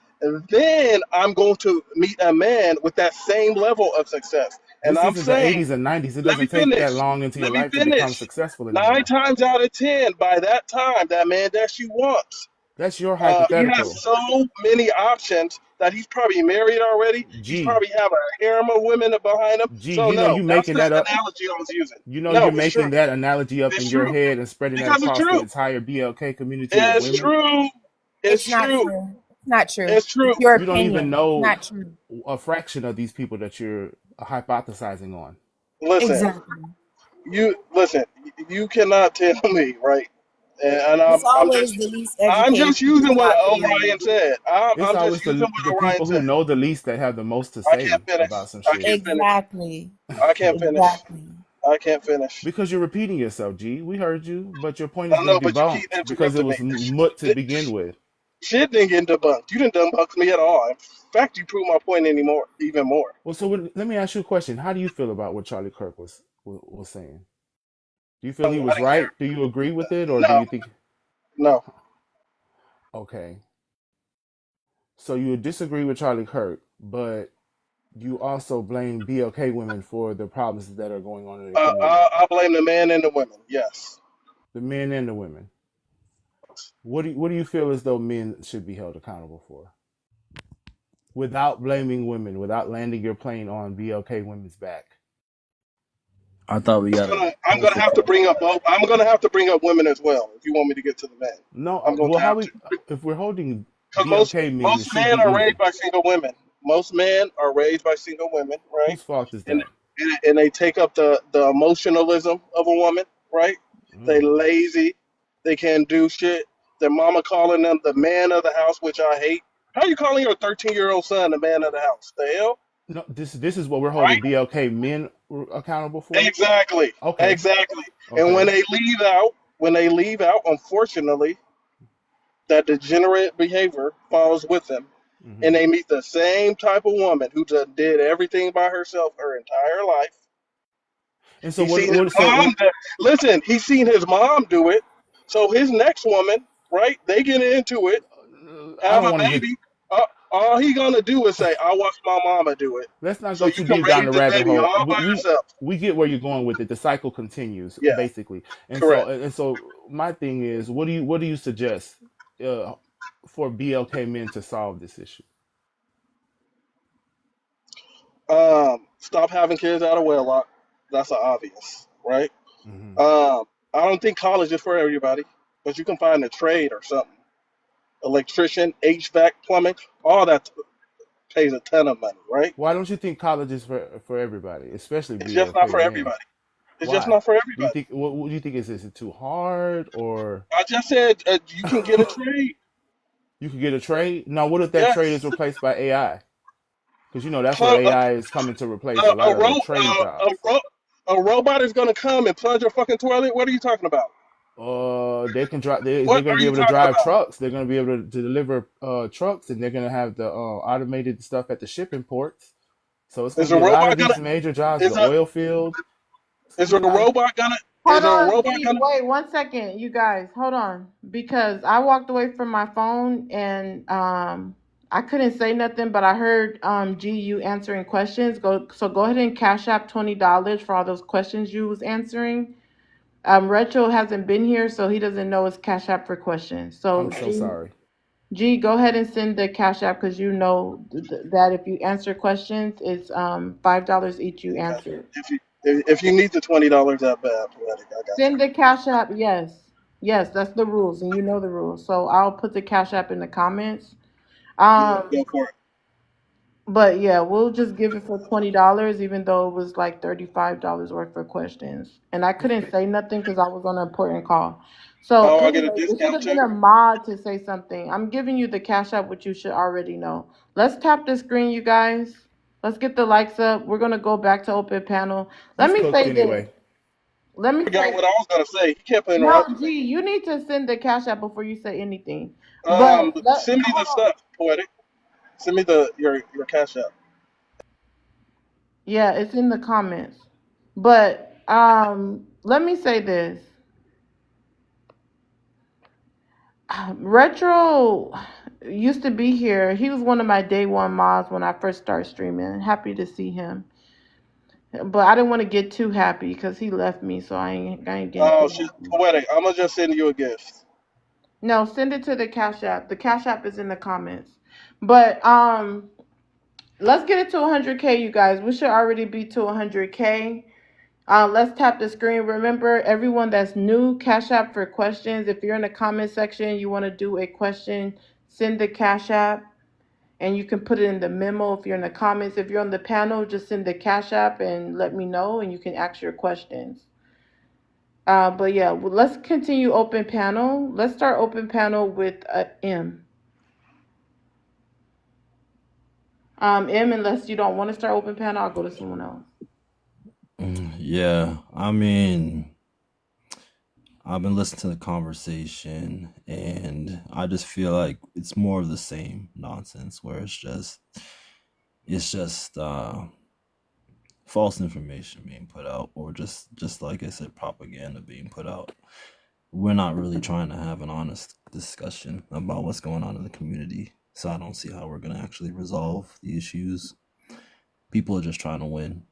then I'm going to meet a man with that same level of success. And This I'm isn't the saying, 80s and 90s. It let me doesn't take that finish. long into your Let me life to become finish. successful Nine anymore. times out of 10, by that time, that man that she wants, That's your he has hypothetical. so many options that he's probably married already. He's G, probably have a harem of women behind him. So You know no, you that's making the that up. analogy I was using. You know you're No, it's true. making that analogy up It's in your true head and spreading that because it's across the true. entire BLK community of It's women. true. It's It's not true. true. It's not true. It's true. It's your You don't even opinion. It's know not true. a fraction of these people that you're hypothesizing on. Listen, Exactly. you listen. You cannot tell me, right? And It's I'm always just the least I'm educated just people using what not Orion feeling. said. It's I'm just always using the what Orion people who said. know the least that have the most to I can't say finish. about some I shit. can't finish. Exactly. I can't finish. Exactly. I can't finish. Because you're repeating yourself, G. We heard you, but your point I has don't been know, but you keep debunked because it interrupting me. was mut to begin with. Shit didn't get debunked. You didn't debunk me at all. In fact, you proved my point anymore, even more. Well, so let me ask you a question. How do you feel about what Charlie Kirk was saying? Do you feel he I was didn't care. right? Do you agree with it, or do No, you think? no. Okay, so you would disagree with Charlie Kirk, but you also blame BLK women for the problems that are going on in the community, I blame the man and the women. Yes. the men and the women. What do you feel as though men should be held accountable for, without blaming women, without landing your plane on BLK women's back? I thought we got a I'm gonna host of have to people. bring up both. I'm gonna have to bring up women as well if you want me to get to the men. No, I'm going well, to how have we to if we're holding because BLK men, it most should be men are raised even. by single women. Most men are raised by single women, right? Whose fault is And that? and they take up the emotionalism of a woman, right? They Mm. lazy. They can't do shit. Their mama calling them the man of the house, which I hate. How are you calling your 13-year-old son the man of the house? The hell, No, this is what we're right? holding BLK men accountable for. Exactly, Okay, exactly. And okay. when they leave out, unfortunately, that degenerate behavior follows with them, Hmm. and they meet the same type of woman who just did everything by herself her entire life. And so He's seen his what? mom. Listen, he's seen his mom do it. So his next woman, right? They get into it, I have don't a want to get. baby. All he gonna do is say, "I watched my mama do it." Let's not So go you too can deep down raise the this rabbit baby hole. all by yourself. We get where you're going with it. The cycle continues Yeah, basically. correct. And so my thing is, what do you suggest uh, for BLK men to solve this issue? Stop having kids out of wedlock. That's an obvious, right? Hmm. I don't think college is for everybody, but you can find a trade or something. Electrician, HVAC, plumbing, all that pays a ton of money, right? Why don't you think college is for everybody, especially It's just not BLK for men? everybody. It's just Why? not for Do you everybody. think what do you think is it too hard or I just said you can get a trade. you could get a trade? Now, what if that trade is Yes. replaced by AI? Because you know that's where Plug, AI is coming to replace a, a lot a, of the ro- trade jobs. a robot is going to come and plunge your fucking toilet. What are you talking about? They can drive. They're What going to are be you able to talking drive about? trucks. They're going to be able to deliver trucks, and they're going to have the automated stuff at the shipping ports. So it's going Is to a be a lot robot of gonna these major jobs, the is a oil field. It's going is to a be a lot of. robot gonna Hold Is there a on, robot G, gonna? wait 1 second, you guys. Hold on, because I walked away from my phone and I couldn't say nothing, but I heard G you answering questions. Go ahead and cash app $20 for all those questions you was answering. Retro hasn't been here, so he doesn't know it's cash app for questions. I'm So so sorry. G, go ahead and send the cash app because you know that if you answer questions, it's $5 each you answer. If you need the $20 that bad, Poetic, I got you. Send the cash app, yes. Yes, that's the rules, and you know the rules. So I'll put the cash app in the comments. Yeah, go for it. But yeah, we'll just give it for $20, even though it was like $35 worth of questions. And I couldn't say nothing because I was on an important call. So Oh, I get a anyway, it should discount have been too. a mod to say something. I'm giving you the cash app, which you should already know. Let's tap the screen, you guys. Let's get the likes up. We're gonna go back to open panel. Let He's me cooked say this. anyway. Let me Forgot say what I was gonna say. He kept no, interrupting me. G, you need to send the cash app before you say anything. But Send me the hold on. stuff, Poetic. Send me your cash app. Yeah, it's in the comments. But let me say this. Retro used to be here. He was one of my day one mods when I first started streaming. Happy to see him. But I didn't want to get too happy because he left me, so I ain't getting Oh too shit, happy. Poetic. I'm gonna just send you a gift. No, send it to the cash app. The cash app is in the comments. But let's get it to 100K, you guys. We should already be to 100K. Let's tap the screen. Remember, everyone that's new, Cash App for questions. If you're in the comment section, you want to do a question, send the Cash App, and you can put it in the memo if you're in the comments. If you're on the panel, just send the Cash App and let me know, and you can ask your questions. But yeah, let's continue open panel. Let's start open panel with M. M, unless you don't want to start open panel, I'll go to someone else. Yeah, I mean, I've been listening to the conversation and I just feel like it's more of the same nonsense where it's just false information being put out, or just like I said, propaganda being put out. We're not really trying to have an honest discussion about what's going on in the community. So I don't see how we're gonna actually resolve the issues. People are just trying to win.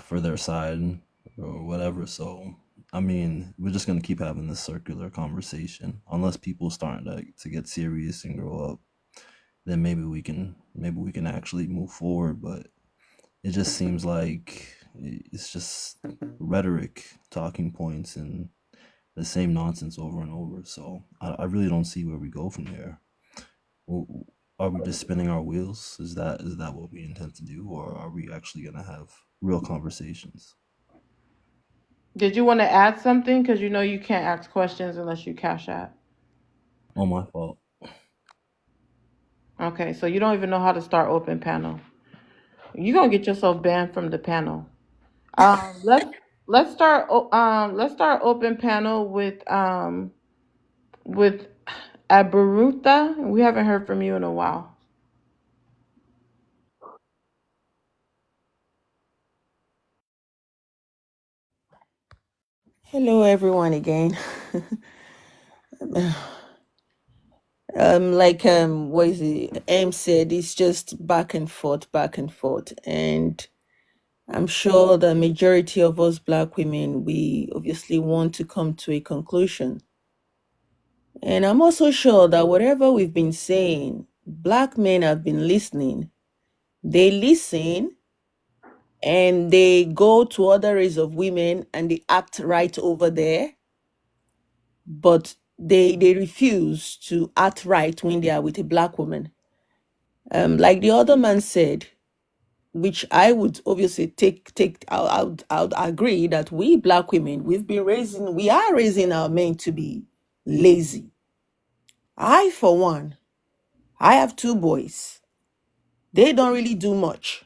For their side or whatever. So I mean, we're just gonna keep having this circular conversation unless people starting to get serious and grow up. Then maybe we can actually move forward. But it just seems like it's just rhetoric, talking points, and the same nonsense over and over. So I really don't see where we go from here. Are we just spinning our wheels? Is that what we intend to do, or are we actually gonna have real conversations? Did you want to add something? Because you know you can't ask questions unless you Cash App. Oh, my fault. Okay, so you don't even know how to start open panel. You're gonna get yourself banned from the panel. Let's start open panel with Aburuta. We haven't heard from you in a while. Hello, everyone, again. What is it? M said, it's just back and forth, and I'm sure the majority of us Black women, we obviously want to come to a conclusion. And I'm also sure that whatever we've been saying, Black men have been listening. They listen and they go to other race of women and they act right over there, but they refuse to act right when they are with a Black woman. Like the other man said, which I would obviously I would agree that we Black women, we are raising our men to be lazy. I, for one, I have 2 boys. They don't really do much.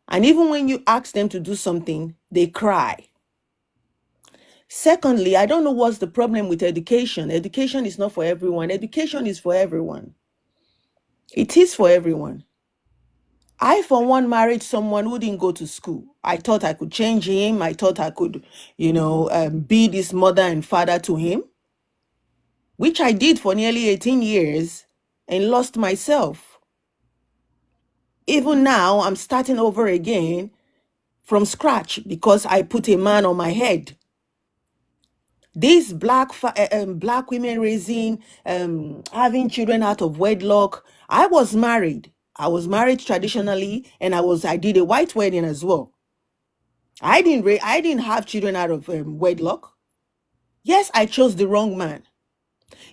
And even when you ask them to do something, they cry. Secondly, I don't know what's the problem with education. Education is not for everyone. Education is for everyone. It is for everyone. I, for one, married someone who didn't go to school. I thought I could change him. I thought I could, be this mother and father to him, which I did for nearly 18 years and lost myself. Even now, I'm starting over again from scratch because I put a man on my head. These black women raising, having children out of wedlock. I was married. I was married traditionally, and I did a white wedding as well. I didn't have children out of wedlock. Yes, I chose the wrong man.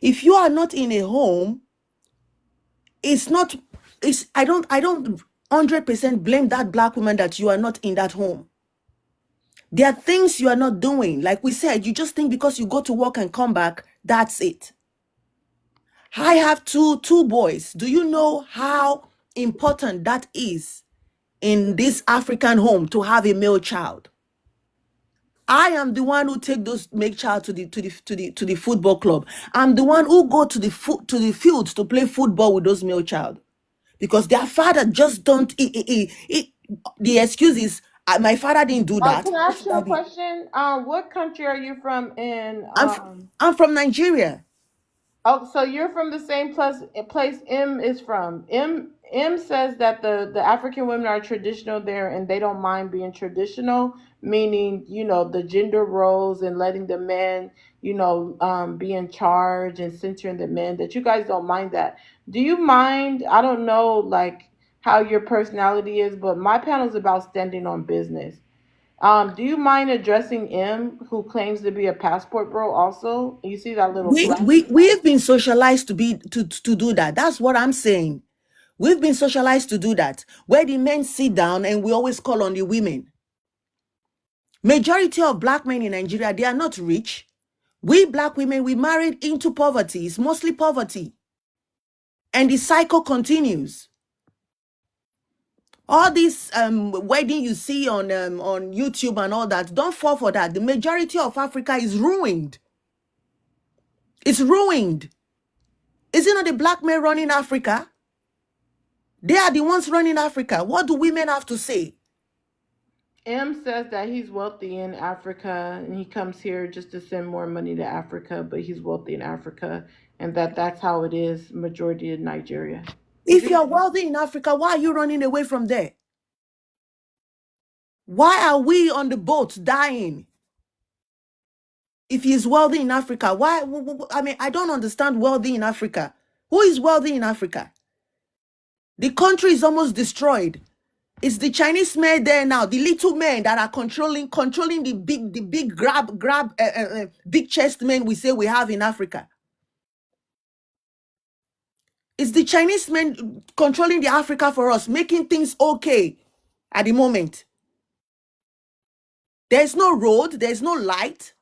If you are not in a home, I don't 100% blame that black woman that you are not in that home. There are things you are not doing. Like we said, you just think because you go to work and come back, that's it. I have two boys. Do you know how important that is in this African home to have a male child? I am the one who take those make child to the football club. I'm the one who go to the fields to play football with those male child, because their father just don't. The excuse is my father didn't do that. Can I What ask should you I a be? question? What country are you from in I'm from Nigeria. Oh, so you're from the same place M is from. M says that the African women are traditional there and they don't mind being traditional, meaning, the gender roles and letting the men, be in charge and centering the men, that you guys don't mind that. Do you mind? I don't know like how your personality is, but my panel is about standing on business. Do you mind addressing M, who claims to be a passport bro? Also, you see that little We flag? we've been socialized to do that. That's what I'm saying. We've been socialized to do that, where the men sit down and we always call on the women. Majority of black men in Nigeria, they are not rich. We black women, we married into poverty. It's mostly poverty. And the cycle continues. All this wedding you see on YouTube and all that, don't fall for that. The majority of Africa is ruined. It's ruined. Is it not the black men running Africa? They are the ones running Africa. What do women have to say? M says that he's wealthy in Africa and he comes here just to send more money to Africa, but he's wealthy in Africa and that's how it is majority of Nigeria. If you're wealthy in Africa, why are you running away from there? Why are we on the boat dying? If he's wealthy in Africa, why? I mean, I don't understand wealthy in Africa. Who is wealthy in Africa? The country is almost destroyed. It's the Chinese men there now, the little men that are controlling the big big chest men we say we have in Africa. It's the Chinese men controlling the Africa for us, making things okay at the moment. There's no road, there's no light.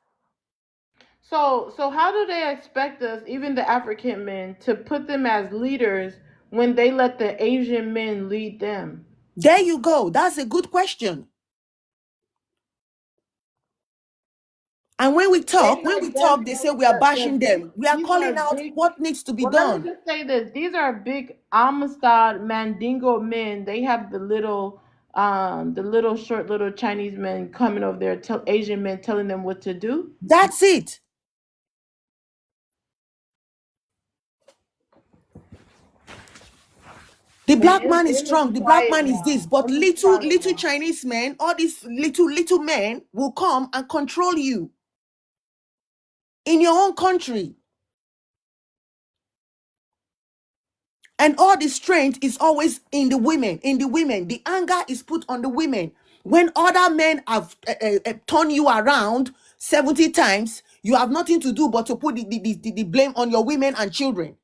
So how do they expect us, even the African men, to put them as leaders when they let the Asian men lead them? There you go. That's a good question. And when we talk, they say we are bashing them. We are calling out what needs to be done. Let me just say this. These are big Amistad Mandingo men. They have the little short little Chinese men coming over there, Asian men telling them what to do. That's it. The black man is strong. The black man is this, but little Chinese men, all these little men will come and control you in your own country. And all the strength is always in the women. The anger is put on the women. When other men have turned you around 70 times, you have nothing to do but to put the blame on your women and children.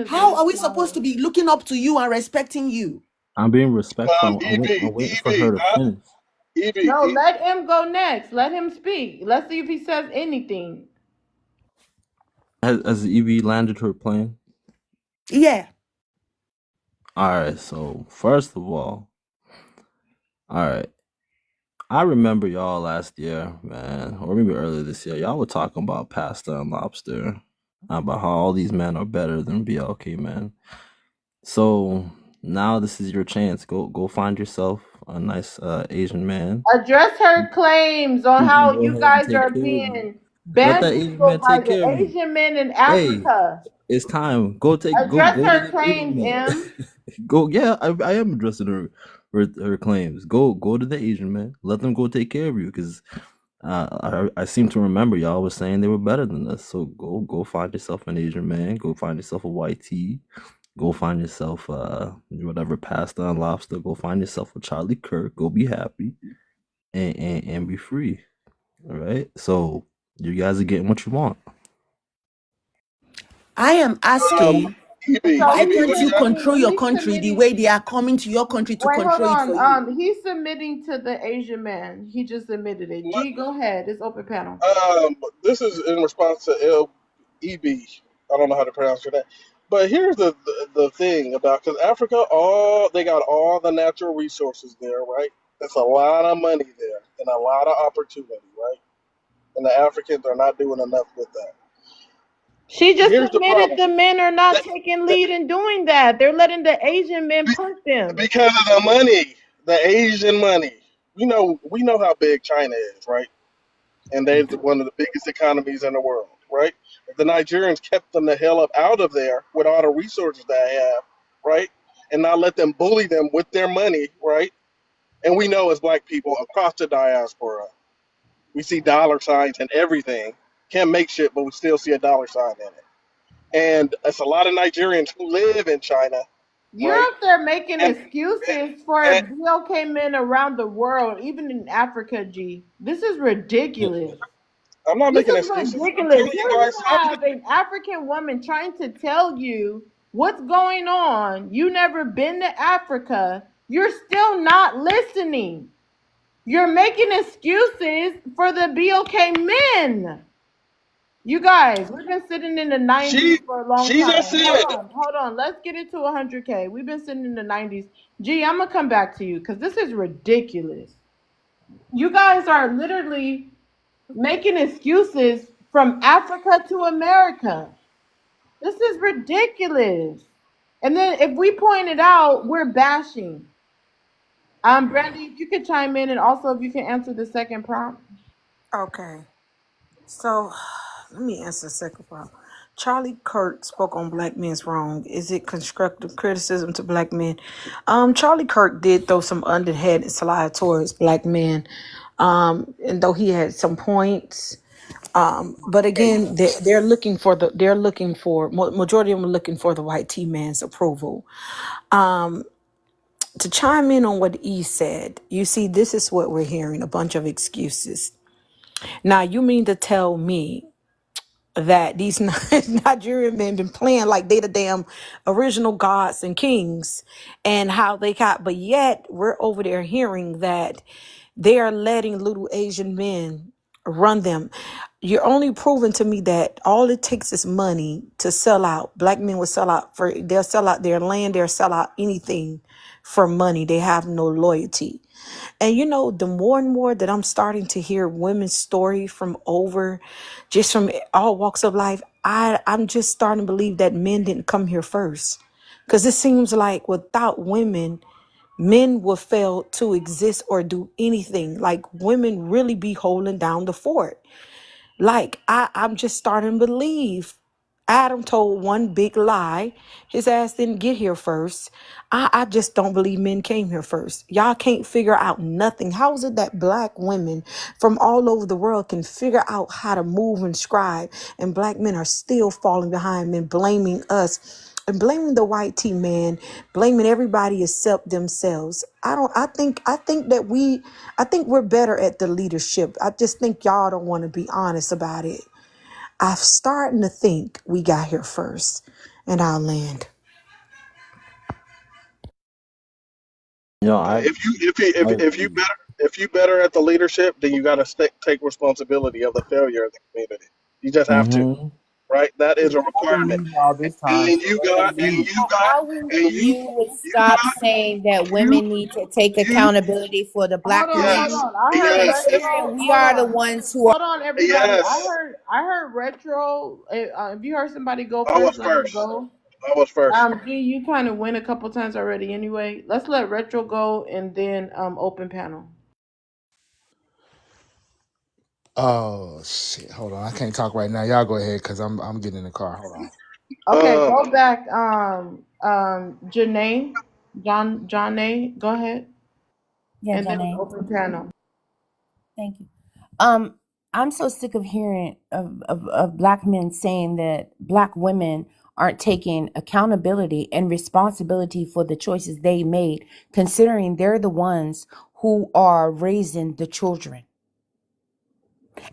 How are we supposed to be looking up to you and respecting you? I'm being respectful. I'm waiting for her to finish. No, let him go next. Let him speak. Let's see if he says anything. Has Evie landed her plane? Yeah. Alright, so first of all, alright. I remember y'all last year, man, or maybe earlier this year, y'all were talking about pasta and lobster, about how all these men are better than BLK men. So now this is your chance. Go find yourself a nice Asian man. Address her claims on He can how go you ahead and guys take are care of you. being Let that Asian bamboozled man by take the care of you. Asian men in Hey, Africa. it's time. Go Address go to her that Asian claims, man. M. Go, yeah, I am addressing her claims. Go to the Asian man. Let them go take care of you, because I seem to remember y'all was saying they were better than us. So go find yourself an Asian man. Go find yourself a white tea. Go find yourself whatever pasta and lobster. Go find yourself a Charlie Kirk. Go be happy and be free. All right. So you guys are getting what you want. I am asking, So why EB, can't what do you you got? control your he's country the submitting. way they are coming to your country to Wait, hold control it for you? on. He's submitting to the Asian man. He just admitted it. What? G, go ahead. It's open panel. This is in response to LEB. I don't know how to pronounce your name. But here's the thing about, because Africa, they got all the natural resources there, right? There's a lot of money there and a lot of opportunity, right? And the Africans are not doing enough with that. She just Here's the admitted problem. the men are not That, taking that, lead in doing that. They're letting the Asian men push them. because of the money, the Asian money. We know how big China is, right? And they're one of the biggest economies in the world, right? If the Nigerians kept them the hell up out of there with all the resources they have, right, and not let them bully them with their money, right? And we know as black people across the diaspora, we see dollar signs and everything. Can't make shit, but we still see a dollar sign in it. And it's a lot of Nigerians who live in China, You're right? up there making And, excuses for and BLK men around the world, even in Africa, G. This is ridiculous. I'm not This making is excuses. I'm ridiculous. telling you Here you guys something. have an African woman trying to tell you what's going on. You never been to Africa. You're still not listening. You're making excuses for the BLK men. You guys, we've been sitting in the 90s She for a long she just time. said, Hold on. Let's get it to 100K. We've been sitting in the 90s. Gee, I'm going to come back to you because this is ridiculous. You guys are literally making excuses from Africa to America. This is ridiculous. And then if we point it out, we're bashing. Brandy, if you could chime in, and also if you can answer the second prompt. Okay. So let me answer the second part. Charlie Kirk spoke on black men's wrong. Is it constructive criticism to black men? Charlie Kirk did throw some underhanded slide towards black men. And though he had some points. But again, they're looking for majority of them are looking for the white T man's approval. To chime in on what E said, you see, this is what we're hearing, a bunch of excuses. Now, you mean to tell me that these Nigerian men been playing like they the damn original gods and kings, and how they got, but yet we're over there hearing that they are letting little Asian men run them. You're only proving to me that all it takes is money to sell out. Black men will they'll sell out their land, they'll sell out anything for money. They have no loyalty. And the more and more that I'm starting to hear women's story from all walks of life, I'm just starting to believe that men didn't come here first. Because it seems like without women, men will fail to exist or do anything. Like women really be holding down the fort. Like I'm just starting to believe Adam told one big lie. His ass didn't get here first. I just don't believe men came here first. Y'all can't figure out nothing. How is it that black women from all over the world can figure out how to move and scribe, and black men are still falling behind men, blaming us and blaming the white tea man, blaming everybody except themselves? I think we're better at the leadership. I just think y'all don't want to be honest about it. I'm starting to think we got here first, and I'll land. I if you better at the leadership, then you got to take responsibility of the failure of the community. You just have to, mm-hmm. right? That is a I've been requirement. muted all this time, And so you let got, them and lead. you got, I wish and you would you stop got, saying that you, women need to take you, accountability for the Hold black on, hold yes, community, on. I heard and yes, considering retro. we Hold are the on. ones who are. Hold on, everybody. yes. I heard retro. If you heard somebody go I was first, let her first. go. I was first. D, you kind of went a couple times already anyway. Let's let Retro go and then open panel. Oh shit! Hold on, I can't talk right now. Y'all go ahead because I'm getting in the car. Hold on. Okay, Uh, go back. Janae, John, go ahead, Yeah, and then Janae. open panel. Thank you. I'm so sick of hearing of black men saying that black women aren't taking accountability and responsibility for the choices they made, considering they're the ones who are raising the children,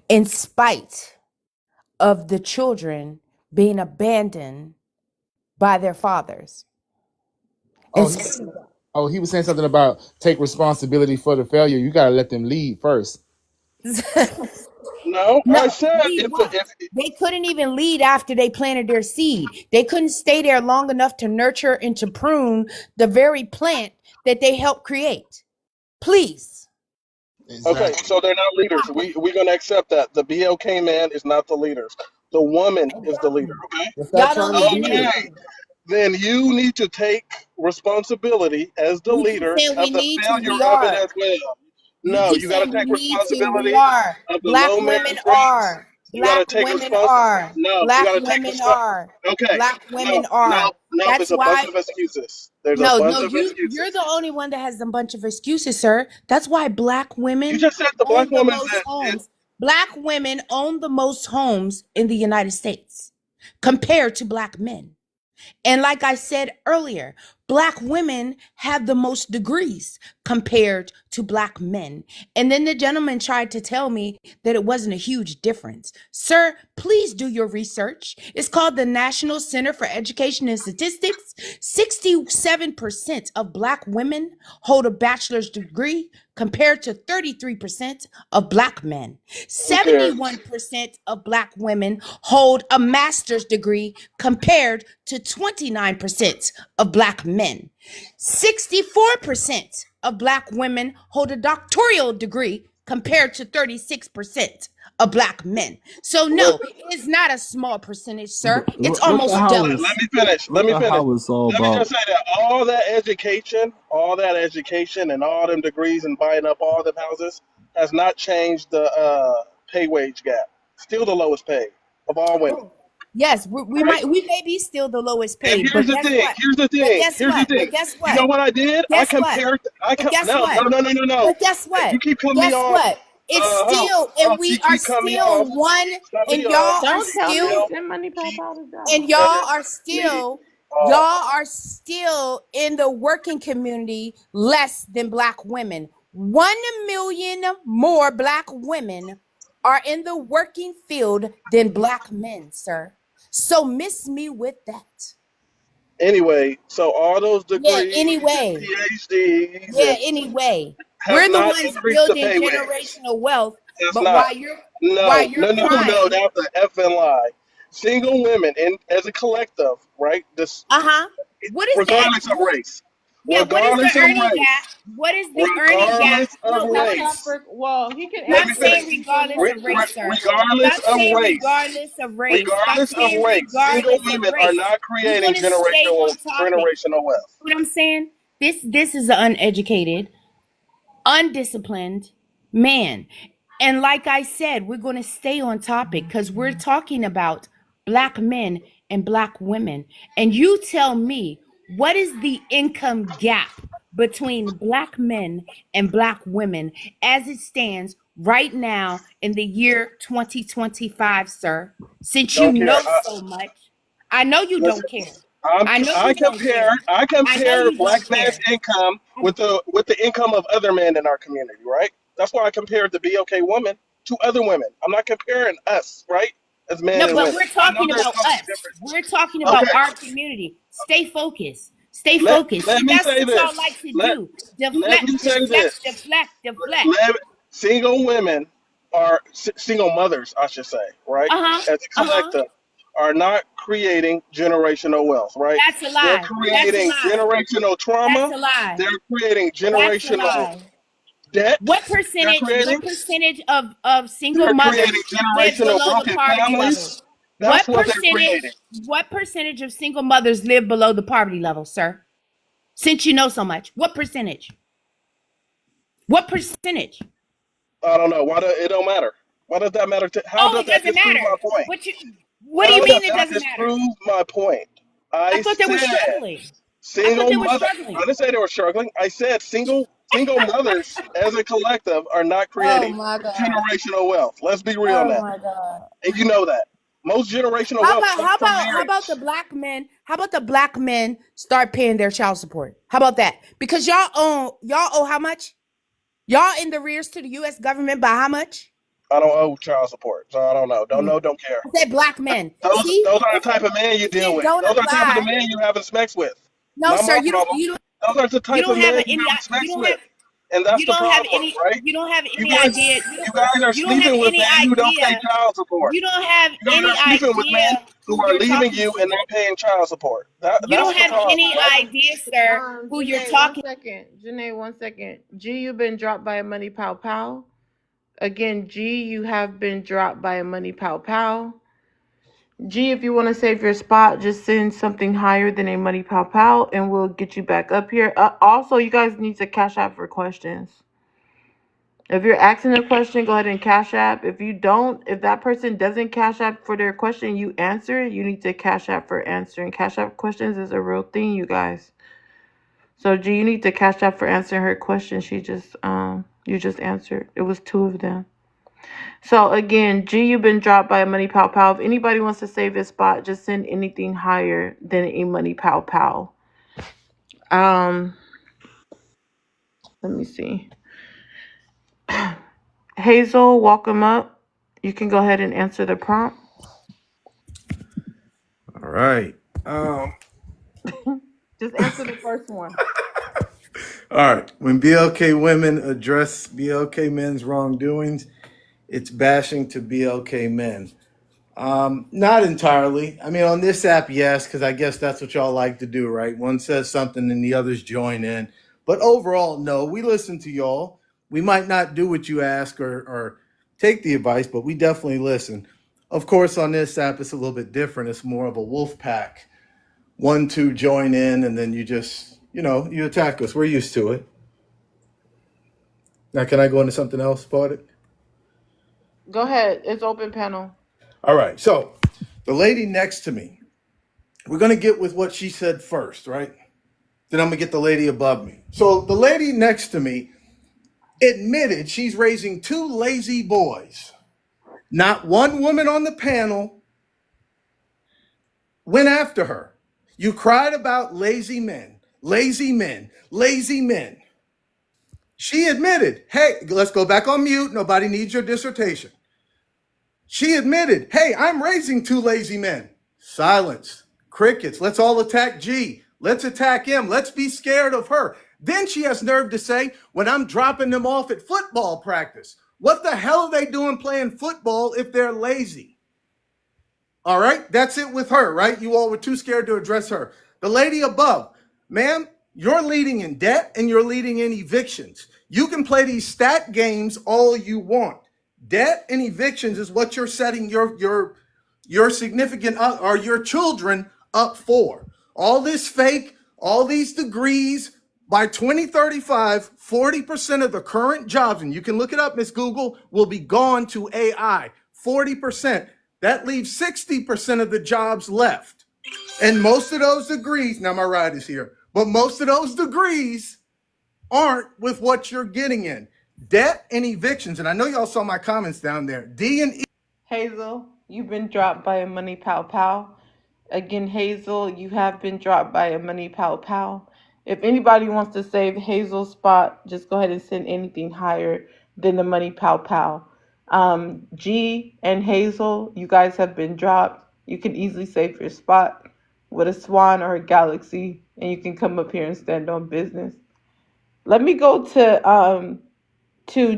in spite of the children being abandoned by their fathers. Oh, he was saying something about take responsibility for the failure. You gotta let them lead first. no, I No, said lead what? They couldn't even lead after they planted their seed. They couldn't stay there long enough to nurture and to prune the very plant that they helped create. Please. okay, Exactly. so they're not leaders. We're gonna accept that. The BLK man is not the leaders. The woman is the leader. Okay. That's not Y'all don't trying to need be it. Okay. Then you need to take responsibility as the We keep leader saying we of the need to, we failure of it are. as well. You No, keep you got to saying we take need to, we responsibility are. of the Black low women man's race. are. You got to Black take women responsibility. are. No, you Black got to take women responsibility. are. Okay. Black No, women no, are. no. That's It's a bunch why. of excuses. There's a No, bunch no, of you're excuses. the only one that has a bunch of excuses, sir. That's why black You women just said the black own the woman most is homes. Black women own the most homes in the United States compared to black men. And like I said earlier, black women have the most degrees compared to black men. And then the gentleman tried to tell me that it wasn't a huge difference. Sir, please do your research. It's called the National Center for Education and Statistics. 67% of black women hold a bachelor's degree compared to 33% of black men. who cares? 71% of black women hold a master's degree compared to 29% of black men. 64% of black women hold a doctoral degree compared to 36% of black men. So no, Look, it's not a small percentage, sir. It's Look at almost how double. let it's me finish. Let look me at finish. how it's all Let me about. just say that all that education and all them degrees and buying up all them houses has not changed the pay wage gap. Still the lowest paid of all women, Yes, right? we may be still the lowest And paid, but guess what? here's the But thing, guess here's the what? thing. But guess You know what? what I did? I Guess what? compared. But guess No, no, what? no, no, no, no. But guess what? You keep cutting me Guess off. what? It's Hold still, on. and we You are keep cutting me off. still one, Stop and me off. Don't tell You me know, send money keep PayPal to and Zelle. y'all are cutting me still, off. y'all are still in the working community less than black women. 1 million more black women are in the working field than black men, sir. So miss me with that. Anyway, so all those Yeah, degrees and anyway. PhDs Yeah, and anyway. has We're the not ones increased the building pay wage. generational wealth, That's but not. while No, you're no, no, no. crying, That's an effing lie. Single women, in as a collective, right? This, uh-huh. What is that? regardless of race, Yeah, what is the regardless of earning gap? race, What is the earning gap? regardless of No, no, no. race. Well, he can Let Stop me answer finish. it. saying He said regardless of race, sir. Regardless Stop of saying race, regardless of race. Stop regardless of saying race, single regardless of women are race. not We're creating gonna stay on topic. generational wealth. What I'm saying? This is an uneducated, undisciplined man. And like I said, we're going to stay on topic because we're talking about black men and black women. And you tell me, what is the income gap between black men and black women as it stands right now in the year 2025, sir? Since you Don't care. know so much, I know you Listen, don't care. I know I you don't compare care. I know you black don't man's care. income with the income of other men in our community, right? That's why I compared the BOK woman to other women. I'm not comparing us, right, as men No, and but women. we're I know talking there's about some us. We're differences. talking about Okay, our community. Stay focused. Stay let focused. let See, me that's say what y'all this. like to Let do. let me Deflect, say deflect, this. deflect, deflect. Let, single women are single mothers, I should say, right? Uh-huh. As a Uh-huh. collective, are not creating generational wealth, right? That's a They're lie. That's a creating lie. generational That's trauma. a lie. They're creating That's a generational lie. debt. What They're percentage, creating. what percentage of single They're mothers creating live generational below the broken poverty level? families. That's what they're creating. What percentage of single mothers live below the poverty level, sir? Since you know so much, what percentage? What percentage? I don't know. It don't matter. Why does that matter? How Oh, does it that doesn't disprove matter. my point? What do How you does mean it that doesn't matter? disprove my point? I I thought they were said struggling. I thought single they were mothers. struggling. I didn't say they were struggling. I said single mothers as a collective are not Oh creating my God. generational wealth. Let's be real Oh now. my God. And you know that. Most generational wealth comes from How about the marriage. black men? How about the black men start paying their child support? How about that? Because y'all owe how much? Y'all in the rears to the US government by how much? I don't owe child support, so I don't know. Don't know, don't care. I said black men. Those are the type of men you If deal it with. don't Those are the type of the apply, men you having sex with. no, Not sir, my problem. Those are the you type don't of have men any you having sex you don't with. have And that's you the don't have problem, any right? you don't have You any guys idea you guys are you don't have sleeping with any men who don't pay idea child support. you don't have You guys any are sleeping with men idea who who are you're leaving talking you and to. not paying child support. You That's don't the have problem, any right? idea, sir, who you're Janae, talking. 1 second. Janae, 1 second. G, you've been dropped by a money pow pow. Again, G, you have been dropped by a money pow pow. G, if you want to save your spot, just send something higher than a money pow pow, and we'll get you back up here. Also, you guys need to cash out for questions. If you're asking a question, go ahead and cash app. If you don't, if that person doesn't cash app for their question, you answer it, you need to cash app for answering. Cash app questions is a real thing, you guys. So G, you need to cash app for answering her question. You just answered. It was 2 of them. So again, G, you've been dropped by a money pow pow. If anybody wants to save his spot, just send anything higher than a money pow pow. Let me see. Hazel, welcome up. You can go ahead and answer the prompt. All right. Just answer the first one. All right. When BLK women address BLK men's wrongdoings, it's bashing to BLK men. Not entirely. I mean, on this app, yes, because I guess that's what y'all like to do, right? One says something and the others join in. But overall, no, we listen to y'all. We might not do what you ask or take the advice, but we definitely listen. Of course, on this app, it's a little bit different. It's more of a wolf pack. 1, 2 join in, and then you just, you attack us. We're used to it. Now, can I go into something else about it? Go ahead. It's open panel. All right. So the lady next to me, we're going to get with what she said first, right? Then I'm going to get the lady above me. So the lady next to me admitted she's raising 2 lazy boys. Not one woman on the panel went after her. You cried about lazy men, lazy men, lazy men. She admitted, hey, let's go back on mute. Nobody needs your dissertation. She admitted, hey, I'm raising 2 lazy men. Silence. Crickets. Let's all attack G. Let's attack him. Let's be scared of her. Then she has nerve to say, when I'm dropping them off at football practice, what the hell are they doing playing football if they're lazy? All right, that's it with her, right? You all were too scared to address her. The lady above, ma'am, you're leading in debt and you're leading in evictions. You can play these stat games all you want. Debt and evictions is what you're setting your significant or your children up for. All this fake, all these degrees. By 2035, 40% of the current jobs, and you can look it up, Miss Google, will be gone to AI. 40%. That leaves 60% of the jobs left. And most of those degrees, now my ride is here, but most of those degrees aren't with what you're getting in. Debt and evictions, and I know y'all saw my comments down there. D and E. Hazel, you've been dropped by a money pow pow. Again, Hazel, you have been dropped by a money pow pow. If anybody wants to save Hazel's spot, just go ahead and send anything higher than the money pow pow. G and Hazel, you guys have been dropped. You can easily save your spot with a swan or a galaxy, and you can come up here and stand on business. Let me go to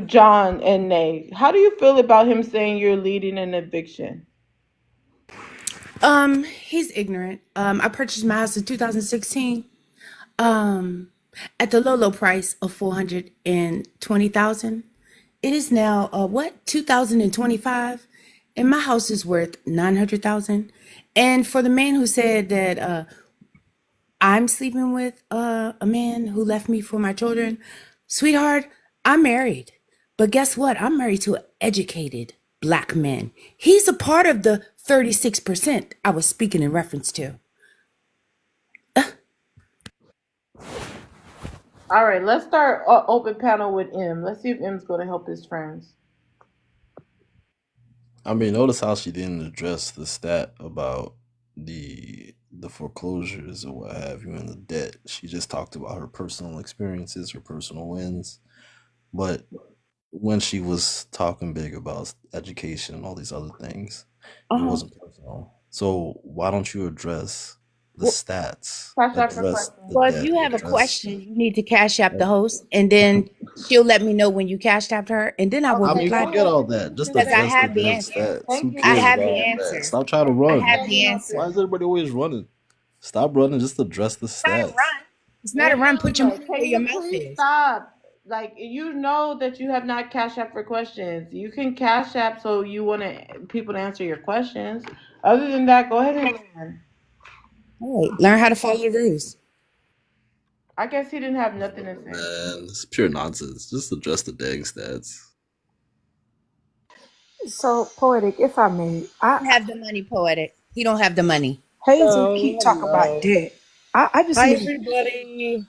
John and Nay. How do you feel about him saying you're leading an eviction? He's ignorant. I purchased my house in 2016. At the low price of $420,000. It is now 2025, And my house is worth 900,000. And for the man who said that I'm sleeping with a man who left me for my children, sweetheart, I'm married. But guess what? I'm married to an educated black man. He's a part of the 36% I was speaking in reference to. All right, let's start open panel with M. Let's see if M's going to help his friends. I mean, notice how she didn't address the stat about the foreclosures or what have you and the debt. She just talked about her personal experiences, her personal wins. But when she was talking big about education and all these other things, it wasn't personal. So why don't you address the Well, stats? Cash out for Address question. the well, if debt. you have a Address. question, you need to cash app the host, and then she'll let me know when you cashed app her, and then I will I mean, reply forget all that. Just because I address the have the damn answer. stats. Thank Who you. I cares have about the all that? answer. Stop trying to I run. have the Why answer. is everybody always running? Stop running. Just address the It's not a stats. run. It's not a run. Put your money Can where your you mouth please is. stop? Like, you know that you have not cash app for questions. You can cash app so you want people to answer your questions. Other than that, go ahead and learn. All right, learn how to follow the rules. I guess he didn't have nothing to say. Man, it's pure nonsense. Just address the dang stats. So poetic, if I may, Don't have the money, poetic. He don't have the money. Hazel Hello, keep talking about hello. debt. I just Hi, need everybody.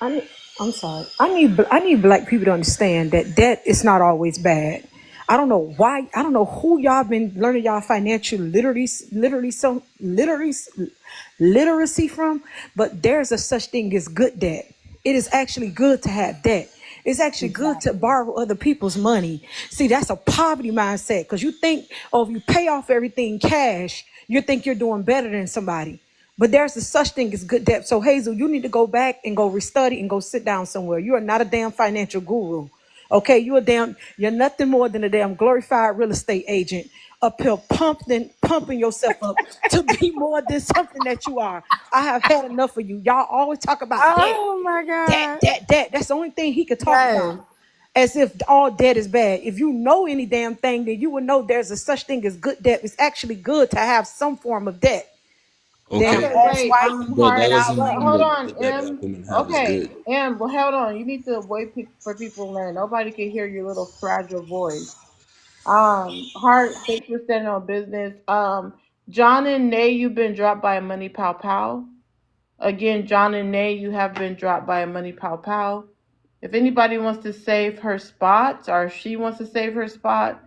I'm sorry. I need black people to understand that debt is not always bad. I don't know why. I don't know who y'all been learning y'all financial literacy from, but there's a such thing as good debt. It is actually good to have debt. It's actually good to borrow other people's money. See, that's a poverty mindset because you think, oh, if you pay off everything cash, you think you're doing better than somebody. But there's a such thing as good debt. So Hazel, you need to go back and go restudy and go sit down somewhere. You are not a damn financial guru. Okay, you're nothing more than a damn glorified real estate agent up here pumping yourself up to be more than something that you are. I have had enough of you. Y'all always talk about Oh my God. debt. That's the only thing he could talk Yes. about. As if all debt is bad. If you know any damn thing, then you would know there's a such thing as good debt. It's actually good to have some form of debt. Damn Okay, Okay, ass wait. white. but that Heart. doesn't But mean hold that on, the debt M. black women have is Okay, good. M. Well, hold on. You need to wait for people to learn. Nobody can hear your little fragile voice. Heart. Thanks for standing on business. John and Nay, you've been dropped by a money pow pow. Again, John and Nay, you have been dropped by a money pow pow. If anybody wants to save her spot, or if she wants to save her spot,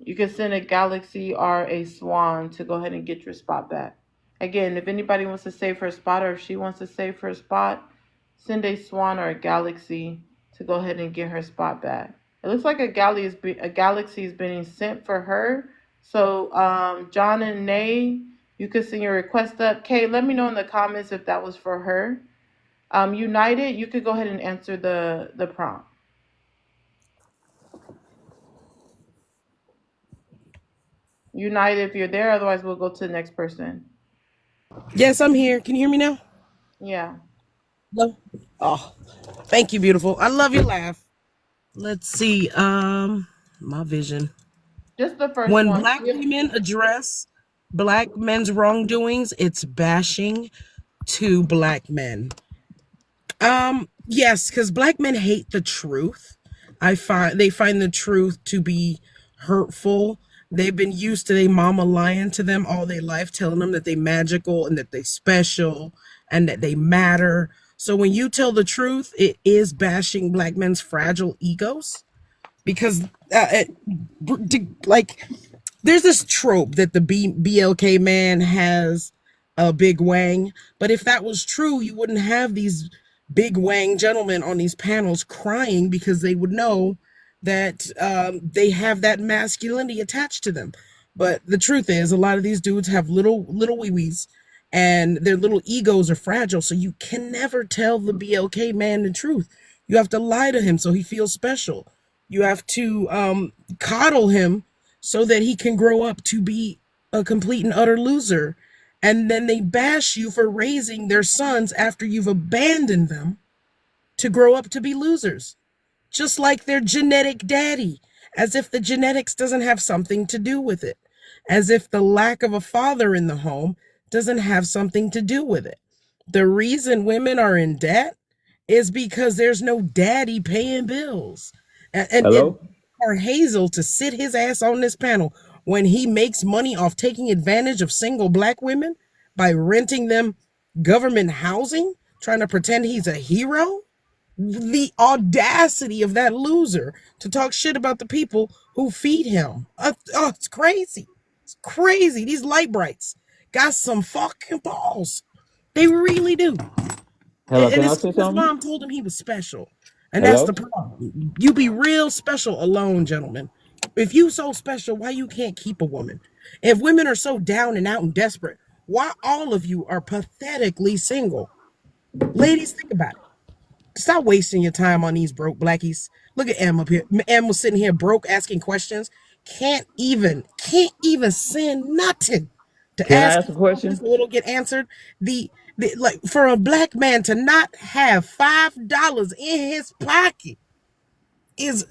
you can send a galaxy or a swan to go ahead and get your spot back. Again, if anybody wants to save her spot, or if she wants to save her spot, send a swan or a galaxy to go ahead and get her spot back. It looks like a galaxy is being sent for her. So, John and Nay, you can send your request up. Kay, let me know in the comments if that was for her. United, you could go ahead and answer the prompt. United, if you're there, otherwise we'll go to the next person. Yes, I'm here. Can you hear me now? Yeah. Hello? Oh, thank you, beautiful. I love your laugh. Let's see. My vision. Just the first When one. black women address black men's wrongdoings, it's bashing to black men. Yes, because black men hate the truth. They find the truth to be hurtful. They've been used to their mama lying to them all their life, telling them that they magical and that they special and that they matter. So when you tell the truth, it is bashing black men's fragile egos because like there's this trope that the BLK man has a big wang, but if that was true, you wouldn't have these big wang gentlemen on these panels crying because they would know that they have that masculinity attached to them. But the truth is, a lot of these dudes have little wee-wees, and their little egos are fragile, so you can never tell the BLK man the truth. You have to lie to him so he feels special. You have to coddle him so that he can grow up to be a complete and utter loser. And then they bash you for raising their sons after you've abandoned them to grow up to be losers, just like their genetic daddy, as if the genetics doesn't have something to do with it. as if the lack of a father in the home doesn't have something to do with it. The reason women are in debt is because there's no daddy paying bills. And Hello? for Hazel to sit his ass on this panel when he makes money off taking advantage of single black women by renting them government housing, trying to pretend he's a hero. The audacity of that loser to talk shit about the people who feed him. It's crazy. It's crazy. These light brights got some fucking balls. They really do. Hello, And can I it's say his something? mom told him he was special. And that's the Hello? problem. You be real special alone, gentlemen. If you so special, why you can't keep a woman? If women are so down and out and desperate, why all of you are pathetically single? Ladies, think about it. Stop wasting your time on these broke blackies. Look at Em up here. Em was sitting here broke asking questions. Can't even send nothing to Can I ask ask a his question? little get answered. The like for a black man to not have $5 in his pocket is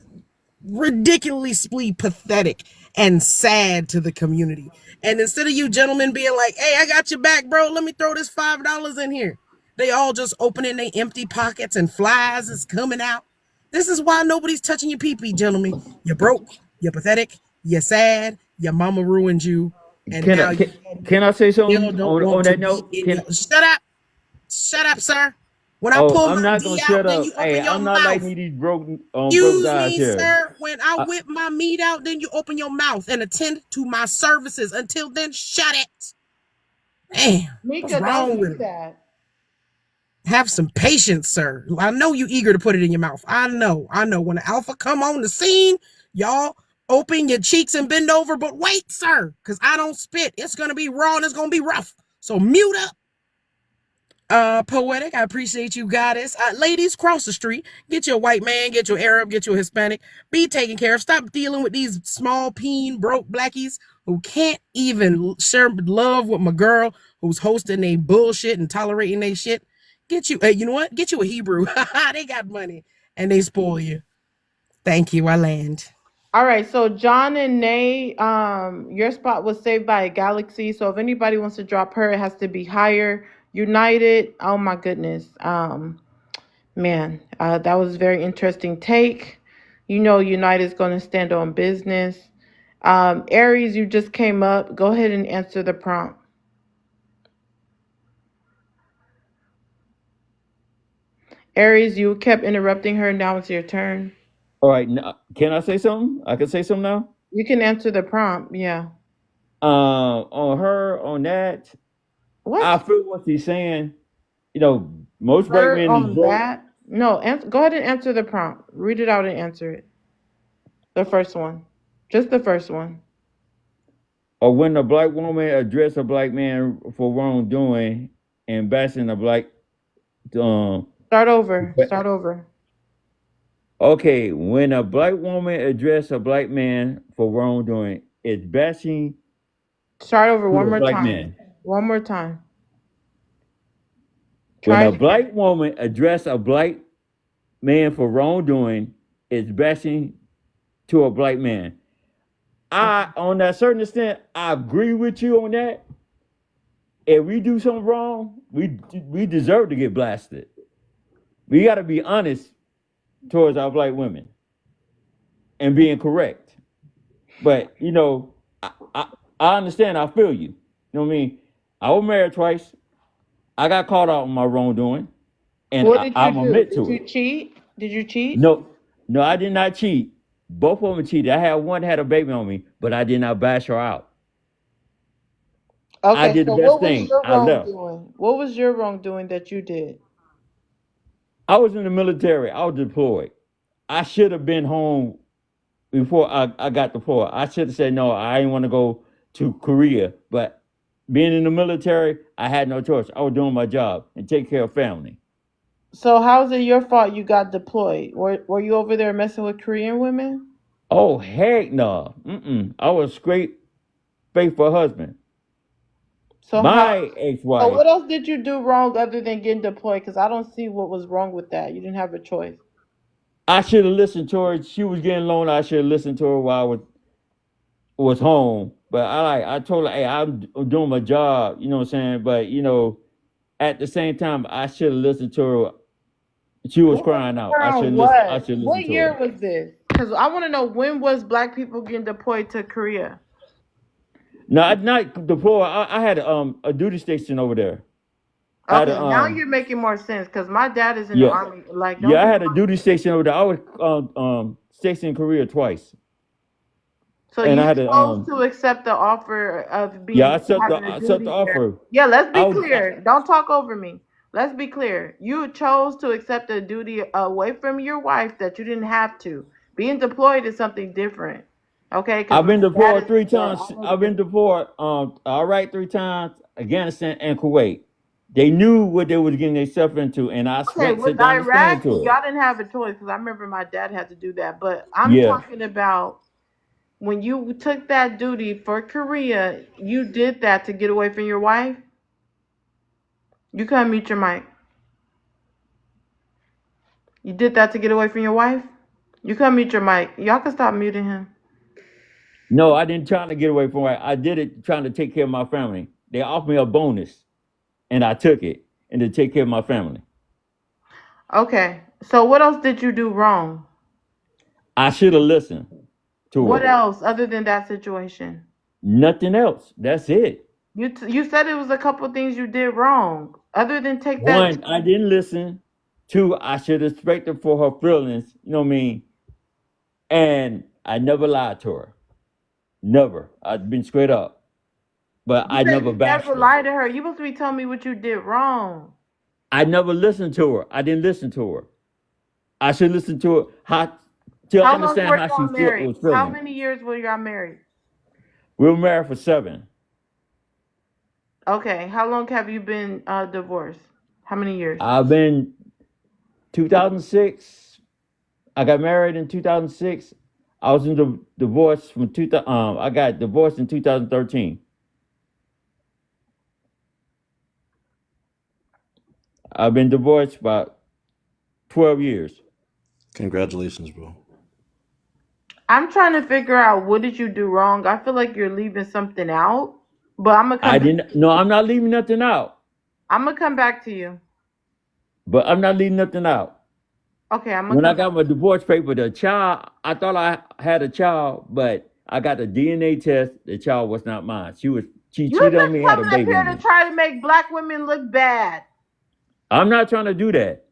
ridiculously pathetic and sad to the community. And instead of you gentlemen being like, hey, I got your back, bro, let me throw this $5 in here, they all just opening their empty pockets and flies is coming out. This is why nobody's touching your pee-pee, gentlemen. You're broke, you're pathetic, you're sad, your mama ruined you, and Can I now you can, can I say still something don't want on to that be note? in Can your... Shut up, sir. When I Oh, pull I'm my not gonna D shut out, then up. you Hey, open your I'm not like mouth. me these broke Excuse guys me, here. sir. When I I, whip my meat out, then you open your mouth and attend to my services. Until then, shut it. Damn, what's Mika, don't wrong with do him? that. Have some patience, sir. I know you eager to put it in your mouth. I know. When the alpha come on the scene, y'all open your cheeks and bend over. But wait, sir, because I don't spit. It's gonna be raw and it's gonna be rough. So mute up. Poetic, I appreciate you, goddess. Ladies, cross the street. Get your white man, get your Arab, get your Hispanic. Be taken care of. Stop dealing with these small, peen, broke blackies who can't even share love with my girl who's hosting they bullshit and tolerating they shit. Get you, you know what? Get you a Hebrew. They got money and they spoil you. Thank you. I land. All right, so John and Nay, your spot was saved by a galaxy. So if anybody wants to drop her, it has to be higher. United, oh my goodness. Man, that was a very interesting take. You know, United's going to stand on business. Aries, you just came up. Go ahead and answer the prompt. Aries, you kept interrupting her. Now it's your turn. all right, now, can I say something? I can say something now. You can answer the prompt. Yeah. On that, What? I feel what she's saying. You know, most black Her men is on broke. that? No, go ahead and answer the prompt. Read it out and answer it. The first one. Just the first one. Or when a black woman address a black man for wrongdoing and bashing a black Start over. okay, when a black woman address a black man for wrongdoing, it's bashing Start over to one a more black time. man. One more time. When Try a it again. black woman address a black man for wrongdoing, it's bashing to a black man. On that certain extent, I agree with you on that. If we do something wrong, we deserve to get blasted. We got to be honest towards our black women and being correct. But you know, I understand. I feel you. You know what I mean? I was married twice. I got caught out on my wrongdoing, and What did you I'm do? admit Did to you it. cheat? Did you cheat? No, no, I did not cheat. Both of them cheated. I had one had a baby on me, but I did not bash her out. I Okay, did the so best what was thing. your I left. wrongdoing? What was your wrongdoing that you did? I was in the military. I was deployed. I should have been home before I got deployed. I should have said no. I didn't want to go to Korea, but being in the military, I had no choice. I was doing my job and take care of family. So how is it your fault you got deployed? Were you over there messing with Korean women? Oh heck no! I was a straight, faithful husband. So My so ex-wife. what else did you do wrong other than getting deployed? Because I don't see what was wrong with that. You didn't have a choice. I should have listened to her. She was getting lonely. I should have listened to her while I was home But I told her, hey, I'm doing my job, you know what I'm saying? But at the same time, I should have listened to her. She was crying out. Around I what? should listen What to her. year was this? Because I want to know, when was black people getting deployed to Korea? No, I not deployed. I had a duty station over there. I had Okay, a now you're making more sense because my dad is in the yeah. army. Like, don't Yeah, I get me had a wrong. duty station over there. I was stationed in Korea twice. So And you I had chose to accept the offer of yeah, having a I accept the duty there. offer. Yeah, let's I be was clear. Don't talk over me. Let's be clear. You chose to accept a duty away from your wife that you didn't have to. Being deployed is something different. Okay, because I've my been dad deployed is three in the times. army. I've been deployed Iraq 3 times, Afghanistan and Kuwait. They knew what they was getting themselves into, and I Okay, sit with down and explain Iraq, to her. y'all didn't have a choice because I remember my dad had to do that. But I'm Yeah. talking about when you took that duty for Korea, you did that to get away from your wife? You can't mute your mic. You did that to get away from your wife? You can't mute your mic. Y'all can stop muting him. No, I didn't try to get away from it. I did it trying to take care of my family. They offered me a bonus, and I took it and to take care of my family. Okay, so what else did you do wrong? I should have listened to What her. else other than that situation? Nothing else. That's it. You said it was a couple things you did wrong. Other than take that. One, I didn't listen. Two, I should have respected for her feelings. You know what I mean? And I never lied to her. Never. I've been straight up. But You I said never you bashed never her. lied to her. You supposed to be telling me what you did wrong. I never listened to her. I didn't listen to her. I should listen to her to How long understand were how she y'all married? was How feeling. many years were y'all married? We were married for 7. Okay, how long have you been divorced? How many years? I've been 2006. I got married in 2006. I was in the divorce from 2000. I got divorced in 2013. I've been divorced about 12 years. Congratulations, bro. I'm trying to figure out, what did you do wrong? I feel like you're leaving something out, but I'm gonna I come. didn't. No, I'm not leaving nothing out. I'm gonna come back to you. But I'm not leaving nothing out. Okay, I'm gonna When I come back. got my divorce paper, the child, I thought I had a child, but I got the DNA test. The child was not mine. She You cheated on just me, had a coming up baby here on to me. try to make black women look bad. I'm not trying to do that.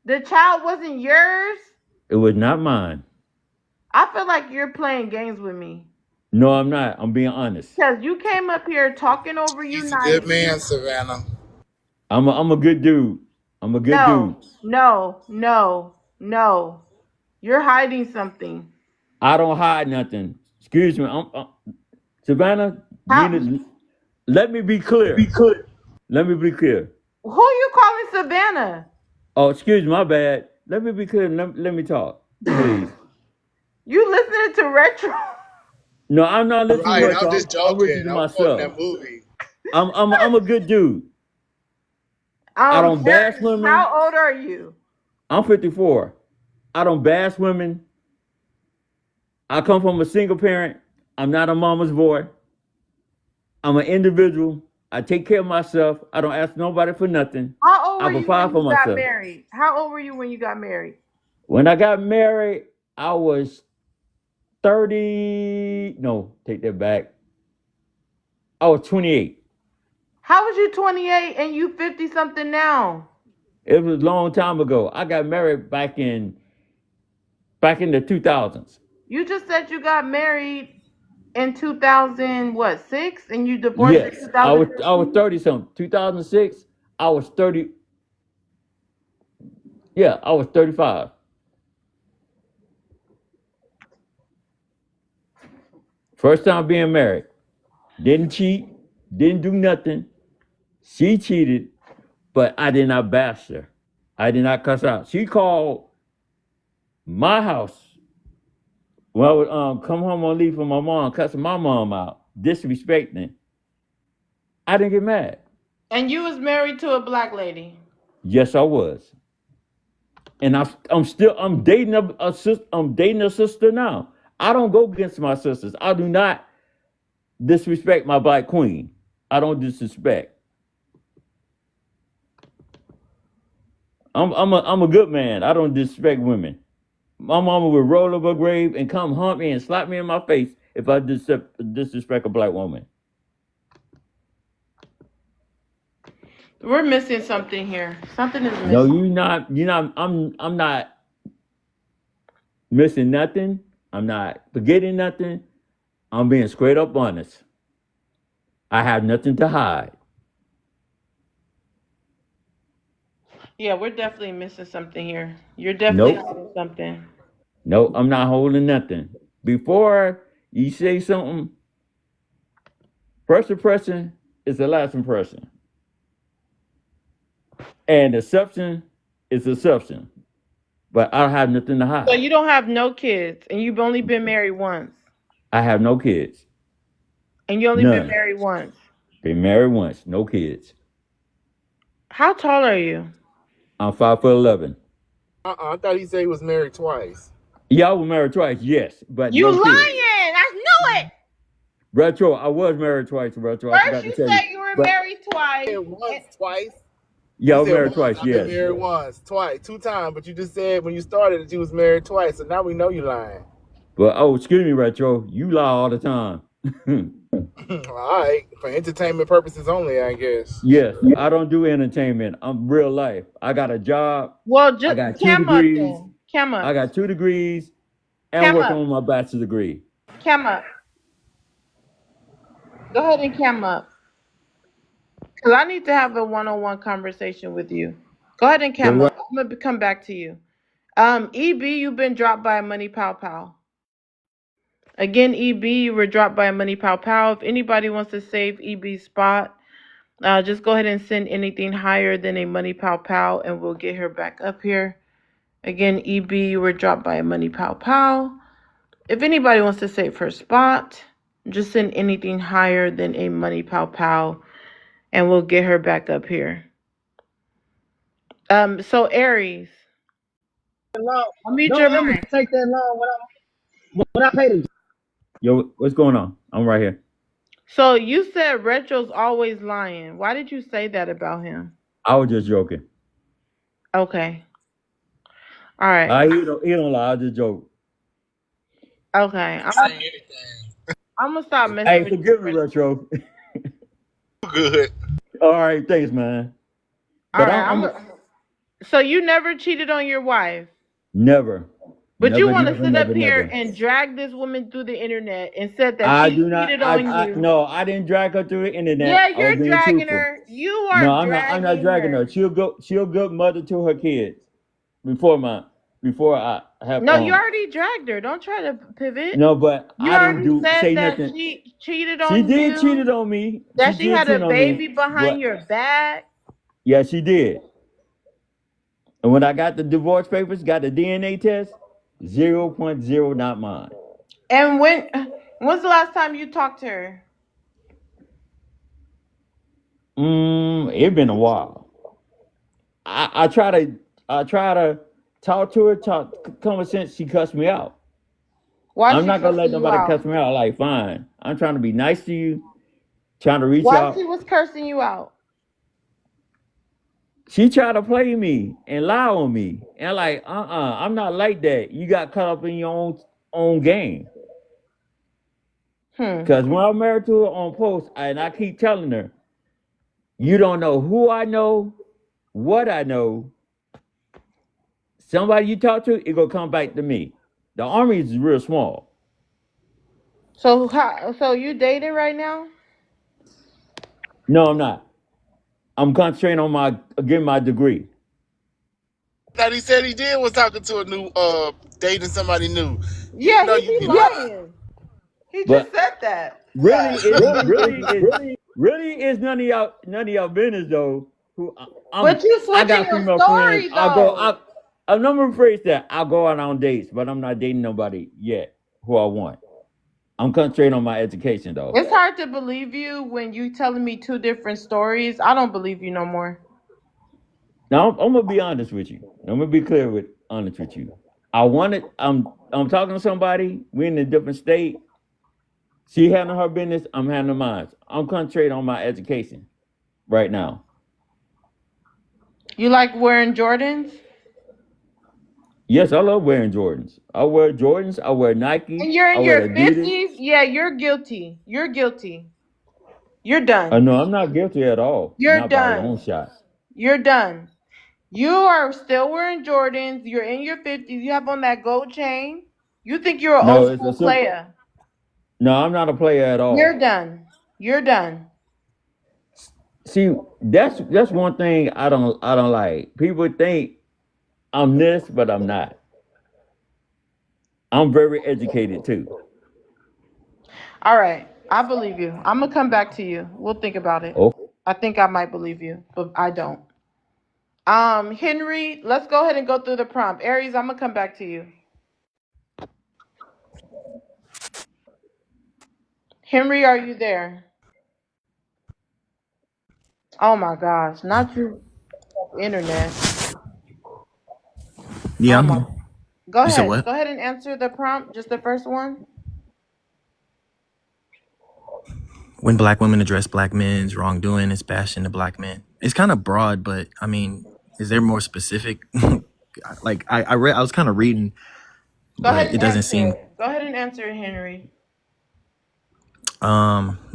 The child wasn't yours. It was not mine. I feel like you're playing games with me. No, I'm not. I'm being honest. Because you came up here talking over you He's a good nice. man, Savannah. I'm a good dude. I'm a good dude. No. You're hiding something. I don't hide nothing. Excuse me. Savannah, let me be clear. Let me be clear. Who you calling Savannah? Oh, excuse me, my bad. Let me be clear. Let me talk, please. You listening to Retro? No, I'm not listening Right, to I'm you. just I'm listening joking. to I'm quoting myself. that movie. I'm a good dude. I don't bash women. How old are you? I'm 54. I don't bash women. I come from a single parent. I'm not a mama's boy. I'm an individual. I take care of myself. I don't ask nobody for nothing. How old I were you provide when for you got myself. married? How old were you when you got married? When I got married, I was 30. No, take that back. I was 28. How was you 28 and you 50 something now? It was a long time ago. I got married back in the 2000s. You just said you got married in 2006 and you divorced Yes, in I was 2015? 30 something. 2006, I was 30. Yeah, I was 35. First time being married. Didn't cheat, didn't do nothing. She cheated, but I did not bash her. I did not cuss out. She called my house when I would come home on leave from my mom, cussing my mom out, disrespecting. I didn't get mad. And you was married to a black lady. Yes, I was. And I'm dating a sister now. I don't go against my sisters. I do not disrespect my black queen. I don't disrespect. I'm a good man. I don't disrespect women. My mama would roll over a grave and come hunt me and slap me in my face if I disrespect a black woman. We're missing something here. Something is No, missing. you're not. I'm not missing nothing. I'm not forgetting nothing. I'm being straight up honest. I have nothing to hide. Yeah, we're definitely missing something here. You're definitely Nope. missing something. Nope. I'm not holding nothing. Before you say something, first impression is the last impression. And assumption is assumption. But I have nothing to So hide. you don't have no kids, and you've only been married once, I have no kids. and you only been None. married once. Been married once, no kids. How tall are you? I'm 5'11". I thought he said he was married twice. Yeah, I was married twice, yes, but You no lying! kids. I knew it. Retro, I was married twice, Retro. I forgot First to you tell said you. you were But married twice. Once, twice. yeah, I You was said married once. twice, I've been yes. married once, twice, 2 times. But you just said when you started that you was married twice. So now we know you lying. But oh, excuse me, Retro. You lie all the time. All right, for entertainment purposes only, I guess. Yes, I don't do entertainment. I'm real life. I got a job. Well, I just got 2 cam up degrees. then. Cam I up. got 2 degrees and Cam working up. on my bachelor's degree. Cam up. Go ahead and cam up. Because I need to have a one-on-one conversation with you. Go ahead and Then cam what? up. I'm gonna come back to you. EB, you've been dropped by a Money Pow Pow. Again, EB, you were dropped by a Money Pow Pow. If anybody wants to save EB's spot, just go ahead and send anything higher than a Money Pow Pow, and we'll get her back up here. Again, EB, you were dropped by a Money Pow Pow. If anybody wants to save her spot, just send anything higher than a Money Pow Pow, and we'll get her back up here. So Aries, unmute Don't your ever mic. take that long when I pay them. Yo, what's going on? I'm right here. So you said Retro's always lying. Why did you say that about him? I was just joking. Okay. All right. He don't lie. I just joke. Okay. I'm gonna stop messing Hey, with you. forgive me, Retro. Good. All right, thanks, man. All But right. So you never cheated on your wife, never. but Never, you want to never, sit never, up here never. and drag this woman through the internet and said that I she do not. cheated on you. No, I didn't drag her through the internet. Yeah, I was you're being dragging truthful. her. You are No, I'm dragging not dragging her. She'll a good mother to her kids before I have. No, you already dragged her. Don't try to pivot. No, but You I didn't already said say that nothing. she cheated She on did you. cheated on me. That she had cheat a on baby me, behind but your back. yeah, she did. And when I got the divorce papers, got the DNA test, 0.0 not mine. And when's the last time you talked to her? It been a while. I try to talk to her, common sense. She cussed me out. Why I'm she not gonna let cussing you nobody out? cuss me out. Like, fine. I'm trying to be nice to you, trying to reach Why out. she was cursing you out? She tried to play me and lie on me, and like, I'm not like that. You got caught up in your own game. Because when I'm married to her on post, and I keep telling her, you don't know who I know, what I know. Somebody you talk to, it gonna come back to me. The army is real small. So you dating right now? No, I'm not. I'm concentrating on getting my degree. That he said he did was talking to a new dating somebody new. Yeah, No, he you be can lie. lying. He But just said that. really is none of y'all business though. But you I switching got your female story friends. though. I'm not rephrase that. I'll go out on dates, but I'm not dating nobody yet who I want. I'm concentrating on my education though. It's hard to believe you when you telling me 2 different stories. I don't believe you no more. Now I'm gonna be honest with you. I'm gonna be honest with you. I'm talking to somebody. We're in a different state. She handling her business. I'm handling mine. I'm concentrating on my education right now. You like wearing Jordans? Yes, I love wearing Jordans. I wear Jordans. I wear Nike. And you're I in wear your Adidas. 50s? Yeah, you're guilty. You're guilty. You're I done. know I'm not guilty at all. You're Not by a long done. shot. You're done. You are still wearing Jordans. You're in your 50s. You have on that gold chain. You think you're an No, old it's a school simple. player. No, I'm not a player at You're all. done. You're done. See, that's one thing I don't like. People think I'm this, but I'm not. I'm very educated too. All right. I believe you. I'm going to come back to you. We'll think about it. Oh, I think I might believe you, but I don't. Henry, let's go ahead and go through the prompt. Aries, I'm going to come back to you. Henry, are you there? Oh my gosh, not you, internet. Yeah, Oh I'm my. here. Go You said ahead. what? Go ahead and answer the prompt, just the first one. When black women address black men's wrongdoing, it's bashing the black men. It's kind of broad, but I mean, is there more specific? Like I read, I was kind of reading, Go ahead but and it doesn't answer seem. it. Go ahead and answer it, Henry.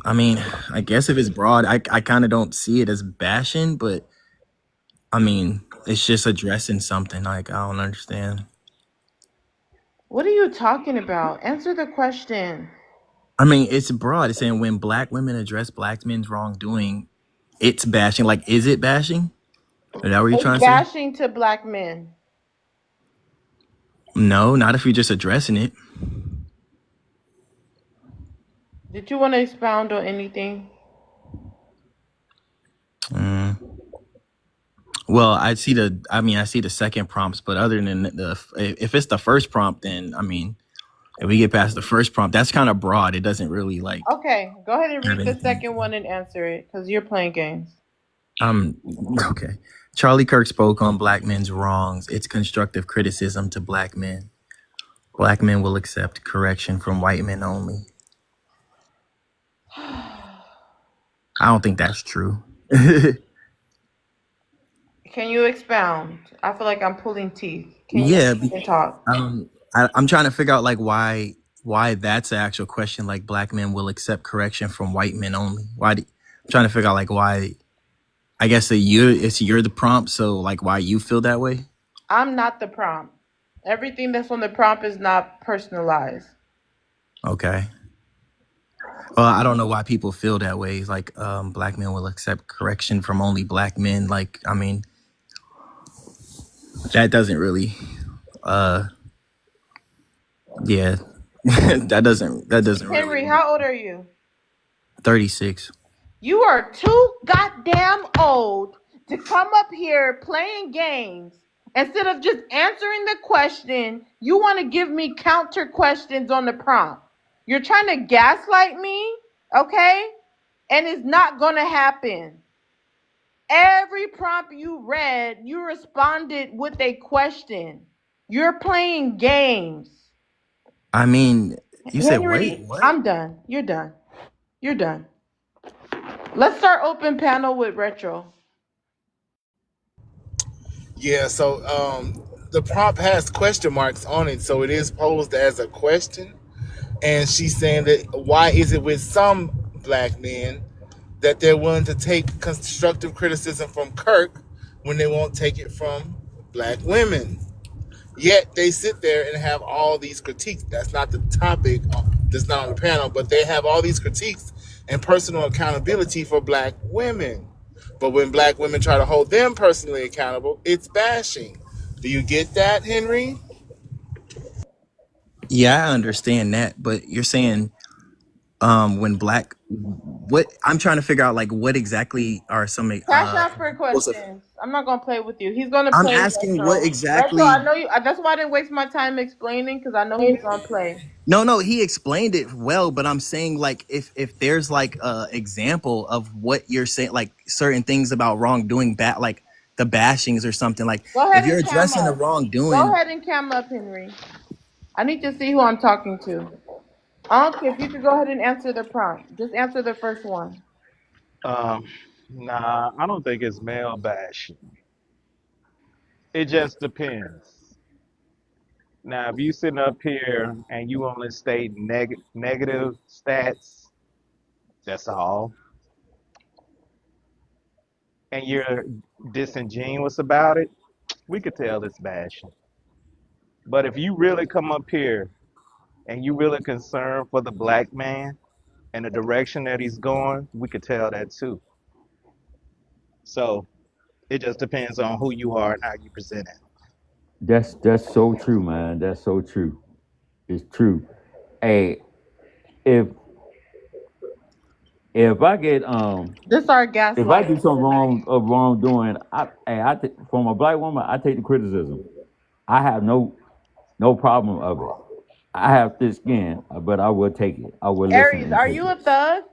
I mean, I guess if it's broad, I kind of don't see it as bashing, but I mean, it's just addressing something. Like I don't understand. What are you talking about? Answer the question. I mean, it's broad. It's saying when black women address black men's wrongdoing, it's bashing. Like, is it bashing? Is that what you're It's trying to say? bashing to black men. No, not if you're just addressing it. Did you want to expound on anything? Well, I see the second prompts, but other than if it's the first prompt, then I mean, if we get past the first prompt, that's kind of broad. It doesn't really like Okay, go ahead and have read the anything. second one and answer it, because you're playing games. Okay. Charlie Kirk spoke on black men's wrongs. It's constructive criticism to black men. Black men will accept correction from white men only. I don't think that's true. Can you expound? I feel like I'm pulling teeth. Can Yeah, you talk? I'm trying to figure out like why that's an actual question. Like black men will accept correction from white men only. I'm trying to figure out like why. I guess that you're the prompt, so like why you feel that way. I'm not the prompt. Everything that's on the prompt is not personalized. Okay. Well, I don't know why people feel that way. It's like black men will accept correction from only black men. Like, I mean, that doesn't really yeah. that doesn't Henry, really how old are you? 36. You are too goddamn old to come up here playing games. Instead of just answering the question, you want to give me counter questions on the prompt. You're trying to gaslight me, okay? And it's not going to happen. Every prompt you read, you responded with a question. You're playing games. I mean, you said Henry, wait, what? I'm done. You're done. You're done. Let's start open panel with Retro. Yeah, so the prompt has question marks on it, so it is posed as a question. And she's saying that why is it with some black men that they're willing to take constructive criticism from Kirk when they won't take it from black women? Yet they sit there and have all these critiques. That's not the topic, that's not on the panel, but they have all these critiques and personal accountability for black women. But when black women try to hold them personally accountable, it's bashing. Do you get that, Henry? Yeah, I understand that, but you're saying when black what I'm trying to figure out like what exactly are some Cash out for examples of questions. I'm not gonna play with you. He's gonna I'm play asking Retro. what exactly. Retro, I know you. That's why I didn't waste my time explaining, because I know he's gonna play. No, he explained it well, but I'm saying like if there's like a example of what you're saying, like certain things about wrongdoing, like the bashings or something. Like Go ahead if you're and cam addressing the up. Go wrongdoing, ahead and cam up, Henry. I need to see who I'm talking to. Unc, if you could go ahead and answer the prompt. Just answer the first one. Um, nah, I don't think it's male bashing. It just depends. Now, if you sitting up here and you only state negative stats, that's all, and you're disingenuous about it, we could tell it's bashing. But if you really come up here and you really concerned for the black man and the direction that he's going, we could tell that too. So it just depends on who you are and how you present it. That's so true, man. That's so true. It's true. Hey, if if I get This our if I do gaslighting some for the night. wrongdoing, from a black woman, I take the criticism. I have no problem of it. I have thick skin, but I will take it. I will listen Aries, and are take you it. a thug?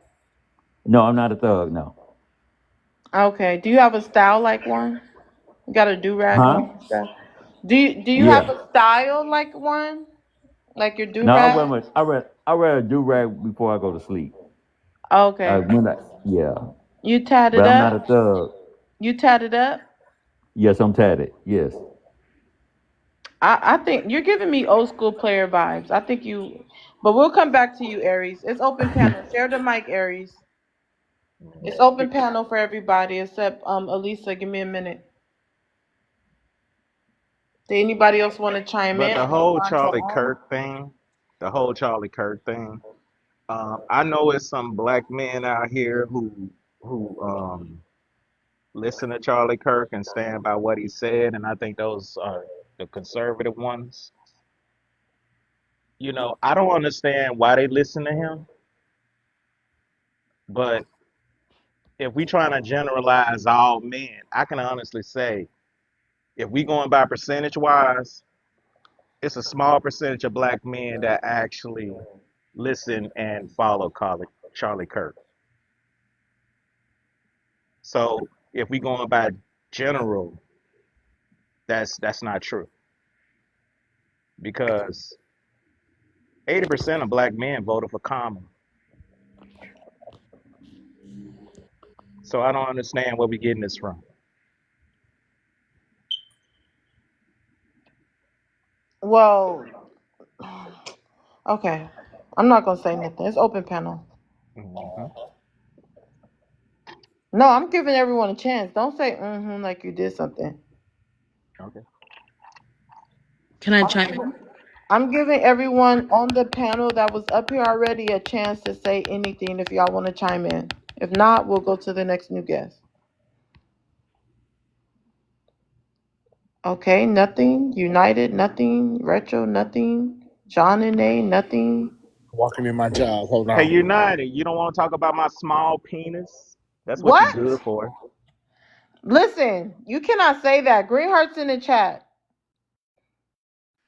No, I'm not a thug. No. Okay. Do you have a style like one? You got a do rag Huh? on and stuff? Do you have Yeah. a style like one? Like your do No, rag? I wear a do rag before I go to sleep. Okay. Yeah, You tatted but I'm not a up? thug. You tatted up? Yes, I'm tatted. Yes. I think you're giving me old school player vibes. I think you, but we'll come back to you, Aries. It's open panel. Share the mic, Aries. It's open panel for everybody except Elisa. Give me a minute. Did anybody else want to chime But in the or whole respond to Charlie all? Kirk thing, the whole Charlie Kirk thing, I know it's some black men out here who listen to Charlie Kirk and stand by what he said, and I think those are the conservative ones. You know, I don't understand why they listen to him, but if we trying to generalize all men, I can honestly say if we going by percentage wise, it's a small percentage of black men that actually listen and follow Charlie Kirk. So if we going by general, that's not true because 80% of black men voted for Kamala. So I don't understand where we getting this from. Well, okay. I'm not gonna say nothing. It's open panel. Mhm. No, I'm giving everyone a chance. Don't say like you did something. Okay. Can I I'm chime giving, in? I'm giving everyone on the panel that was up here already a chance to say anything if y'all want to chime in. If not, we'll go to the next new guest. Okay, nothing. United, nothing. Retro, nothing. John and A, nothing. Walking in my job. Hold Hey, on. United, you don't want to talk about my small penis? That's what you're What? good for. Listen, you cannot say that. Green hearts in the chat.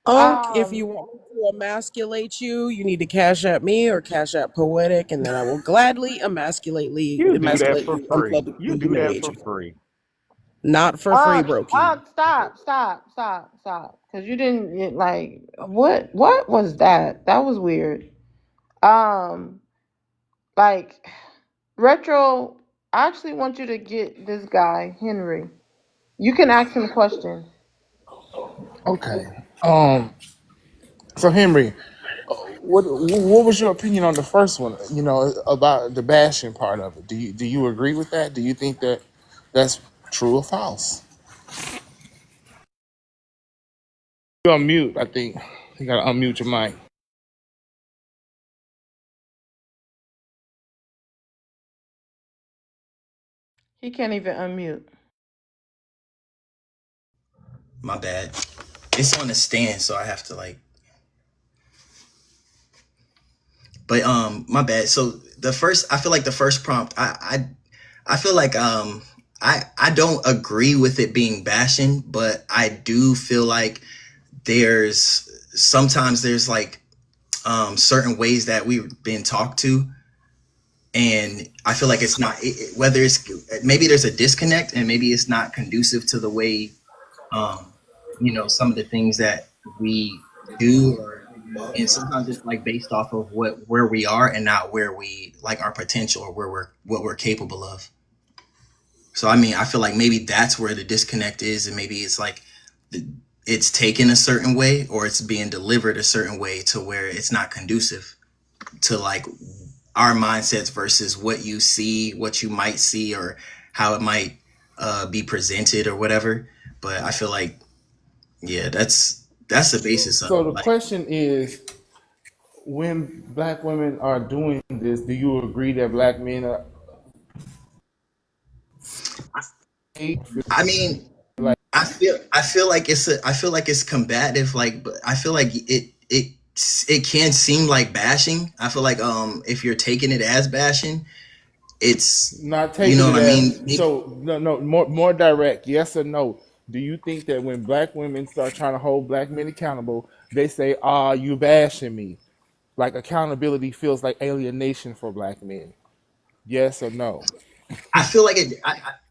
Unc, if you Um, want me to emasculate you, you need to cash at me or cash at Poetic, and then I will gladly You do that emasculate for you, free. You unpleasantly do that humiliate for you. free. Not for free, Brokey. stop. Cause you didn't like what was that? That was weird. Um, like retro. I actually want you to get this guy Henry. You can ask him questions. Okay. So Henry, what was your opinion on the first one? You know, about the bashing part of it. Do you agree with that? Do you think that that's true or false? You're on mute. I think you gotta unmute your mic. He can't even unmute. My bad. It's on the stand, so I have to like. But my bad. So I feel like the first prompt, I feel like I don't agree with it being bashing, but I do feel like sometimes there's like certain ways that we've been talked to, and I feel like it's not whether it's maybe there's a disconnect and maybe it's not conducive to the way some of the things that we do or and sometimes it's like based off of where we are and not where we like our potential or where we're what we're capable of. So I mean, I feel like maybe that's where the disconnect is, and maybe it's like it's taken a certain way or it's being delivered a certain way to where it's not conducive to like our mindsets versus what you see, what you might see, or how it might be presented or whatever. But I feel like, yeah, that's the basis of So it. the Like, question is, when black women are doing this, do you agree that black men are I mean, like? I feel like it's combative. Like, but I feel like it can seem like bashing. I feel like if you're taking it as bashing, it's Not you taking know it what I as mean. so. No, more direct. Yes or no? Do you think that when black women start trying to hold black men accountable, they say, "Ah, you bashing me"? Like accountability feels like alienation for black men. Yes or no? I feel like it.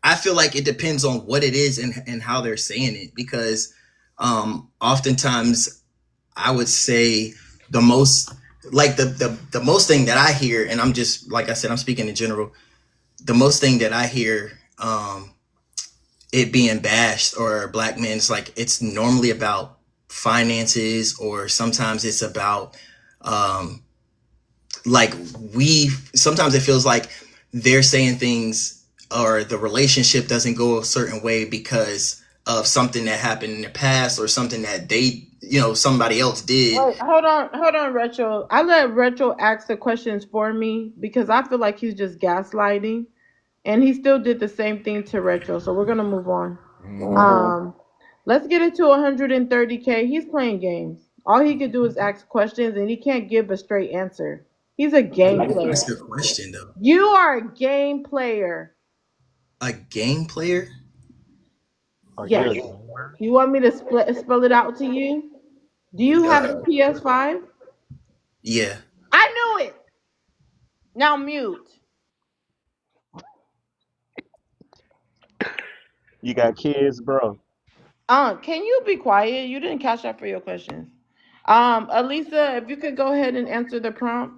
I feel like it depends on what it is and how they're saying it because oftentimes I would say the most like the most thing that I hear, and I'm just like I said, I'm speaking in general. The most thing that I hear it being bashed or black men, it's like it's normally about finances or sometimes it's about um like we sometimes it feels like they're saying things or the relationship doesn't go a certain way because of something that happened in the past or something that they somebody else did. Wait, hold on, Retro. I let Retro ask the questions for me because I feel like he's just gaslighting, and he still did the same thing to Retro. So we're gonna move on. Um, let's get it to 130K. He's playing games. All he could do is ask questions, and he can't give a straight answer. He's a game player. That's the question though. You are a game player. A game player? Are you Yes. a gamer? You want me to spell it out to you? Do you have a PS5? Yeah. I knew it. Now mute. You got kids, bro? Can you be quiet? You didn't catch up for your questions. Elisa, if you could go ahead and answer the prompt.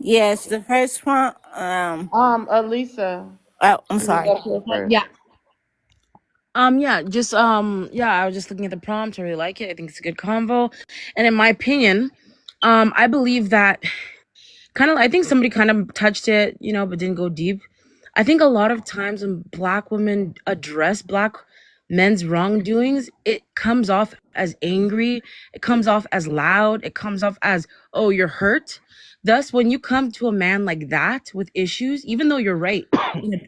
Yes, the first one. Elisa, I'm you sorry. got to first. Yeah. Yeah, just yeah, I was just looking at the prompt. I really like it. I think it's a good convo. And in my opinion, I believe that I think somebody kind of touched it, but didn't go deep. I think a lot of times when black women address black men's wrongdoings, it comes off as angry, it comes off as loud, it comes off as, oh, you're hurt. Thus, when you come to a man like that with issues, even though you're right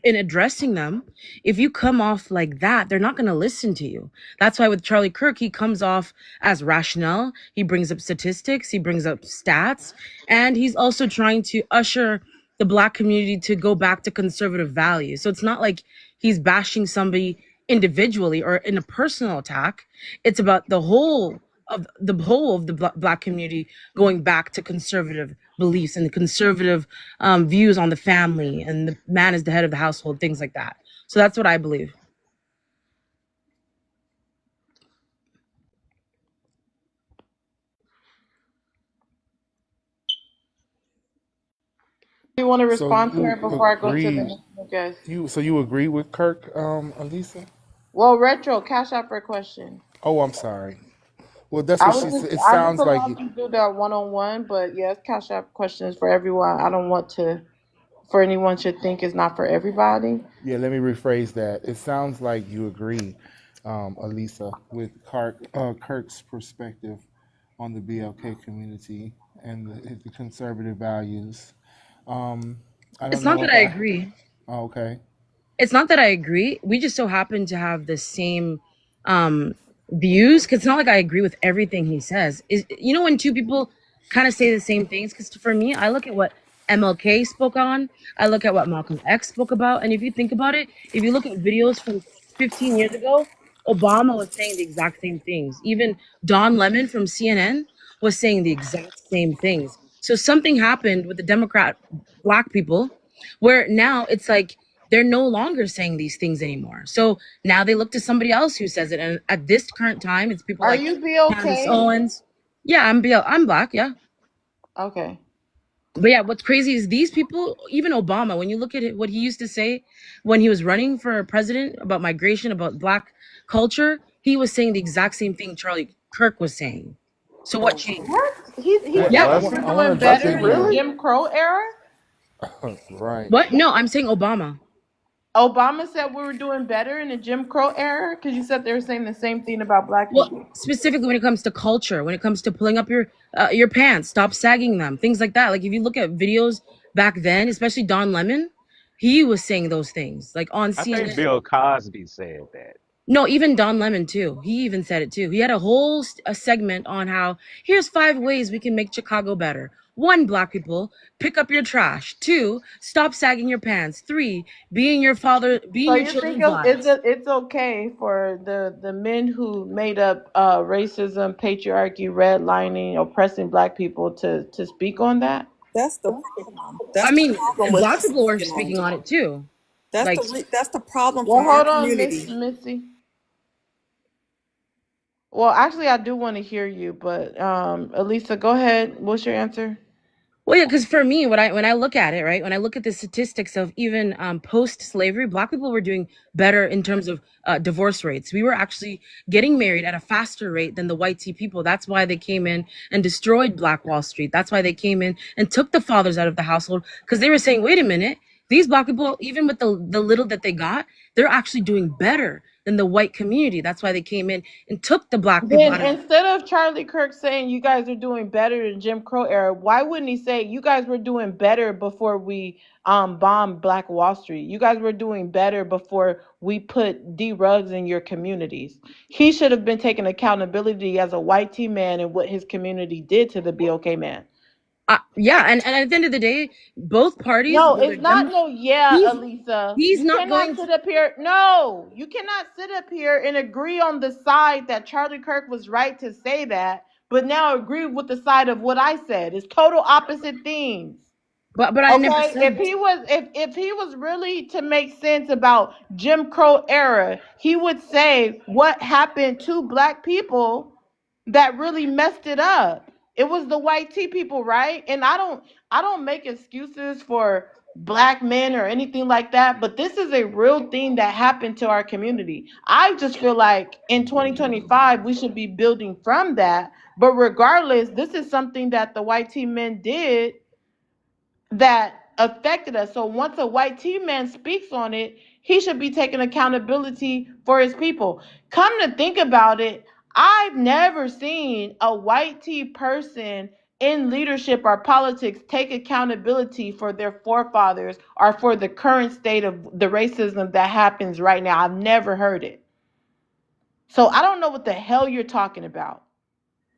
in addressing them, if you come off like that, they're not going to listen to you. That's why with Charlie Kirk, he comes off as rational. He brings up statistics, he brings up stats, and he's also trying to usher the black community to go back to conservative values. So it's not like he's bashing somebody individually or in a personal attack. It's about the whole of the black community going back to conservative beliefs and the conservative views on the family and the man is the head of the household, things like that. So that's what I believe. Do you want to So respond to her you before I go to the agree? next guest? So you agree with Kirk, Elisa? Well, Retro, cash out for a question. Oh, I'm sorry. Well, that's what she said. It I just sounds like allowed you to do that one-on-one, but yes, cash out questions for everyone. I don't want for anyone to think it's not for everybody. yeah. Let me rephrase that. It sounds like you agree, Elisa, with Kirk's perspective on the BLK community and the conservative values. I It's don't not know that if I I. agree. Okay. It's not that I agree. We just so happen to have the same views. Cause it's not like I agree with everything he says. Is when two people kind of say the same things? Because for me, I look at what MLK spoke on. I look at what Malcolm X spoke about. And if you think about it, if you look at videos from 15 years ago, Obama was saying the exact same things. Even Don Lemon from CNN was saying the exact same things. So something happened with the Democrat black people where now it's like they're no longer saying these things anymore. So now they look to somebody else who says it. And at this current time, it's people Are like you Candace BLK? Owens. Yeah, I'm black. Yeah. Okay. But yeah, what's crazy is these people, even Obama, when you look at it, what he used to say when he was running for president about migration, about black culture, he was saying the exact same thing Charlie Kirk was saying. So what changed? What? He Well, said Yeah. we were I want doing to jump Does he better in in the there. really? Jim Crow era? Right. What? No, I'm saying Obama. Obama said we were doing better in the Jim Crow era because you said they were saying the same thing about black Well, people. specifically when it comes to culture, when it comes to pulling up your pants, stop sagging them, things like that. Like if you look at videos back then, especially Don Lemon, he was saying those things like on I think CNN. Bill Cosby said that. No, even Don Lemon too. He even said it too. He had a whole a segment on how here's 5 ways we can make Chicago better. 1, black people, pick up your trash. 2, stop sagging your pants. 3, being your So your you think children's lives. it's okay for the men who made up racism, patriarchy, redlining, oppressing black people to speak on that? That's the problem. I That's the mean, problem with black us people were speaking on speaking it. on it too. That's Like, that's the problem Well, from our hold on, Miss community. Missy. Well, actually, I do want to hear you, but Elisa, go ahead. What's your answer? well, yeah, because for me, when I look at it, right, when I look at the statistics of even post-slavery, black people were doing better in terms of divorce rates. We were actually getting married at a faster rate than the white tea people. That's why they came in and destroyed Black Wall Street. That's why they came in and took the fathers out of the household, because they were saying, wait a minute, these black people, even with the little that they got, they're actually doing better than the white community. That's why they came in and took the black people Then out of. instead of Charlie Kirk saying you guys are doing better in Jim Crow era, why wouldn't he say you guys were doing better before we bombed Black Wall Street? You guys were doing better before we put D-Rugs in your communities. He should have been taking accountability as a white tea man and what his community did to the BLK man. Yeah, and at the end of the day, both parties. No, whether it's not Demo- no yeah, he's Elisa. he's You not cannot going to. sit up here. No, you cannot sit up here and agree on the side that Charlie Kirk was right to say that, but now agree with the side of what I said. It's total opposite things. But I never Okay, said. if he was really to make sense about Jim Crow era, he would say what happened to black people that really messed it up. It was the white tea people, right? And I don't make excuses for black men or anything like that, but this is a real thing that happened to our community. I just feel like in 2025 we should be building from that. But regardless, this is something that the white tea men did that affected us. So once a white tea man speaks on it, he should be taking accountability for his people. Come to think about it, I've never seen a white tea person in leadership or politics take accountability for their forefathers or for the current state of the racism that happens right now. I've never heard it. So I don't know what the hell you're talking about.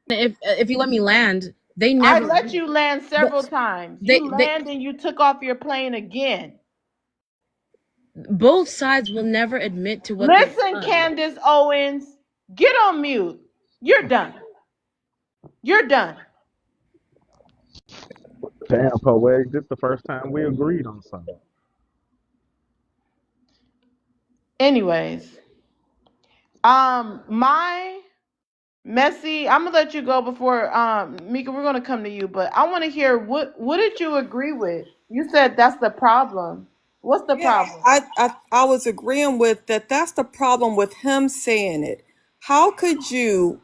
If you let me land, they I never. let you land several times. You land and you took off your plane again. Both sides will never admit to what they've Listen, done. Candace Owens, get on mute. You're done. You're done. Damn, Poetic, this the first time we agreed on something. Anyways, my Messy, I'm gonna let you go before Mika, we're gonna come to you, but I want to hear what did you agree with? You said that's the problem. What's the problem? I was agreeing with that. That's the problem with him saying it. How could you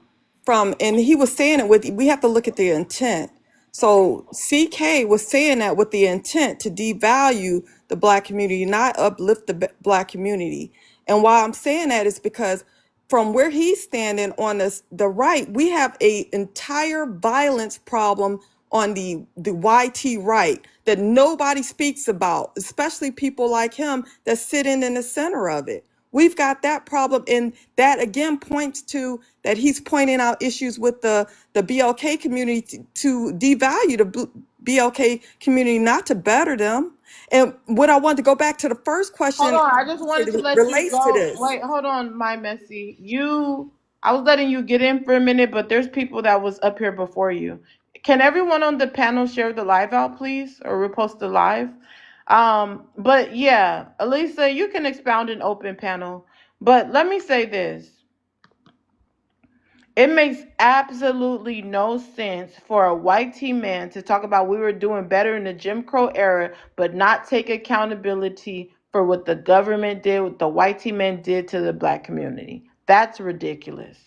and he was saying it with, we have to look at the intent. So CK was saying that with the intent to devalue the black community, not uplift the black community. And why I'm saying that is because from where he's standing on the right, we have a entire violence problem on the YT right that nobody speaks about, especially people like him that's sitting in the center of it. We've got that problem, and that again points to that he's pointing out issues with the BLK community to devalue the BLK community, not to better them. And what I wanted to go back to the first question, Hold on, I just wanted to let you relates go. to this. Wait, hold on, my Messy. I was letting you get in for a minute, but there's people that was up here before you. Can everyone on the panel share the live out, please, or repost the live? But yeah, Elisa, you can expound an open panel. But let me say this. It makes absolutely no sense for a white team man to talk about we were doing better in the Jim Crow era, but not take accountability for what the government did, what the white team men did to the black community. That's ridiculous.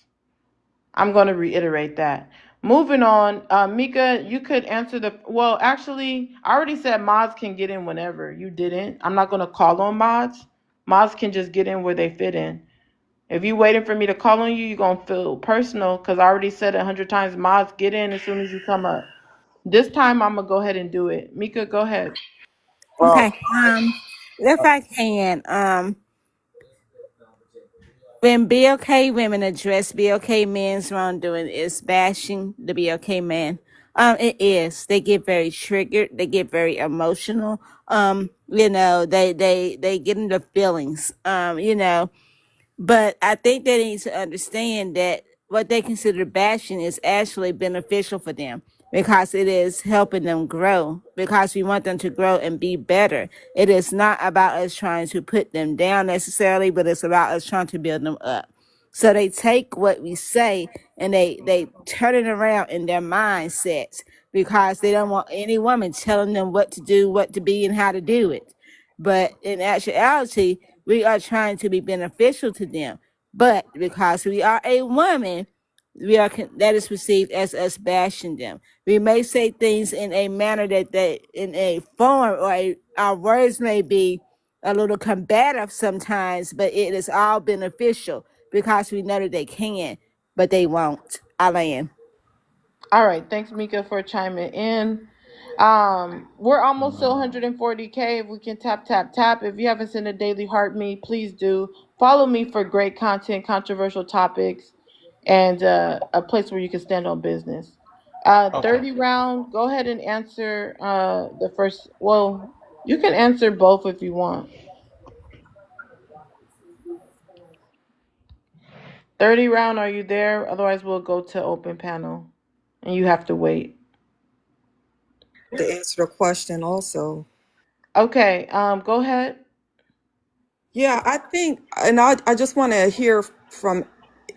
I'm going to reiterate that. Moving on, Mika, you could answer the. Well, actually, I already said mods can get in whenever. You didn't. I'm not going to call on mods. Mods can just get in where they fit in. If you waiting for me to call on you, you're going to feel personal because I already said 100 times, mods, get in as soon as you come up. This time, I'm going to go ahead and do it. Mika, go ahead. Okay. If I can, when BLK women address BLK men's wrongdoing, is bashing the BLK man. It is. They get very triggered. They get very emotional. They get into feelings. But I think they need to understand that what they consider bashing is actually beneficial for them because it is helping them grow, because we want them to grow and be better. It is not about us trying to put them down necessarily, but it's about us trying to build them up. So they take what we say and they turn it around in their mindsets because they don't want any woman telling them what to do, what to be, and how to do it. But in actuality, we are trying to be beneficial to them. But because we are a woman, that is perceived as us bashing them. We may say things in a manner that in a form or our words may be a little combative sometimes, but it is all beneficial because we know that they can, but they won't. Alan. All right. Thanks, Mika, for chiming in. We're almost to 140K. If we can tap. If you haven't seen a Daily Heart Me, please do. Follow me for great content, controversial topics, and a place where you can stand on business. Okay. 30 round, go ahead and answer the first. Well, you can answer both if you want. 30 round, are you there? Otherwise, we'll go to open panel, and you have to wait. To answer the question also. Okay, go ahead. Yeah, I think, and I just want to hear from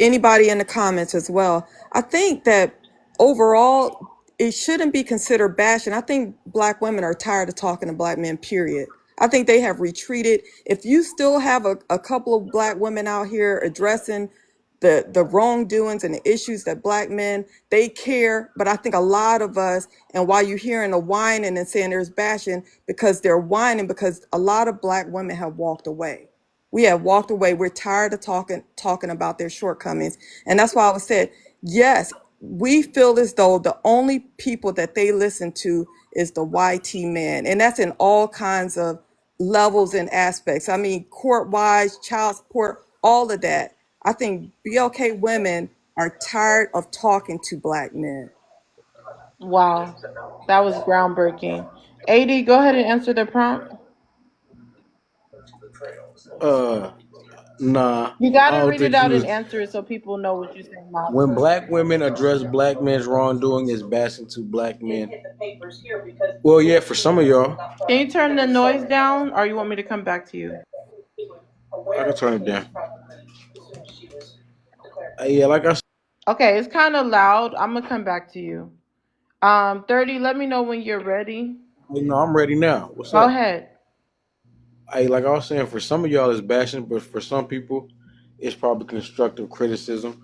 anybody in the comments as well. I think that overall, it shouldn't be considered bashing. I think Black women are tired of talking to Black men, period. I think they have retreated. If you still have a couple of Black women out here addressing the wrongdoings and the issues that Black men, they care. But I think a lot of us, and why you're hearing the whining and saying there's bashing, because they're whining because a lot of Black women have walked away. We have walked away. We're tired of talking about their shortcomings. And that's why I was said, yes, we feel as though the only people that they listen to is the YT man. And that's in all kinds of levels and aspects. I mean, court-wise, child support, all of that. I think BLK women are tired of talking to Black men. Wow, that was groundbreaking. AD, go ahead and answer the prompt. Nah, You I gotta don't read it think she out and was. answer it so people know what you're saying. Mom. When Black women address Black men's wrongdoing as bashing to Black men. Well, yeah, for some of y'all, Can you turn the noise down, or you want me to come back to you? I can turn it down. Yeah, like I said. Okay, it's kind of loud. I'm gonna come back to you. 30. Let me know when you're ready. No, I'm ready now. What's Go up? ahead. Hey, like I was saying, for some of y'all it's bashing, but for some people, it's probably constructive criticism.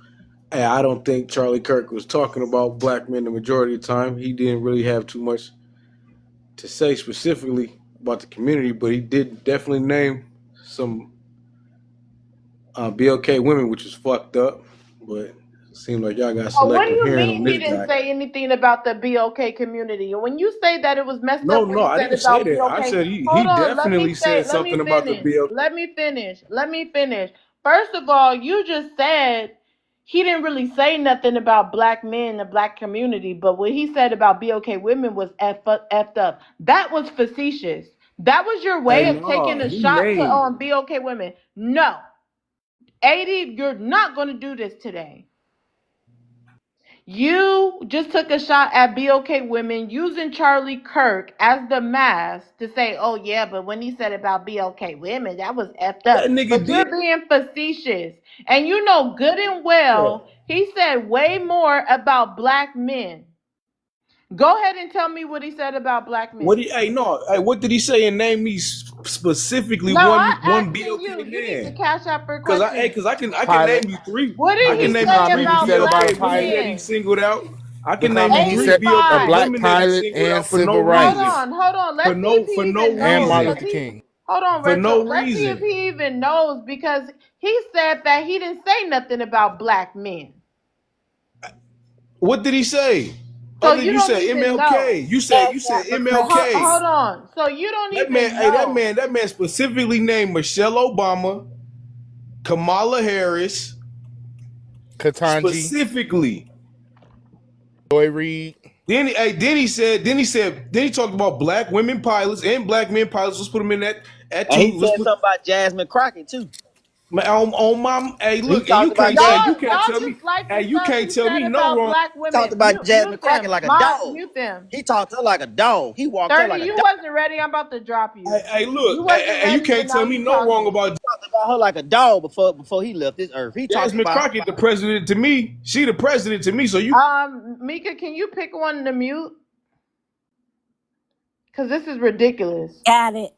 Hey, I don't think Charlie Kirk was talking about Black men the majority of the time. He didn't really have too much to say specifically about the community, but he did definitely name some BLK women, which is fucked up. But it seemed like y'all got Oh, what do selective you hearing on mean he this didn't guy. say anything about the BOK community? And when you say that it was messed No, up what no, he I said didn't say about that. I BOK, said he hold on, definitely said let me something about the finish. BLK. Let me finish. First of all, you just said he didn't really say nothing about Black men, the Black community, but what he said about BOK women was effed up. That was facetious. That was your way Hey, of taking no, a he shot to named. BOK women. No. 80, you're not going to do this today. You just took a shot at BOK women using Charlie Kirk as the mask to say, oh, yeah, but when he said about BOK women, that was effed up. That nigga But you're did. being facetious. And you know good and well, he said way more about black men. Go ahead and tell me what he said about black men. What he? Hey, no. Hey, what did he say? And name me specifically No, one I'm one asking BOK you. You need to man. cash out for Cause questions. I can Pilot. name you three. What I did can he name you say three about said about a black BOK women that he men? singled out. I The can name you comment he three said a BOK 85. black women that he pilot singled and out for no civil Hold rights reason. on. Let's see if he For no even and knows Martin reason. because Luther he. King. Hold on, For no Retro. Let's see if reason. he even knows because he said that he didn't say nothing about black men. What did he say? So Other you you don't said even know. MLK. You said MLK. Hold on. So you don't That man, even hey, know. that man specifically named Michelle Obama, Kamala Harris, Katanji, specifically. Joy Reid. Then he talked about black women pilots and black men pilots. Let's put them in that at And two. he Let's said put something about Jasmine Crockett too. on my hey, He look, and talked about you Jasmine. can't Y'all tell me, just like hey, the you stuff can't he tell said me no about wrong. black He talked women. about Jasmine Mute Crockett them. like a Mod, dog. mute them. He talked to her like a dog. He walked her 30, like a you dog. wasn't ready. I'm about to drop you. Hey, You look, wasn't you ready, but can't now tell me you no wrong talking. about He talked about her like a dog before he left this earth. He talked Jasmine about her Crockett, the president to me. She the president to me. So you Mika, can you pick one to mute? Because this is ridiculous. Got it.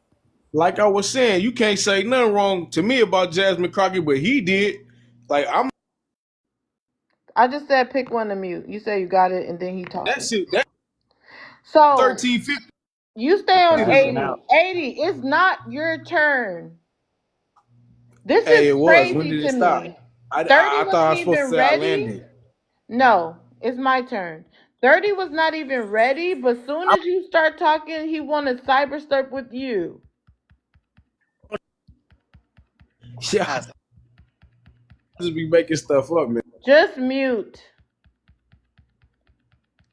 like I was saying, you can't say nothing wrong to me about Jasmine Crockett, but he did. Like I just said pick one to mute. You say you got it, and then he talking. that shit. That So 1350. you stay on Passing 80. out. 80, it's not your turn. This Hey, is it was. When crazy did to it stop? me. I 30 thought I wasn't was supposed to even say I ready. landed. No, it's my turn. 30 was not even ready, but soon as you start talking, he wanted cyber surf with you. Yeah, just be making stuff up, man. Just mute.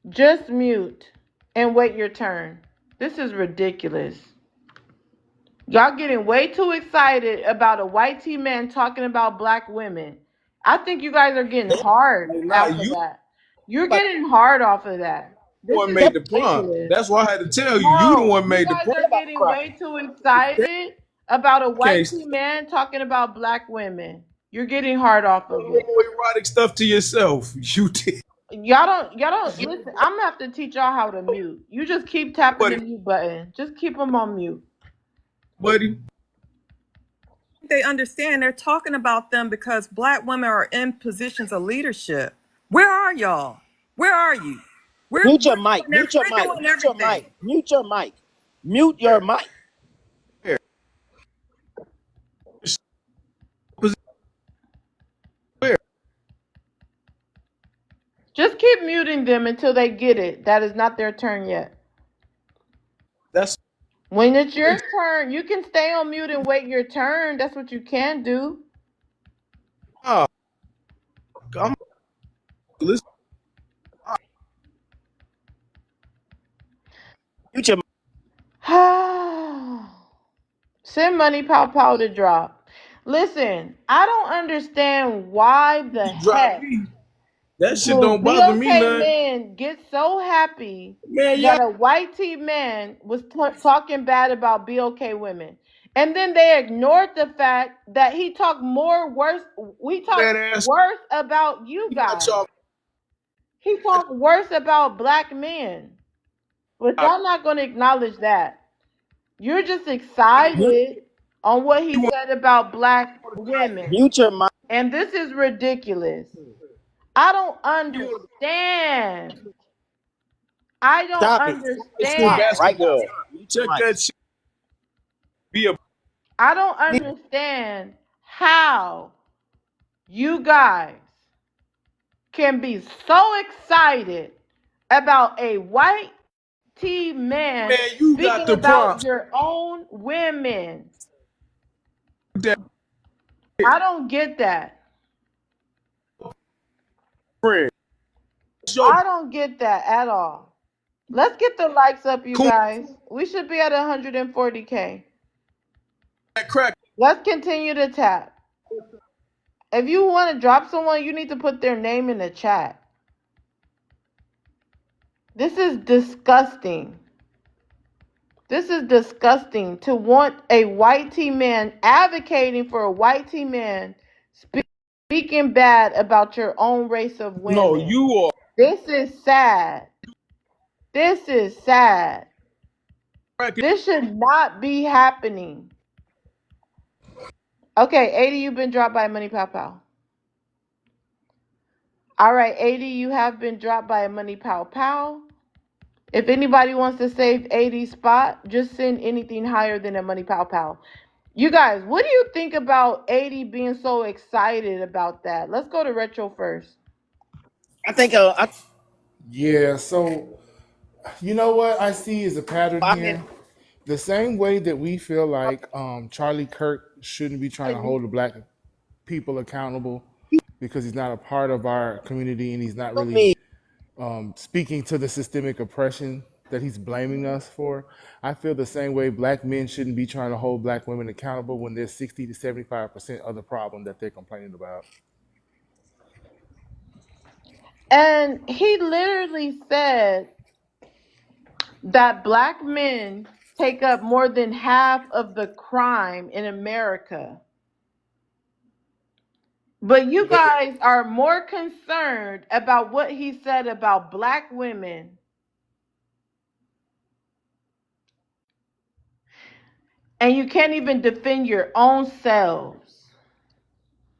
Just mute and wait your turn. This is ridiculous. Y'all getting way too excited about a white T man talking about black women. I think you guys are getting hard Like, off of that. You're getting hard off of that. The This one is made the prompt. ridiculous. That's why I had to tell you. You the No, one you made the guys prompt. are getting way too excited about a You white can't T man talking about black women. You're getting hard off of it. erotic stuff to yourself. You did, Y'all don't listen. I'm gonna have to teach y'all how to mute. You just keep tapping the mute button. Just keep them on mute. buddy. They understand they're talking about them because black women are in positions of leadership. Where are y'all? Where are you? mute your mic. Mute your We're mic. doing Mute your everything. mic. Mute your mic. Mute your mic. Just keep muting them until they get it. That is not their turn yet. That's when it's your turn. You can stay on mute and wait your turn. That's what you can do. I'm listen. Mute your Send money, pow to drop. Listen, I don't understand why the heck That shit don't bother me BOK none. men get so happy Man, that a white T man was talking bad about BOK women. And then they ignored the fact that he talked worse about you guys. He talked worse about black men. But y'all not going to acknowledge that. You're just excited on what he said about black women. Mute your mic. And this is ridiculous. I don't understand. I don't Stop it. understand. Right there. Check that shit. I don't understand how you guys can be so excited about a white T man you speaking got the about prompts. your own women. I don't get that. I don't get that at all. Let's get the likes up, you guys. We should be at 140K. Let's continue to tap. If you want to drop someone, you need to put their name in the chat. This is disgusting. This is disgusting to want a white tea man advocating for a white tea man speaking bad about your own race of No, women. you are. This is sad. This is sad. This should not be happening. Okay, 80, you've been dropped by Money Pow Pow. All right, 80, you have been dropped by a Money Pow Pow. If anybody wants to save 80's spot, just send anything higher than a Money Pow Pow. You guys, what do you think about 80 being so excited about that? Let's go to Retro first. I think Yeah, so you know what I see is a pattern here. The same way that we feel like Charlie Kirk shouldn't be trying to hold the black people accountable because he's not a part of our community and he's not really speaking to the systemic oppression that he's blaming us for. I feel the same way black men shouldn't be trying to hold black women accountable when there's 60 to 75% of the problem that they're complaining about. And he literally said that black men take up more than half of the crime in America. But you guys are more concerned about what he said about black women. And you can't even defend your own selves.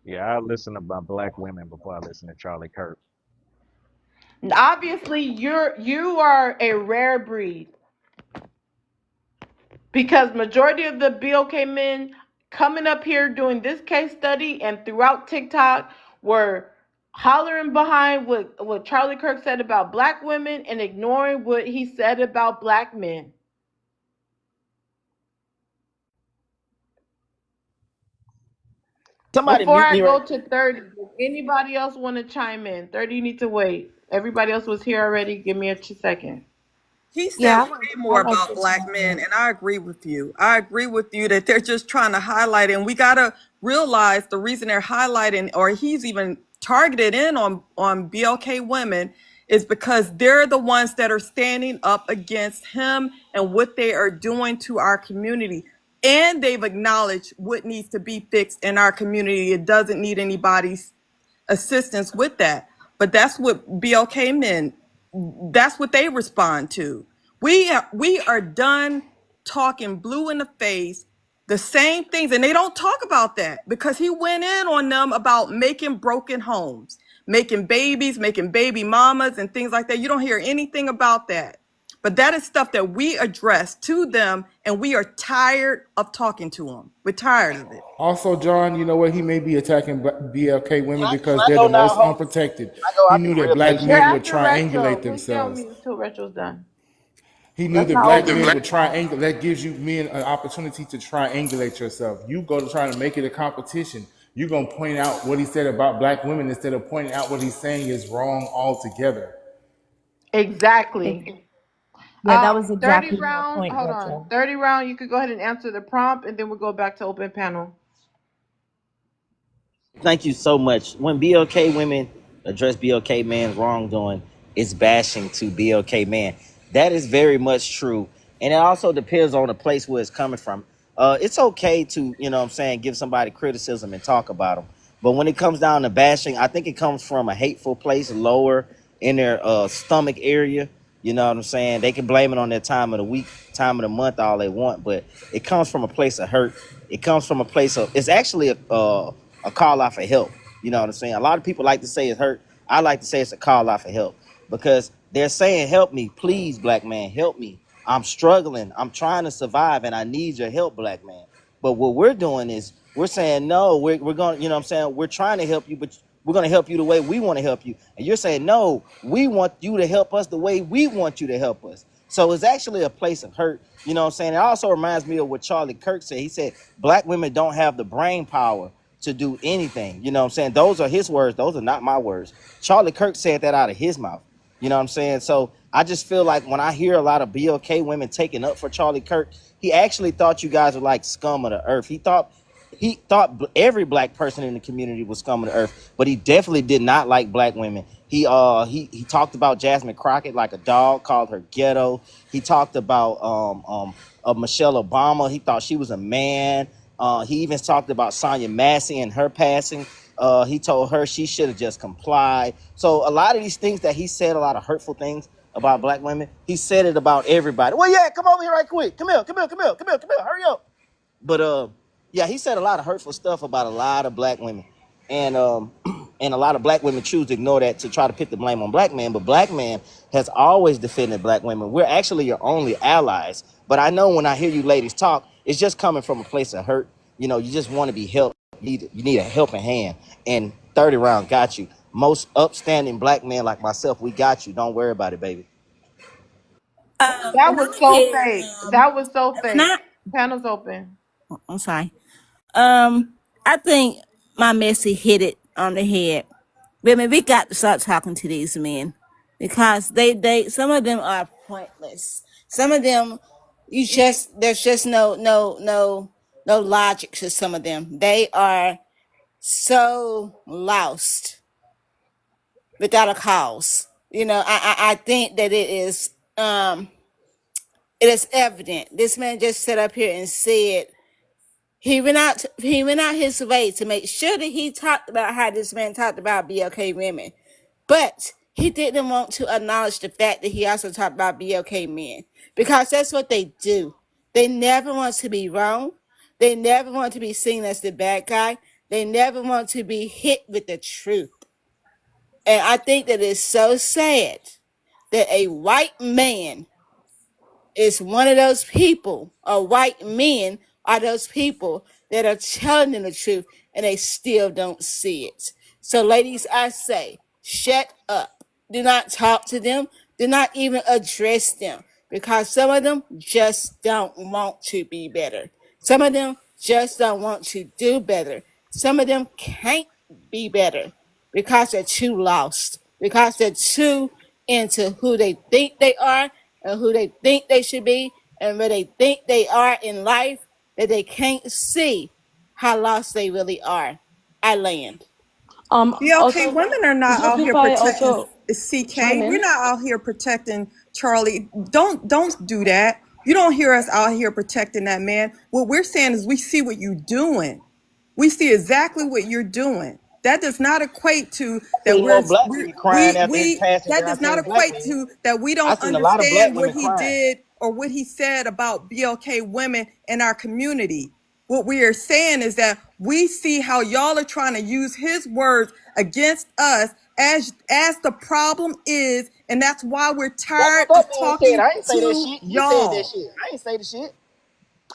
Yeah, I listen about black women before I listen to Charlie Kirk. Obviously, you are a rare breed. Because majority of the BOK men coming up here doing this case study and throughout TikTok were hollering behind what Charlie Kirk said about black women and ignoring what he said about black men. somebody Before mute I me go right. to 30, does anybody else want to chime in? 30, you need to wait. Everybody else was here already. Give me a second. He said Yeah, way more I like about this black one. men, and I agree with you. I agree with you that they're just trying to highlight, and we got to realize the reason they're highlighting, or he's even targeted in on BLK women, is because they're the ones that are standing up against him and what they are doing to our community. And they've acknowledged what needs to be fixed in our community. It doesn't need anybody's assistance with that. But that's what BLK men, that's what they respond to. We are done talking blue in the face, the same things, and they don't talk about that because he went in on them about making broken homes, making babies, making baby mamas and things like that. You don't hear anything about that. But that is stuff that we address to them, and we are tired of talking to them. We're tired of it. Also, John, you know what? He may be attacking BLK women because I they're go the now, most ho. unprotected. I He be knew that real black patient. You're men would after Retro. triangulate Please stay on themselves. mute until Retro's done. He knew Let's that not black over. men would triangulate. That gives you men an opportunity to triangulate yourself. You go to try to make it a competition. You're going to point out what he said about black women instead of pointing out what he's saying is wrong altogether. Exactly. Yeah, that was 30 exactly my round, point, hold on. Retro. 30 round, you could go ahead and answer the prompt, and then we'll go back to open panel. Thank you so much. When BLK women address BLK man's wrongdoing, it's bashing to BLK man. That is very much true. And it also depends on the place where it's coming from. It's okay to, you know what I'm saying, give somebody criticism and talk about them. But when it comes down to bashing, I think it comes from a hateful place, lower in their stomach area. You know what I'm saying? They can blame it on their time of the week, time of the month, all they want. But it comes from a place of hurt. It comes from a place of, it's actually a call out for help. You know what I'm saying? A lot of people like to say it's hurt. I like to say it's a call out for help because they're saying, help me, please, black man, help me. I'm struggling. I'm trying to survive and I need your help, black man. But what we're doing is we're saying, no, we're going, you know what I'm saying? We're trying to help you, but we're going to help you the way we want to help you. And you're saying, no, we want you to help us the way we want you to help us. So it's actually a place of hurt. You know what I'm saying? It also reminds me of what Charlie Kirk said. He said, black women don't have the brain power to do anything. You know what I'm saying? Those are his words. Those are not my words. Charlie Kirk said that out of his mouth. You know what I'm saying? So I just feel like when I hear a lot of BLK women taking up for Charlie Kirk, he actually thought you guys were like scum of the earth. He thought every black person in the community was scum of the earth, but he definitely did not like black women. He talked about Jasmine Crockett like a dog, called her ghetto. He talked about Michelle Obama. He thought she was a man. He even talked about Sonia Massey and her passing. He told her she should have just complied. So a lot of these things that he said, a lot of hurtful things about black women, he said it about everybody. Well, yeah, come over here right quick. Come here, hurry up. But yeah, he said a lot of hurtful stuff about a lot of black women. And and a lot of black women choose to ignore that to try to put the blame on black men. But black men has always defended black women. We're actually your only allies. But I know when I hear you ladies talk, it's just coming from a place of hurt. You know, you just want to be helped. You need a helping hand. And 30 round got you. Most upstanding black men like myself, we got you. Don't worry about it, baby. That was so fake. That was so fake. Not, Panel's open. I'm sorry. I think my Messy hit it on the head. Women, we got to start talking to these men because they some of them are pointless. Some of them, there's just no logic to some of them. They are so lost without a cause. You know, I think that it is evident. This man just sat up here and said he went out his way to make sure that he talked about how this man talked about BLK women. But he didn't want to acknowledge the fact that he also talked about BLK men. Because that's what they do. They never want to be wrong. They never want to be seen as the bad guy. They never want to be hit with the truth. And I think that it's so sad that a white man is one of those people, or white men are those people that are telling them the truth and they still don't see it. So ladies, I say, shut up. Do not talk to them. Do not even address them because some of them just don't want to be better. Some of them just don't want to do better. Some of them can't be better because they're too lost, because they're too into who they think they are and who they think they should be and where they think they are in life, that they can't see how lost they really are. I land. BLK, Also, women are not out if here I protecting also CK. chime We're in. not out here protecting Charlie. Don't do that. You don't hear us out here protecting that man. What we're saying is we see what you're doing. We see exactly what you're doing. That does not equate to that Seen more black women crying after his passing that than I does not seen black equate women. to that we I don't seen a lot of black understand what women he crying. did or what he said about BLK women in our community. What we are saying is that we see how y'all are trying to use his words against us as the problem is, and that's why we're That's tired what of that man said. talking I ain't say that to shit. You said that y'all. shit. I ain't say the shit.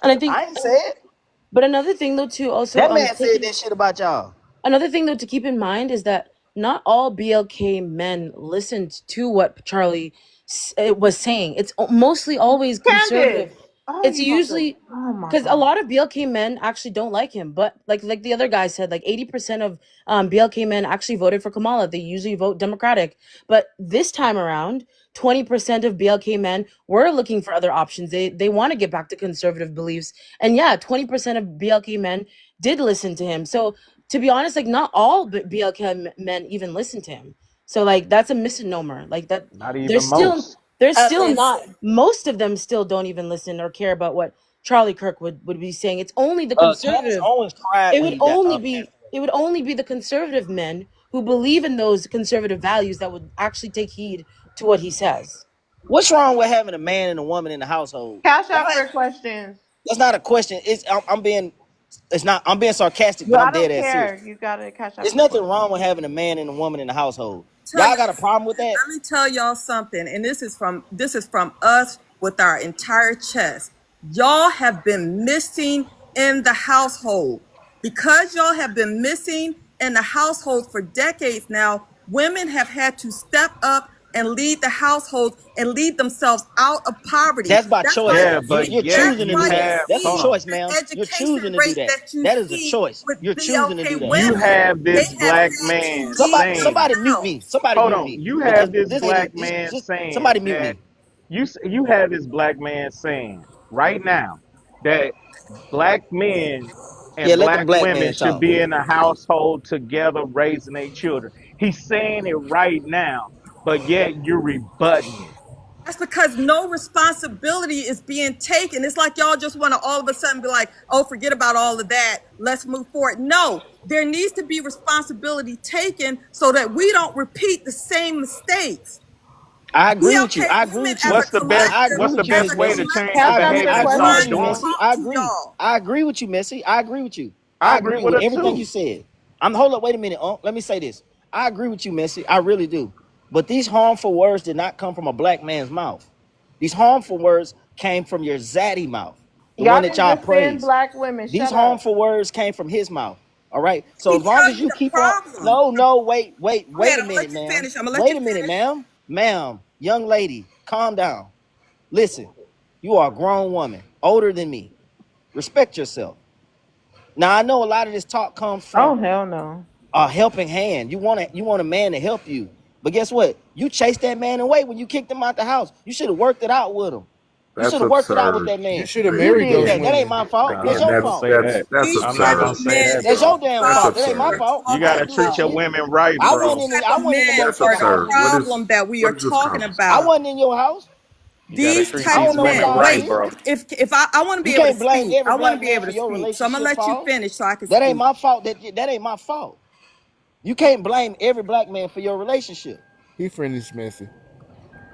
And I think, I ain't say it. but another thing though too, also That man said taking that shit about y'all. another thing though to keep in mind is that not all BLK men listened to what Charlie was saying. It's mostly always Candace. conservative. Oh, It's you about to. usually Oh my because a God. lot of BLK men actually don't like him, but like the other guy said, like 80% of BLK men actually voted for Kamala. They usually vote Democratic, but this time around, 20% of BLK men were looking for other options. They want to get back to conservative beliefs, and yeah, 20% of BLK men did listen to him. So to be honest, like not all BLK men even listen to him. So like that's a misnomer. Like that, Not they're even still most. not. Listen, Most of them still don't even listen or care about what Charlie Kirk would be saying. It's only the Candace conservative. Owens cried It when would he got only be the conservative men who believe in those conservative values that would actually take heed to what he says. What's wrong with having a man and a woman in the household? Cash out for questions. That's not a question. I'm being sarcastic, Yo, but I I'm dead don't ass serious. care. You gotta cash out There's for nothing questions. wrong with having a man and a woman in the household. Tell Y'all you, got a problem with that? let me tell y'all something, and this is from us with our entire chest. Y'all have been missing in the household. Because y'all have been missing in the household for decades now, women have had to step up and lead the household and lead themselves out of poverty. That's by That's choice. why Yeah, you but see, You're yet choosing that's to you do why that. you have, That's a see hold on. choice, the ma'am. You're education choosing to do rate that. that you That is a see choice. with You're choosing to do BLK that. You women. have They this have black had to man leave saying, Somebody mute me. themselves. Somebody hold mute on, me you because have this this lady. black man saying Somebody mute that me. you have this black man saying right now that black men Yeah, and let the black black women man should talk. be in a household together raising their children. He's saying it right now, but yet you're rebutting it. That's because no responsibility is being taken. It's like y'all just want to all of a sudden be like, oh, forget about all of that. Let's move forward. No, there needs to be responsibility taken so that we don't repeat the same mistakes. I agree with you. BLK I agree women with you. as a I agree collective, What's the with you, as Miss best a way Messy. to change collective, the Can I I ask agree. a behavior I that agree with y'all trying you, to doing? question? Messy. talk I to agree. y'all. I agree with you, Messy. I agree with you. I agree with with her everything too. you said. Hold up, wait a minute. Let me say this. I agree with you, Messy. I really do. But these harmful words did not come from a black man's mouth. These harmful words came from your zaddy mouth, the one Y'all that didn't y'all defend praise. black women. These Shut up. harmful words came from his mouth. All right. So Let as me long tell as you you the keep on, problem. no, wait Go ahead. a I'm gonna minute, let you ma'am. finish. I'm gonna let Wait you a minute, finish. ma'am, young lady, calm down. Listen, you are a grown woman, older than me. Respect yourself. Now I know a lot of this talk comes from Oh hell no. a helping hand. You want a man to help you. But guess what? You chased that man away when you kicked him out the house. You should have worked it out with him. You should That's have worked it out with absurd. that You man. should have You married did those that. That ain't women. my fault. Nah, That's I'm your not Again, gonna fault. say that. that's These I'm not type gonna absurd. of say men that, That's is bro. your the damn That's fault. That problem ain't that my we're absurd. fault. You talking gotta Don't do treat that. your about. women right, I These wasn't bro. in the type I of wasn't in men your That's are the absurd. house. problem that we are What is this talking I about. conversation? wasn't in your house. You gotta These treat I type these don't of know men. women about right, Wait, you. bro. if I want to You be able to can't blame speak, every I want to black be man able for to your speak. So I'm gonna relationship let you fault. finish so I can That ain't speak. my fault. That ain't my fault. You can't blame every black man for your relationship. He finished Messy.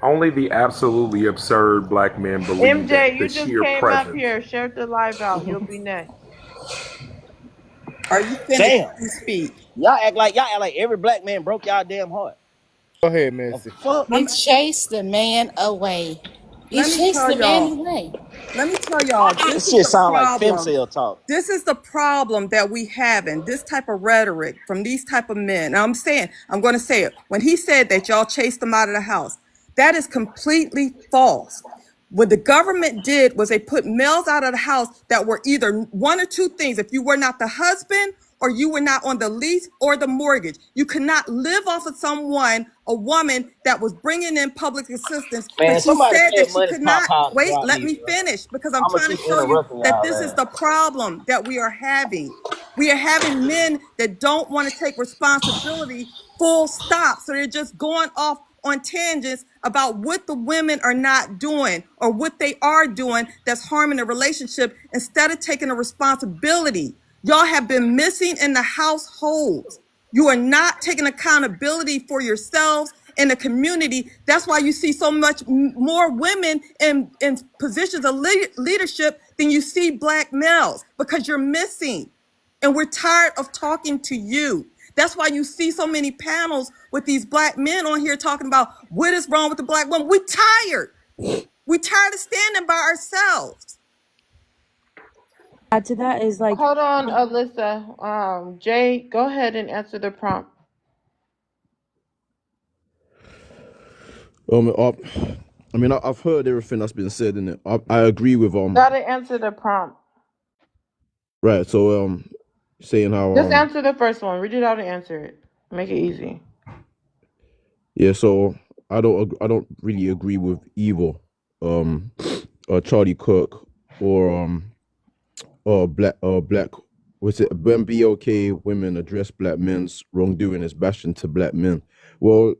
Only the absolutely absurd black men believe that MJ, the you just sheer came up presence. here. Share the live out. You'll be next. Are you finished? Damn. Let me speak. Y'all act like every black man broke y'all damn heart. Go ahead, The Messy. fuck? He chased the man away. He Let me chased tell the man y'all. away. Let me tell y'all. This This is shit the sound like problem. femcell talk. This is the problem that we have in this type of rhetoric from these type of men. And I'm going to say it. When he said that y'all chased them out of the house, that is completely false. What the government did was they put males out of the house that were either one or two things. If you were not the husband or you were not on the lease or the mortgage, you could not live off of someone, a woman that was bringing in public assistance Man, because she somebody said tell that she Money could Pop not Pop to wait. drop Let me, me bro. finish because I'm I'ma trying to keep show you interrupting that y'all this is ass. the problem that we are having. We are having men that don't want to take responsibility, full stop. So they're just going off on tangents about what the women are not doing or what they are doing that's harming the relationship instead of taking a responsibility. Y'all have been missing in the households. You are not taking accountability for yourselves in the community. That's why you see so much more women in positions of leadership than you see black males because you're missing. And we're tired of talking to you. That's why you see so many panels with these black men on here talking about what is wrong with the black woman. We're tired. We're tired of standing by ourselves. Add to that is like, Hold on, Alyssa. Jay, go ahead and answer the prompt. I've heard everything that's been said in it. I agree with Gotta answer the prompt. right. So saying how Just answer the first one. Read it out and answer it. Make it easy. yeah. So I don't really agree with either Charlie Kirk or black. Was it when BLK women address black men's wrongdoing as bashing to black men? Well,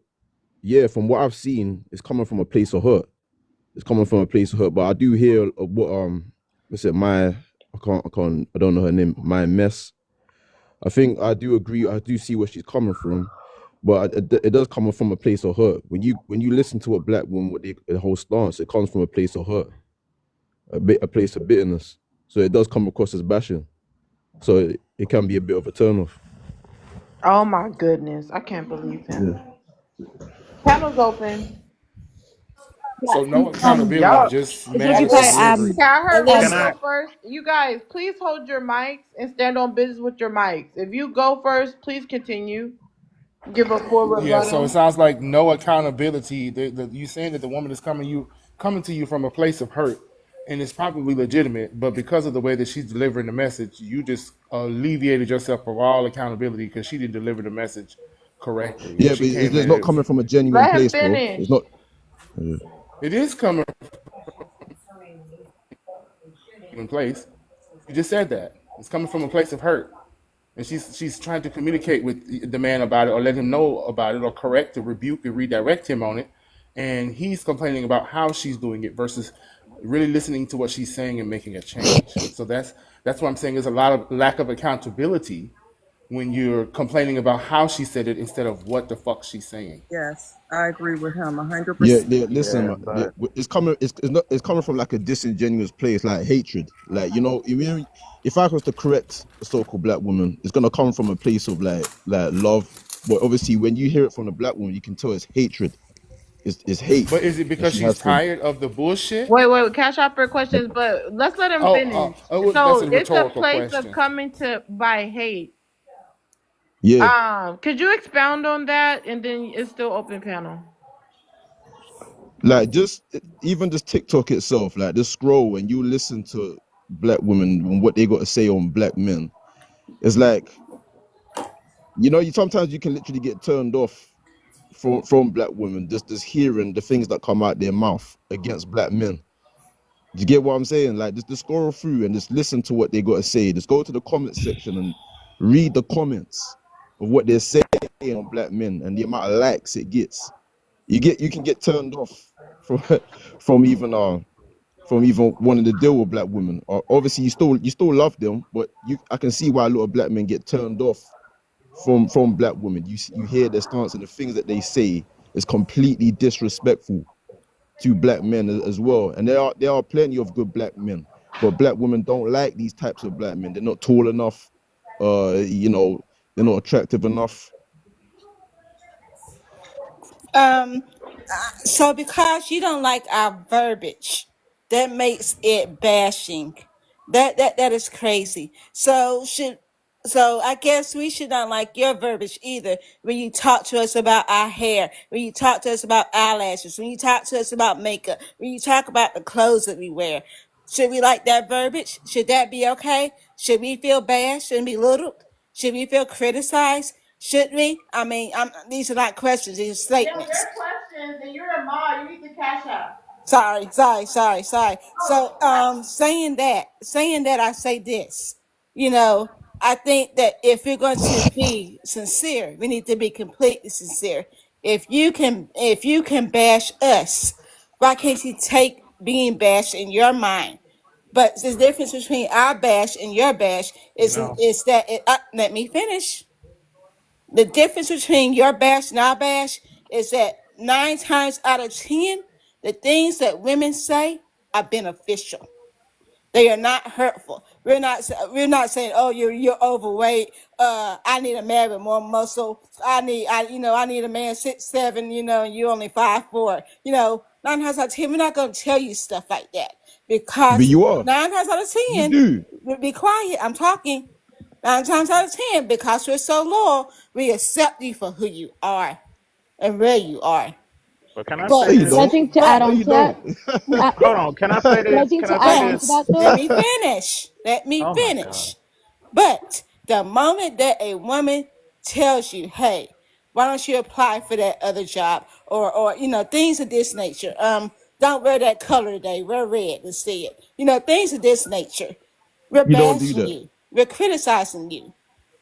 yeah. From what I've seen, it's coming from a place of hurt. It's coming from a place of hurt. But I do hear what what's it? I don't know her name. My mess. I think I do agree. I do see where she's coming from, but it does come from a place of hurt. When you listen to a black woman with the whole stance, it comes from a place of hurt, a place of bitterness. So it does come across as bashing. So it can be a bit of a turnoff. Oh my goodness. I can't believe him. Panel's open. So no accountability, Y'all, just essentially, message delivery. can I hear one Can I? go first? You guys, please hold your mics and stand on business with your mics. If you go first, please continue. Give a full Yeah, so it rebuttal. sounds like no accountability. You saying that the woman is coming to you from a place of hurt, and it's probably legitimate, but because of the way that she's delivering the message, you just alleviated yourself from all accountability because she didn't deliver the message correctly, and Yeah, she but came it's at not it. coming from a genuine Let him place, though. finish. It's not. Yeah. It is coming in place. You just said that. It's coming from a place of hurt, and she's trying to communicate with the man about it, or let him know about it, or correct or rebuke and redirect him on it. And he's complaining about how she's doing it versus really listening to what she's saying and making a change. So that's what I'm saying. There's a lot of lack of accountability when you're complaining about how she said it instead of what the fuck she's saying. Yes, I agree with him Yeah, 100%. yeah. Listen, Yeah, man, but it's coming. It's not. It's coming from like a disingenuous place, like hatred. Like, you know, if I was to correct a so-called black woman, it's gonna come from a place of like love. But obviously, when you hear it from a black woman, you can tell it's hatred. It's hate But is it that because she she's has for. tired of the bullshit? Wait, cash out for questions, but let's let him finish. That's So a it's a rhetorical place of question. coming to by hate. Yeah, Could you expound on that? And then it's still open panel. like even just TikTok itself, like just scroll and you listen to black women and what they got to say on black men. It's like, you know, sometimes you can literally get turned off from black women just hearing the things that come out their mouth against black men. Do you get what I'm saying? Like, just scroll through and just listen to what they got to say. Just go to the comment section and read the comments of what they're saying on black men and the amount of likes it gets. You can get turned off from even wanting to deal with black women. Obviously, you still love them, but I can see why a lot of black men get turned off from black women. You hear their stance and the things that they say is completely disrespectful to black men as well. And there are plenty of good black men, but black women don't like these types of black men. They're not tall enough. You know, they're not attractive enough. So because you don't like our verbiage, that makes it bashing. That is crazy. So I guess we should not like your verbiage either. When you talk to us about our hair, when you talk to us about eyelashes, when you talk to us about makeup, when you talk about the clothes that we wear, should we like that verbiage? Should that be okay? Should we feel bashed and belittled? Should we feel criticized? Should we? I mean, these are not questions; these are statements. Questions, and you're a mod. You need to cash out. Sorry. So, saying that, I say this. You know, I think that if we're going to be sincere, we need to be completely sincere. If you can bash us, why can't you take being bashed in your mind? But the difference between our bash and your bash is no. that let me finish. The difference between your bash and our bash is that 9 times out of 10, the things that women say are beneficial. They are not hurtful. We're not saying, oh, you're overweight. I need a man with more muscle. I need a man 6'7", and you only 5'4". 9 times out of 10, we're not going to tell you stuff like that But because you are. 9 times out of You 10, do. be quiet. I'm talking. 9 times out of 10, because we're so loyal, we accept you for who you are and where you are. But can I But say No, you this? I don't. think to but add No, on you to that, don't. Hold on. Can I say but I this? think Can I to say add on but to this? that though, let me finish. Let me Oh my God. finish. But the moment that a woman tells you, "Hey, why don't you apply for that other job?" or things of this nature. Don't wear that color today. Wear red instead. Things of this nature. We're You don't do bashing that. you. We're criticizing you.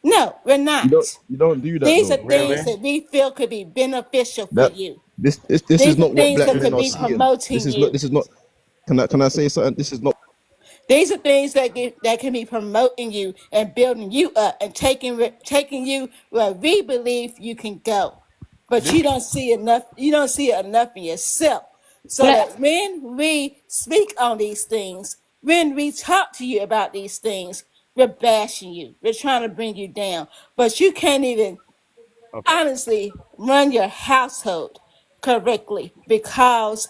No, we're You don't. not. You don't do that These are though. things Really? that we feel could be beneficial for That you. this is These are not what things black that men could are be seeing. This promoting is not. you. This is not. Can I say something? This is not. These are things that can be promoting you and building you up and taking you where we believe you can go. But This you don't see enough. You don't see it enough in yourself. but So that when we speak on these things, when we talk to you about these things, we're bashing you. We're trying to bring you down. But you can't even Okay. honestly run your household correctly because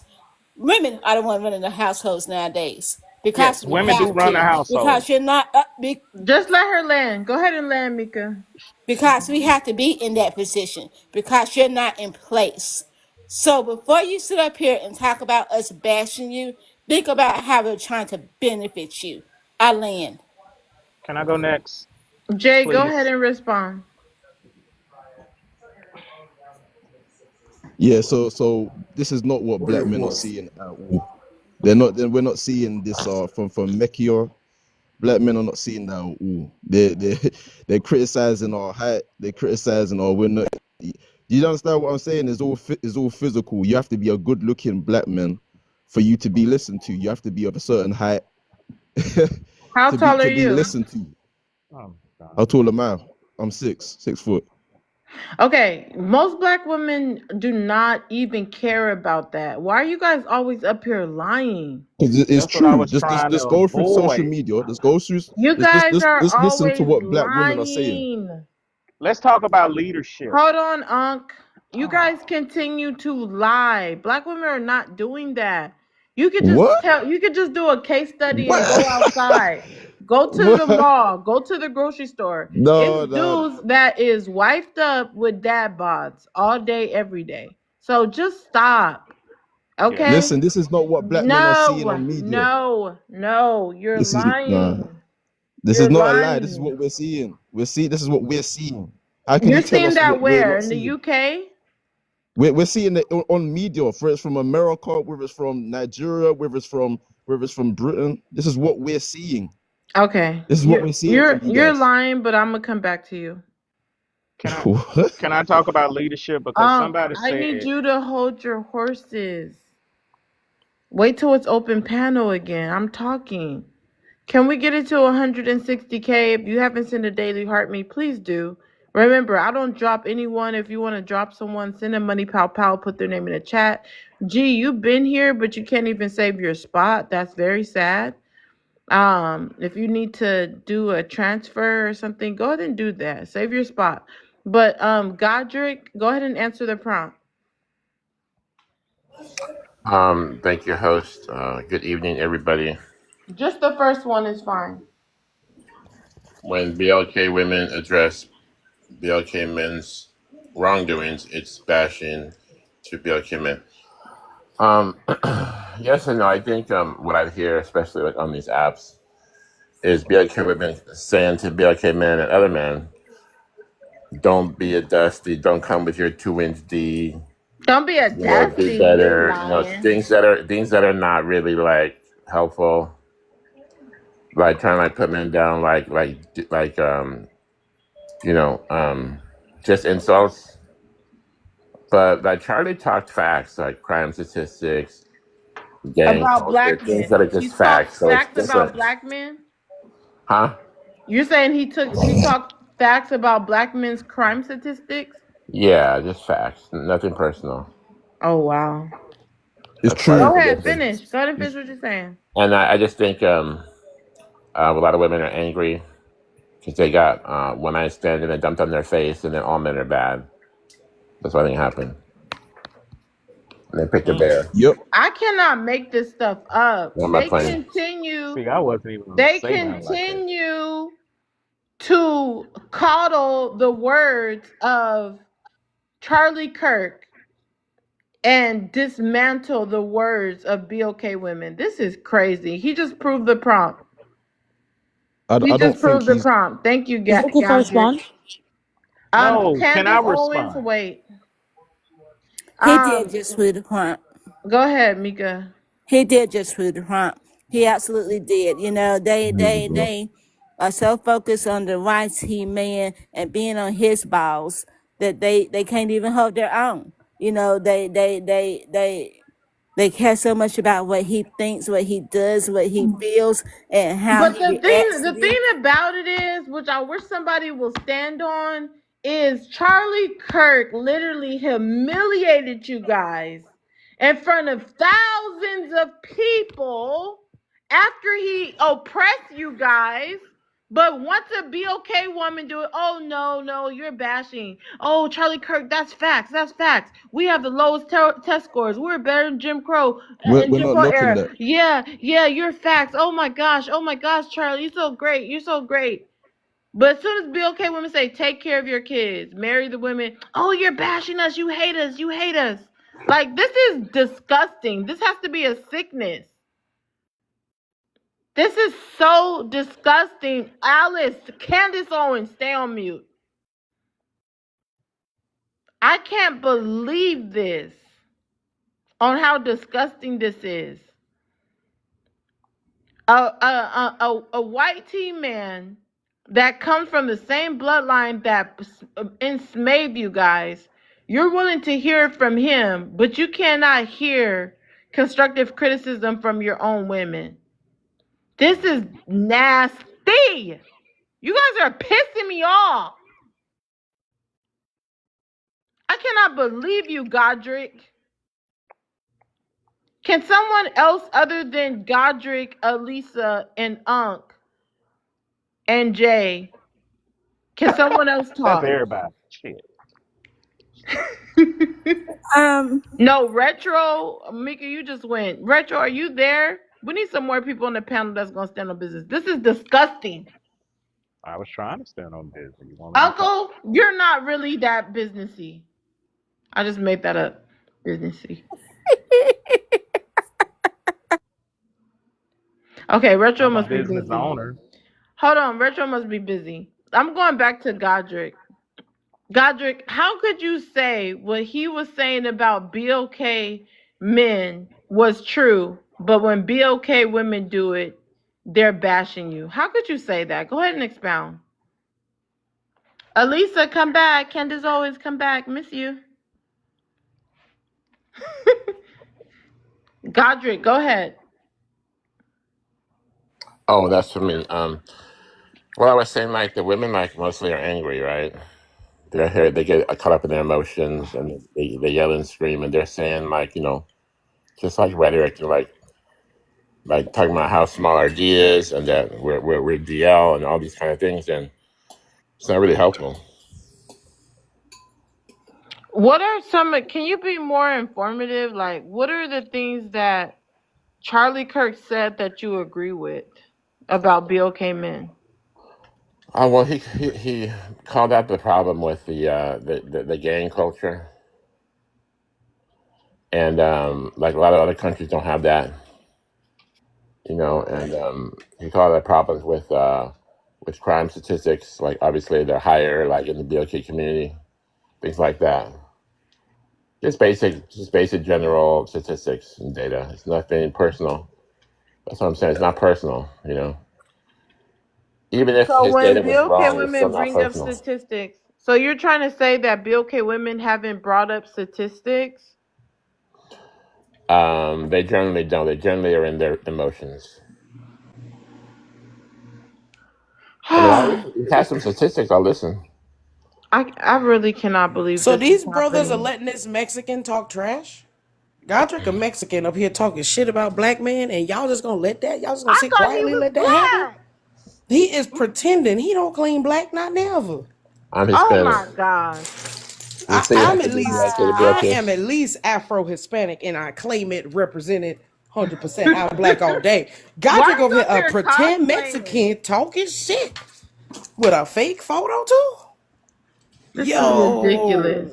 women are the one running the households nowadays because Yes, we women do have run the to, household. because you're not Just let her land. Go ahead and land, Mika. because we have to be in that position because you're not in place. So before you sit up here and talk about us bashing you, think about how we're trying to benefit you. I land. Can I go next, Jay, go please? ahead and respond. Yeah. So this is not what black men are seeing at all. They're not. We're not seeing this from Mekia. Black men are not seeing that at all. They're criticizing our height. They're criticizing our we're not. Do you understand what I'm saying? It's all physical. You have to be a good looking black man for you to be listened to. You have to be of a certain height How tall are to be you? listened to. Oh, God. How tall am I? I'm 6 foot. Okay, most black women do not even care about that. Why are you guys always up here lying? Because it's That's what I true. was trying to Just go through social avoid. media. Just go through. You guys are Just listen to always what black women are saying. lying. Let's talk about leadership. Hold on, Unc. You guys continue to lie. Black women are not doing that. You could just What? you could just do a case study and go What? outside. Go to the What? mall. Go to the grocery store. No, It's no. dudes that is wifed up with dad bods all day, every day. So just stop. Okay? Listen, this is not what black men are seeing on media. No. You're This is lying. This You're is not a lie. This is lying. what we're seeing. This is what we're seeing. How can You're you tell seeing us that what we're where? not In the seeing? UK? We're seeing it on media, whether it's from America, whether it's from Nigeria, whether it's from Britain. This is what we're seeing. Okay. This is what we're seeing from you You're guys. lying, but I'm gonna come back to you. Can I talk about leadership? Because somebody I need said, you to hold your horses. Wait till it's open panel again. I'm talking. Can we get it to 160K? If you haven't sent a daily heart me, please do. Remember, I don't drop anyone. If you want to drop someone, send a money pow, put their name in the chat. Gee, you've been here, but you can't even save your spot. That's very sad. If you need to do a transfer or something, go ahead and do that. Save your spot. But Godric, go ahead and answer the prompt. Thank you, host. Good evening, everybody. Just the first one is fine. When BLK women address BLK men's wrongdoings, it's bashing to BLK men. Yes and no. I think what I hear, especially like on these apps, is BLK women saying to BLK men and other men, "Don't be a dusty. Don't come with your 2-inch D. Don't be a Do dusty. You're better. lying. Things that are not really like helpful." Like trying to like put men down, just insults. But like Charlie talked facts, like crime statistics, gang About culture, black things men. that are He just talked facts. So it's facts about different, black men? huh? You're saying he talked facts about black men's crime statistics? Yeah, just facts, nothing personal. Oh wow. It's That's why true. Go it's ahead, different. finish. Go ahead and finish what you're saying. And I just think a lot of women are angry because they got one night stand and then dumped on their face, and then all men are bad. That's what I think happened. And they picked a bear. Yep. I cannot make this stuff up. No, I'm not They playing. continue see, I wasn't even going to they say nothing like that. continue to coddle the words of Charlie Kirk and dismantle the words of BLK women. This is crazy. He just proved the prompt. I He don't just think proved the he's. prompt. Thank you, Is it okay if I respond? No, can I Candace Owens, respond? wait. He did just prove the prompt. Go ahead, Mika. He did just prove the prompt. He absolutely did. You know, they are so focused on the rights he man and being on his balls that they can't even hold their own. You know, they care so much about what he thinks, what he does, what he feels, and how But he the reacts to thing them. about it is, which I wish somebody will stand on, is Charlie Kirk literally humiliated you guys in front of thousands of people after he oppressed you guys. But once a BOK woman do it, oh no, you're bashing. Oh, Charlie Kirk, that's facts. We have the lowest test scores. We're better than Jim Crow We're in Jim not Crow knocking era. that. Yeah, you're facts. Oh my gosh, Charlie, you're so great. But as soon as BOK women say, take care of your kids, marry the women, oh, you're bashing us, you hate us. Like, this is disgusting. This has to be a sickness. This is so disgusting. Alice, Candace Owens, stay on mute. I can't believe this, on how disgusting this is. A white tea man that comes from the same bloodline that enslaved you guys, you're willing to hear from him, but you cannot hear constructive criticism from your own women. This is nasty. You guys are pissing me off. I cannot believe you, Godric. Can someone else other than Godric, Elisa, and Unc and Jay, can someone else That's talk? everybody. Shit. No, Retro, Mika, you just went. Retro, are you there? We need some more people on the panel that's gonna stand on business. This is disgusting. I was trying to stand on business. You want me to talk? Uncle, you're not really that businessy. I just made that up. Businessy. Okay, Retro I'm a must be business busy. owner. Hold on, Retro must be busy. I'm going back to Godric. Godric, how could you say what he was saying about BLK men was true, but when BLK women do it, they're bashing you? How could you say that? Go ahead and expound. Elisa, come back. Candace always come back. Miss you. Godric, go ahead. Oh, that's for me. Well, I was saying like the women like mostly are angry, right? They're here, they get caught up in their emotions and they yell and scream and they're saying like, just like rhetoric, like talking about how small our D is and that we're DL and all these kind of things, and it's not really helpful. What are some, can you be more informative? Like, what are the things that Charlie Kirk said that you agree with about BLK men? Oh well, he called out the problem with the gang culture, and like a lot of other countries don't have that, and he called out problems with crime statistics. Like obviously they're higher, like in the BLK community, things like that. Just basic general statistics and data. It's nothing personal. That's what I'm saying. It's not personal, Even if So his when data was BLK wrong, it's still women not bring up personal. statistics, so you're trying to say that BLK women haven't brought up statistics? They generally don't. They generally are in their emotions. I mean, I'll listen. If you have some statistics, I'll listen. I really cannot believe So this these is brothers are happening. letting this Mexican talk trash? Godric a Mexican up here talking shit about black men, and y'all just gonna let that? Y'all just gonna I sit thought he quietly and was let that happen? black. He is pretending. He don't claim black, not never. I'm Oh Hispanic. my gosh. You say you have to be black to be I okay. am at least Afro Hispanic, and I claim it represented 100%. I'm black all day. Why Godric are over you here, up a here pretend cosplaying? Mexican talking shit with a fake photo too. This is Yo, ridiculous.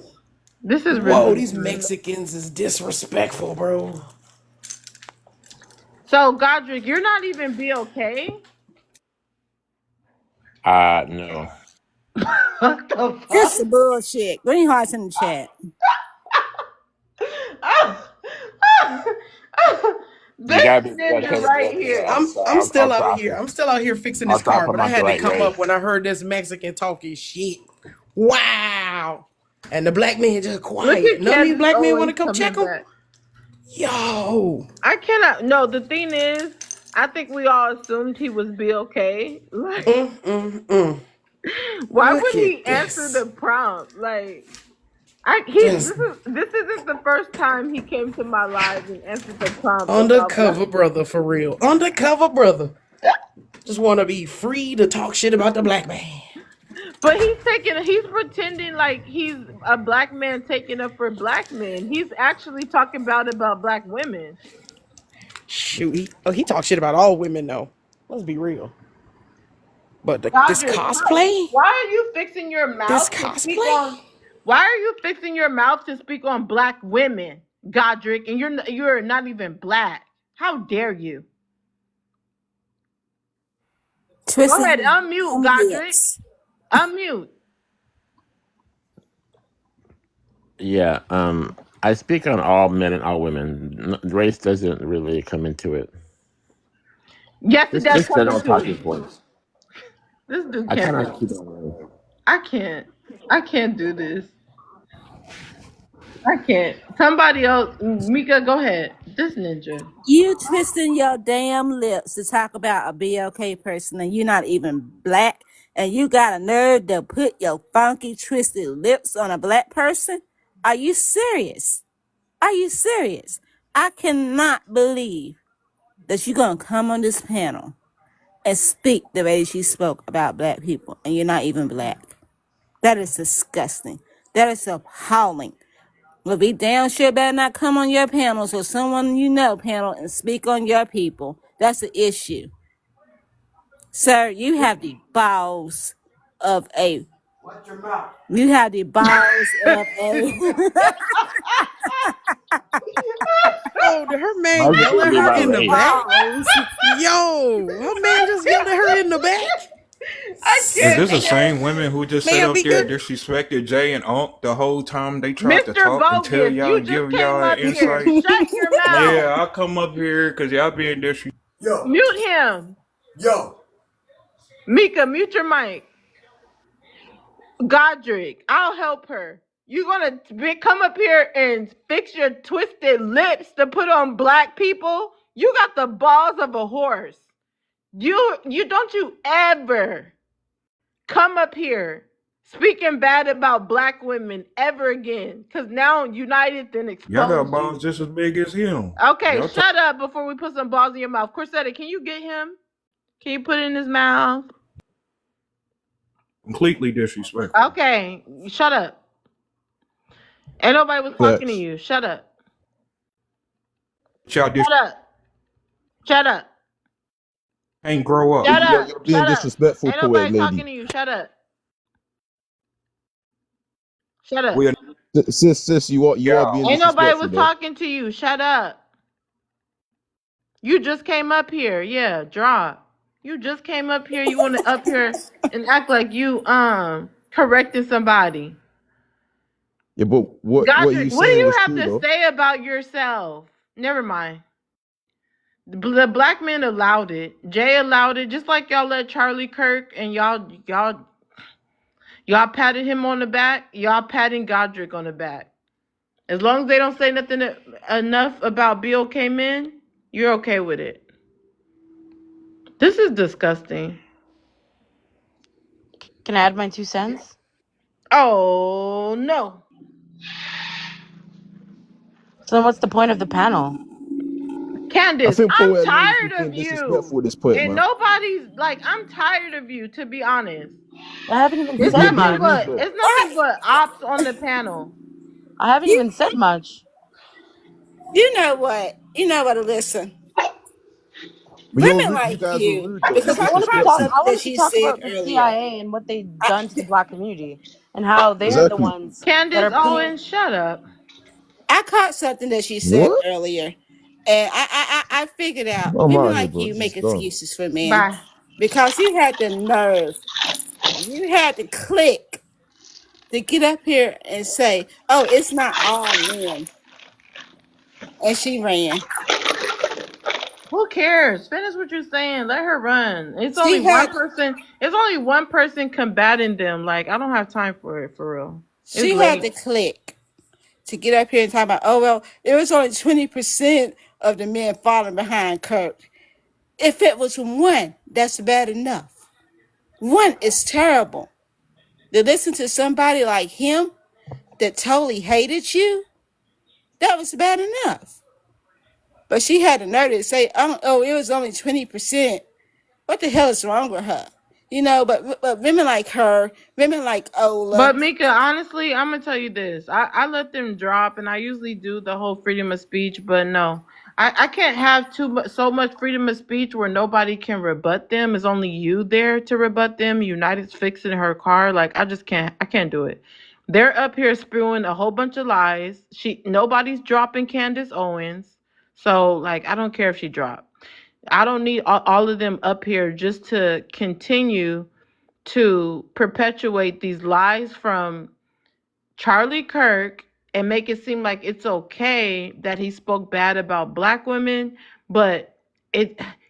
This is whoa, these ridiculous. Mexicans is disrespectful, bro. So Godric, you're not even BLK? No. What the That's fuck? the bullshit. Green hearts in the chat. You This gotta be ninja dedicated to right BLK. here. I'm still out I'll here. I'm still out here fixing I'll this car, drop but them I out the had to right come way. up when I heard this Mexican talking shit. Wow. And the black man just Look quiet. at None of these Candace black men want always to come check coming him. back. Yo. I cannot. No, the thing is, I think we all assumed he was BLK. Like, why Look would he at answer this. the prompt? Like, Just this isn't the first time he came to my live and answered the prompt about black. undercover brother for real. Undercover brother. Just want to be free to talk shit about the black man. But he's pretending like he's a black man taking up for black men. He's actually talking about black women. Shoot, he talks shit about all women though. Let's be real. But this Godric, cosplay, why are you fixing your this mouth to speak cosplay. on? Why are you fixing your mouth to speak on black women, Godric? And you're not even black. How dare you? Go Twisting ahead, his unmute, damn Godric. lips. Unmute. Yeah. I speak on all men and all women. Race doesn't really come into it. Yes, it does Just come general with talking two. points. This dude I try can't not to talk. keep it on. I can't. I can't do this. I can't. Somebody else, Mika, go ahead. This ninja. You twisting your damn lips to talk about a BLK person and you're not even black and you got a nerve to put your funky twisted lips on a black person? Are you serious? Are you serious? I cannot believe that you're going to come on this panel and speak the way she spoke about black people and you're not even black. That is disgusting. That is appalling. Well, be damn sure better not come on your panels or someone you know panel and speak on your people. That's the issue. Sir, you have the balls of a... Watch your mouth. You have the balls of a... Oh, did her man Mine's yell gonna at be her about in the race. back? balls. Yo, her man just yelled at her in the back. I Is can't. this the same women who just sat Man, up there Mika. disrespected Jay and Unc the whole time they tried to Mr. talk and tell Bogus, y'all you and just give came y'all up here. insight? Shut your mouth. Yeah, I'll come up here because y'all being disrespectful. Yo, Mute him. yo. Mika, mute your mic. Godric, I'll help her. You gonna come up here and fix your twisted lips to put on black people? You got the balls of a horse. You don't you ever come up here speaking bad about black women ever again. Cause now United then Y'all got exposed balls you. just as big as him. Okay, Y'all shut up before we put some balls in your mouth. Corsetta, can you get him? Can you put it in his mouth? completely disrespectful. Okay, shut up. Ain't nobody was talking to Facts. you. Shut up. Y'all just Shut up. Shut up. ain't grow up. Shut You're, up. you're being Shut up. disrespectful, Ain't poetic nobody talking lady. to you. Shut up. Shut up. We're Sis, you are yeah. being Ain't nobody disrespectful was though. talking to you. Shut up. You just came up here. Yeah, drop. You just came up here. You want to up here and act like you correcting somebody. Yeah, but what you Godric, what do saying you was have true to though. say about yourself? Never mind. The black men allowed it. Jay allowed it, just like y'all let Charlie Kirk and y'all patted him on the back. Y'all patting Godric on the back. As long as they don't say nothing enough about BOK men, you're okay with it. This is disgusting. Can I add my 2 cents? Oh no. So then what's the point of the panel? I Candace, think I'm poetic lady's tired being of you. disrespectful at this point, And man. nobody's like, I'm tired of you, to be honest. I haven't even It's You're said being nothing much. but rude ops on the panel. I haven't even said much. You know what? Listen. but you're Women rude. You like guys were you, rude though. You're because I I want to wanted to quote talk. disrespectful. I something that wanted to she talk said about the earlier. CIA and what they've done to the black community, and how they are the Exactly. ones that Candace are putting. Owens, shut up. I caught something that she said What? earlier, and I figured out I'm women out here, like bro. you This is make dumb. excuses for men Bye. because you had the nerve, you had to click to get up here and say, "Oh, it's not all men," and she ran. Who cares? Finish what you're saying. Let her run. It's only She one had person. It's only one person combating them. Like, I don't have time for it, for real. It's she had late. to click to get up here and talk about, "Oh well, it was only 20% of the men falling behind Kirk." If it was one, that's bad enough. One is terrible. To listen to somebody like him that totally hated you, that was bad enough. But she had the nerve to say, "Oh, it was only 20%. What the hell is wrong with her?" But women like her, women like Ola, But Mika, honestly, I'm gonna tell you this. I let them drop, and I usually do the whole freedom of speech. But no, I can't have so much freedom of speech where nobody can rebut them. It's only you there to rebut them. United's fixing her car. Like, I just can't. I can't do it. They're up here spewing a whole bunch of lies. Nobody's dropping Candace Owens. So like, I don't care if she dropped. I don't need all of them up here just to continue to perpetuate these lies from Charlie Kirk and make it seem like it's okay that he spoke bad about black women, but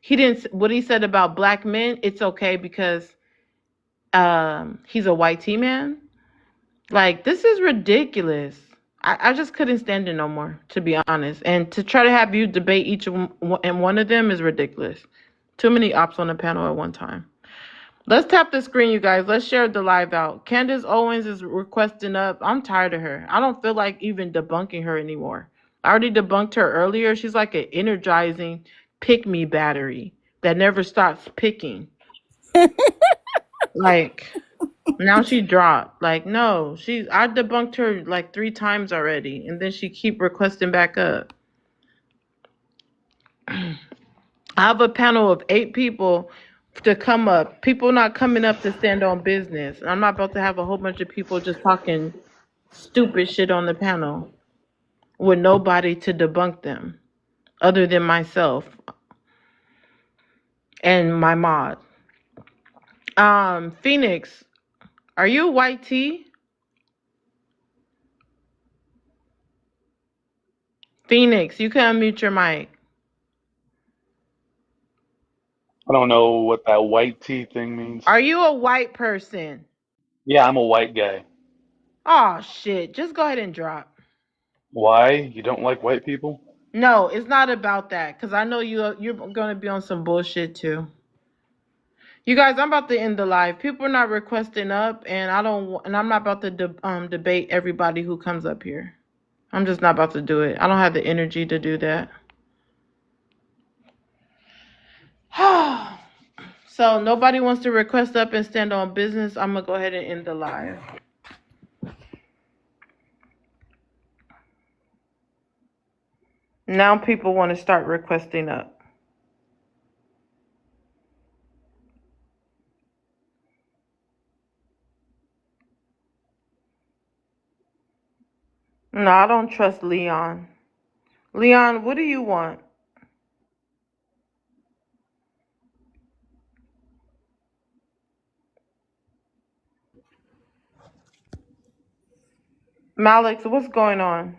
he didn't what he said about black men, it's okay because he's a white T man. Like, this is ridiculous. I just couldn't stand it no more, to be honest. And to try to have you debate each and one of them is ridiculous. Too many ops on the panel at one time. Let's tap the screen, you guys. Let's share the live out. Candace Owens is requesting up. I'm tired of her. I don't feel like even debunking her anymore. I already debunked her earlier. She's like an energizing pick-me battery that never stops picking. Like, now she dropped. Like, no, I debunked her like 3 times already, and then she keep requesting back up. I have a panel of 8 people to come up. People not coming up to stand on business. I'm not about to have a whole bunch of people just talking stupid shit on the panel with nobody to debunk them other than myself and my mod. Phoenix, are you white T? Phoenix, you can unmute your mic. I don't know what that white tea thing means. Are you a white person? Yeah, I'm a white guy. Oh shit, just go ahead and drop. Why? You don't like white people? No, it's not about that, because I know you're going to be on some bullshit too. You guys, I'm about to end the live. People are not requesting up, and I'm not about to debate everybody who comes up here. I'm just not about to do it. I don't have the energy to do that. So nobody wants to request up and stand on business. I'm going to go ahead and end the live. Now people want to start requesting up. No, I don't trust Leon. Leon, what do you want? Malik, what's going on?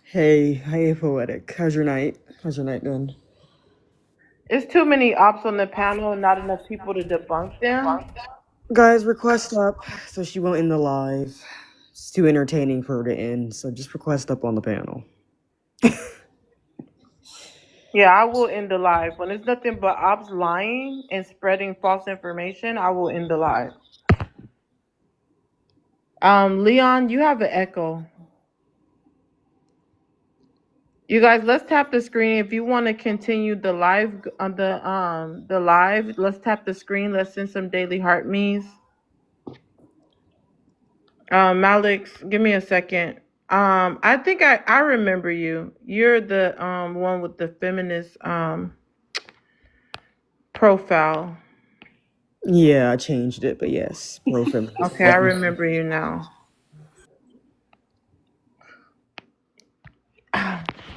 Hey, Poetic. How's your night? How's your night going? It's too many ops on the panel and not enough people to debunk them. Guys, request up so she won't end the live. It's too entertaining for her to end, so just request up on the panel. Yeah, I will end the live. When it's nothing but ops lying and spreading false information, I will end the live. Leon, you have an echo. You guys, let's tap the screen. If you want to continue the live on the live, let's tap the screen. Let's send some daily heart me's. Malik, give me a second. I think I remember you. You're the one with the feminist profile. Yeah, I changed it, but yes, pro-feminist. Okay, I remember you now.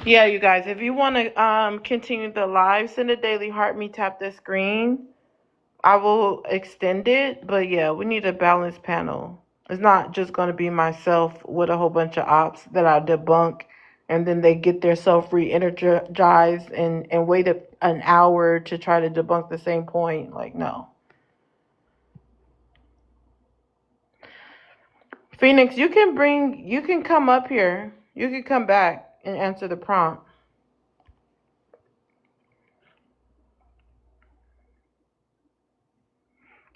Yeah, you guys, if you want to continue the live, send a daily heart me, tap the screen. I will extend it, but yeah, we need a balanced panel. It's not just going to be myself with a whole bunch of ops that I debunk, and then they get their self re-energized and wait an hour to try to debunk the same point. Like, no. Phoenix, you can come up here. You can come back and answer the prompt.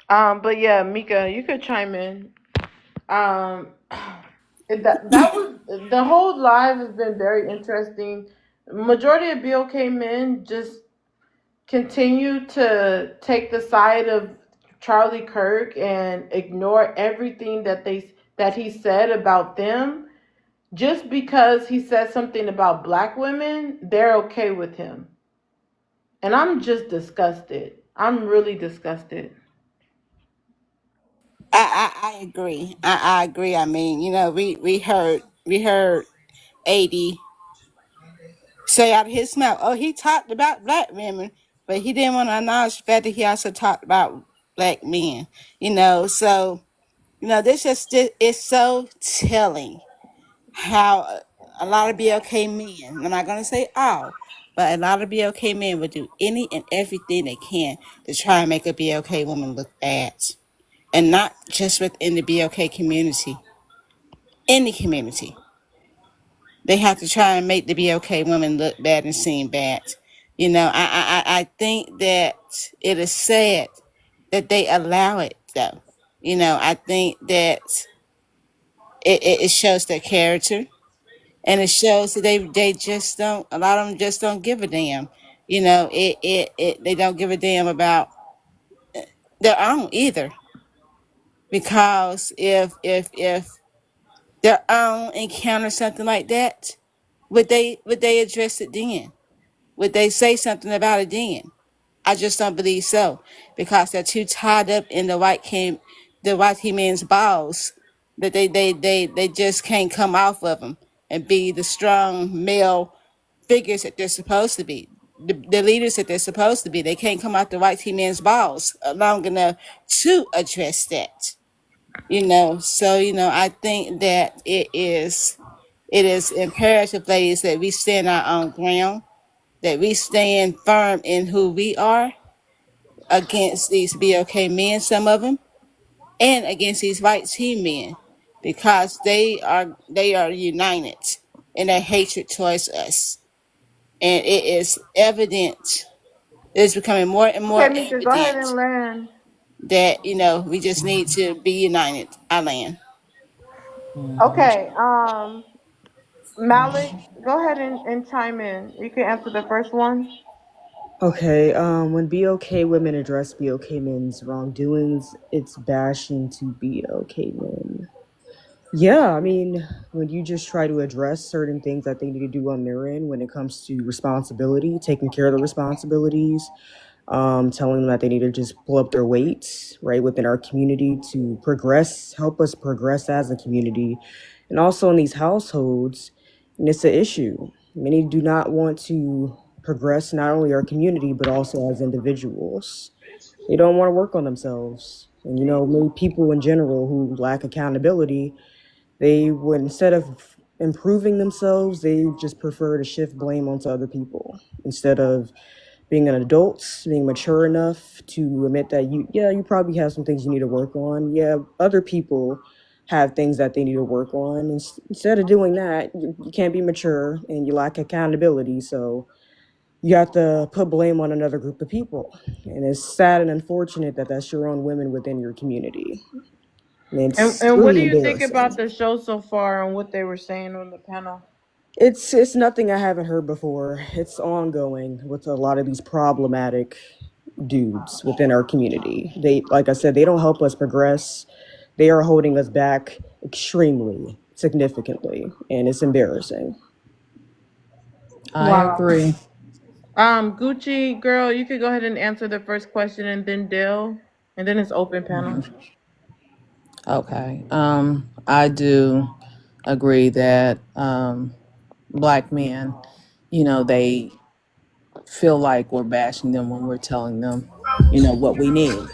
But yeah, Mika, you could chime in. That was the whole live has been very interesting. Majority of BOK men just continue to take the side of Charlie Kirk and ignore everything that he said about them. Just because he said something about black women, they're okay with him. And I'm just disgusted. I'm really disgusted. I agree. I agree. I mean, we heard AD say out of his mouth, oh, he talked about black women, but he didn't want to acknowledge the fact that he also talked about black men. So this just is so telling how a lot of BLK men, I'm not going to say all, But a lot of BLK men would do any and everything they can to try and make a BLK woman look bad. And not just within the BLK community, any community. They have to try and make the BLK women look bad and seem bad. You know, I think that it is sad that they allow it though. You know, I think that it shows their character, and it shows that they just don't, a lot of them just don't give a damn. You know, they don't give a damn about their own either. Because if their own encounter something like that, would they address it then? Would they say something about it then? I just don't believe so, because they're too tied up in the white man's balls that they just can't come off of them and be the strong male figures that they're supposed to be, the leaders that they're supposed to be. They can't come out the white man's balls long enough to address that. You know, so you know, I think that it is imperative, ladies, that we stand our own ground, that we stand firm in who we are against these BLK men, some of them, and against these white team men, because they are united in their hatred towards us, and it is evident. It's becoming more and more Okay, Mika, go ahead evident and land. that we just need to be united. I land. Okay, Malik, go ahead and chime in. You can answer the first one. Okay, when BLK women address BLK men's wrongdoings, it's bashing to BLK men. Yeah, I mean, when you just try to address certain things that they need to do on their end when it comes to responsibility, taking care of the responsibilities, telling them that they need to just pull up their weight, right, within our community to progress, help us progress as a community. And also in these households, and it's an issue. Many do not want to progress not only our community, but also as individuals. They don't want to work on themselves. And, you know, many people in general who lack accountability, they would, instead of improving themselves, they just prefer to shift blame onto other people instead of being an adult, being mature enough to admit that you probably have some things you need to work on. Yeah, other people have things that they need to work on. Instead of doing that, you can't be mature and you lack accountability. So you have to put blame on another group of people. And it's sad and unfortunate that that's your own women within your community. And it's And what do really you think embarrassing. about the show so far and what they were saying on the panel? It's nothing I haven't heard before. It's ongoing with a lot of these problematic dudes within our community. They, like I said, they don't help us progress. They are holding us back extremely significantly, and it's embarrassing. I Wow. agree. Gucci girl, you could go ahead and answer the first question, and then Dale, and then it's open panel. Okay. I do agree that Black men, they feel like we're bashing them when we're telling them, what we need,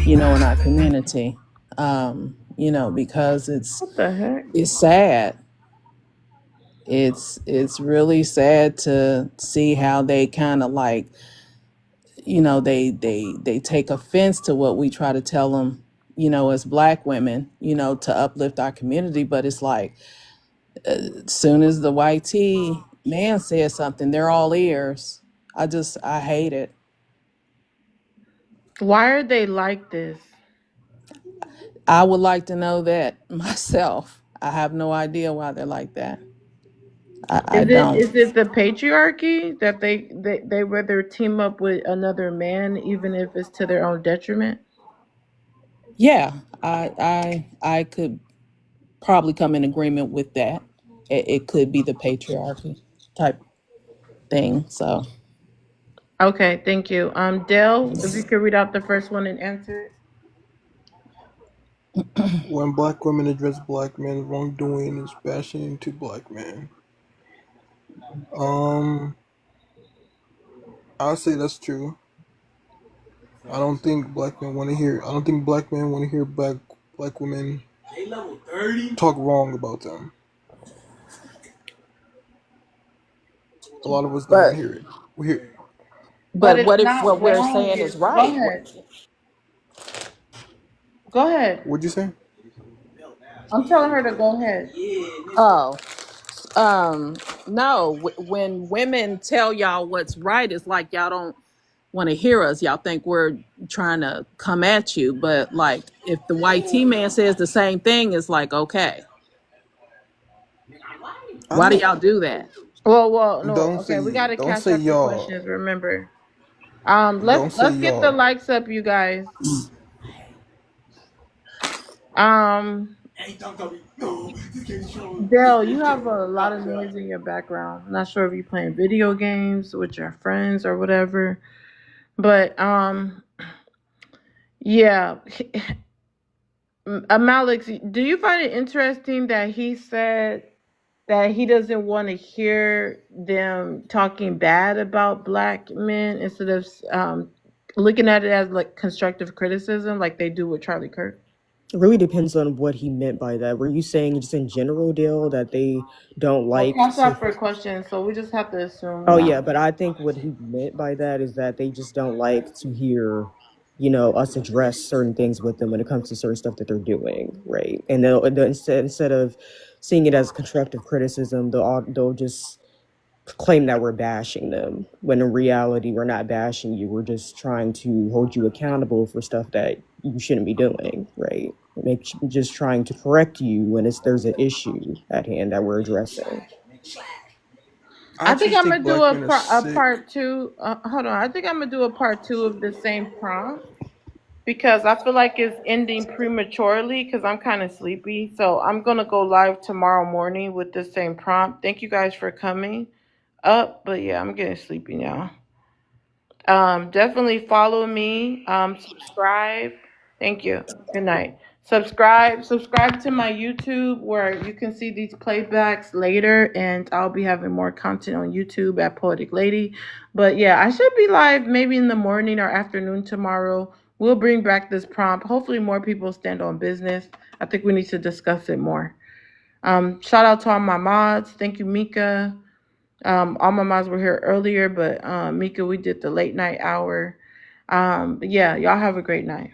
in our community. Because What the heck? it's sad. It's really sad to see how they kind of like, they take offense to what we try to tell them, as Black women, to uplift our community. But it's like, as soon as the white T man says something, they're all ears. I hate it. Why are they like this? I would like to know that myself. I have no idea why they're like that. I don't. Is it the patriarchy that they rather team up with another man even if it's to their own detriment? Yeah, I could probably come in agreement with that. It could be the patriarchy type thing. So Okay, thank you. Dale, if you could read out the first one and answer it. When Black women address Black men's wrongdoing, it's bashing to Black men. I'll say that's true. I don't think Black men want to hear. I don't think Black men want to hear Black women talk wrong about them. A lot of us don't want But to hear it. We hear. But but it's what if not what we're wrong. saying is Go right? ahead. Go ahead. What'd you say? I'm telling her to go ahead. Oh, no. When women tell y'all what's right, it's like y'all don't want to hear us. Y'all think we're trying to come at you. But like, if the white T man says the same thing, it's like, okay, I why do don't. y'all do that? Well, no. Don't Okay, we say. gotta Don't catch say up to y'all. questions. Remember. Don't say Let's get the y'all. likes up, you guys. Um, Dale, you have a lot of noise in your background. I'm not sure if you're playing video games with your friends or whatever, but yeah. Alex, do you find it interesting that he said that he doesn't want to hear them talking bad about black men instead of looking at it as like constructive criticism, like they do with Charlie Kirk? It really depends on what he meant by that. Were you saying just in general, Dale, that they don't Well, like catch to? up for questions, so we just have to assume Oh now. yeah, but I think what he meant by that is that they just don't like to hear, us address certain things with them when it comes to certain stuff that they're doing, right? And they'll instead of seeing it as constructive criticism, they'll just claim that we're bashing them, when in reality we're not bashing you. We're just trying to hold you accountable for stuff that you shouldn't be doing, right? Just trying to correct you when there's an issue at hand that we're addressing. I I think just I'm think gonna do black men are a sick. part two. Hold on, I think I'm gonna do a part two of the same prompt because I feel like it's ending prematurely because I'm kind of sleepy. So I'm gonna go live tomorrow morning with the same prompt. Thank you guys for coming up, but yeah, I'm getting sleepy now. Definitely follow me. Subscribe. Thank you. Good night. Subscribe to my YouTube where you can see these playbacks later, and I'll be having more content on YouTube at Poetic Lady. But yeah, I should be live maybe in the morning or afternoon tomorrow. We'll bring back this prompt. Hopefully more people stand on business. I think we need to discuss it more. Shout out to all my mods. Thank you, Mika. All my moms were here earlier, but Mika, we did the late night hour. But yeah, y'all have a great night.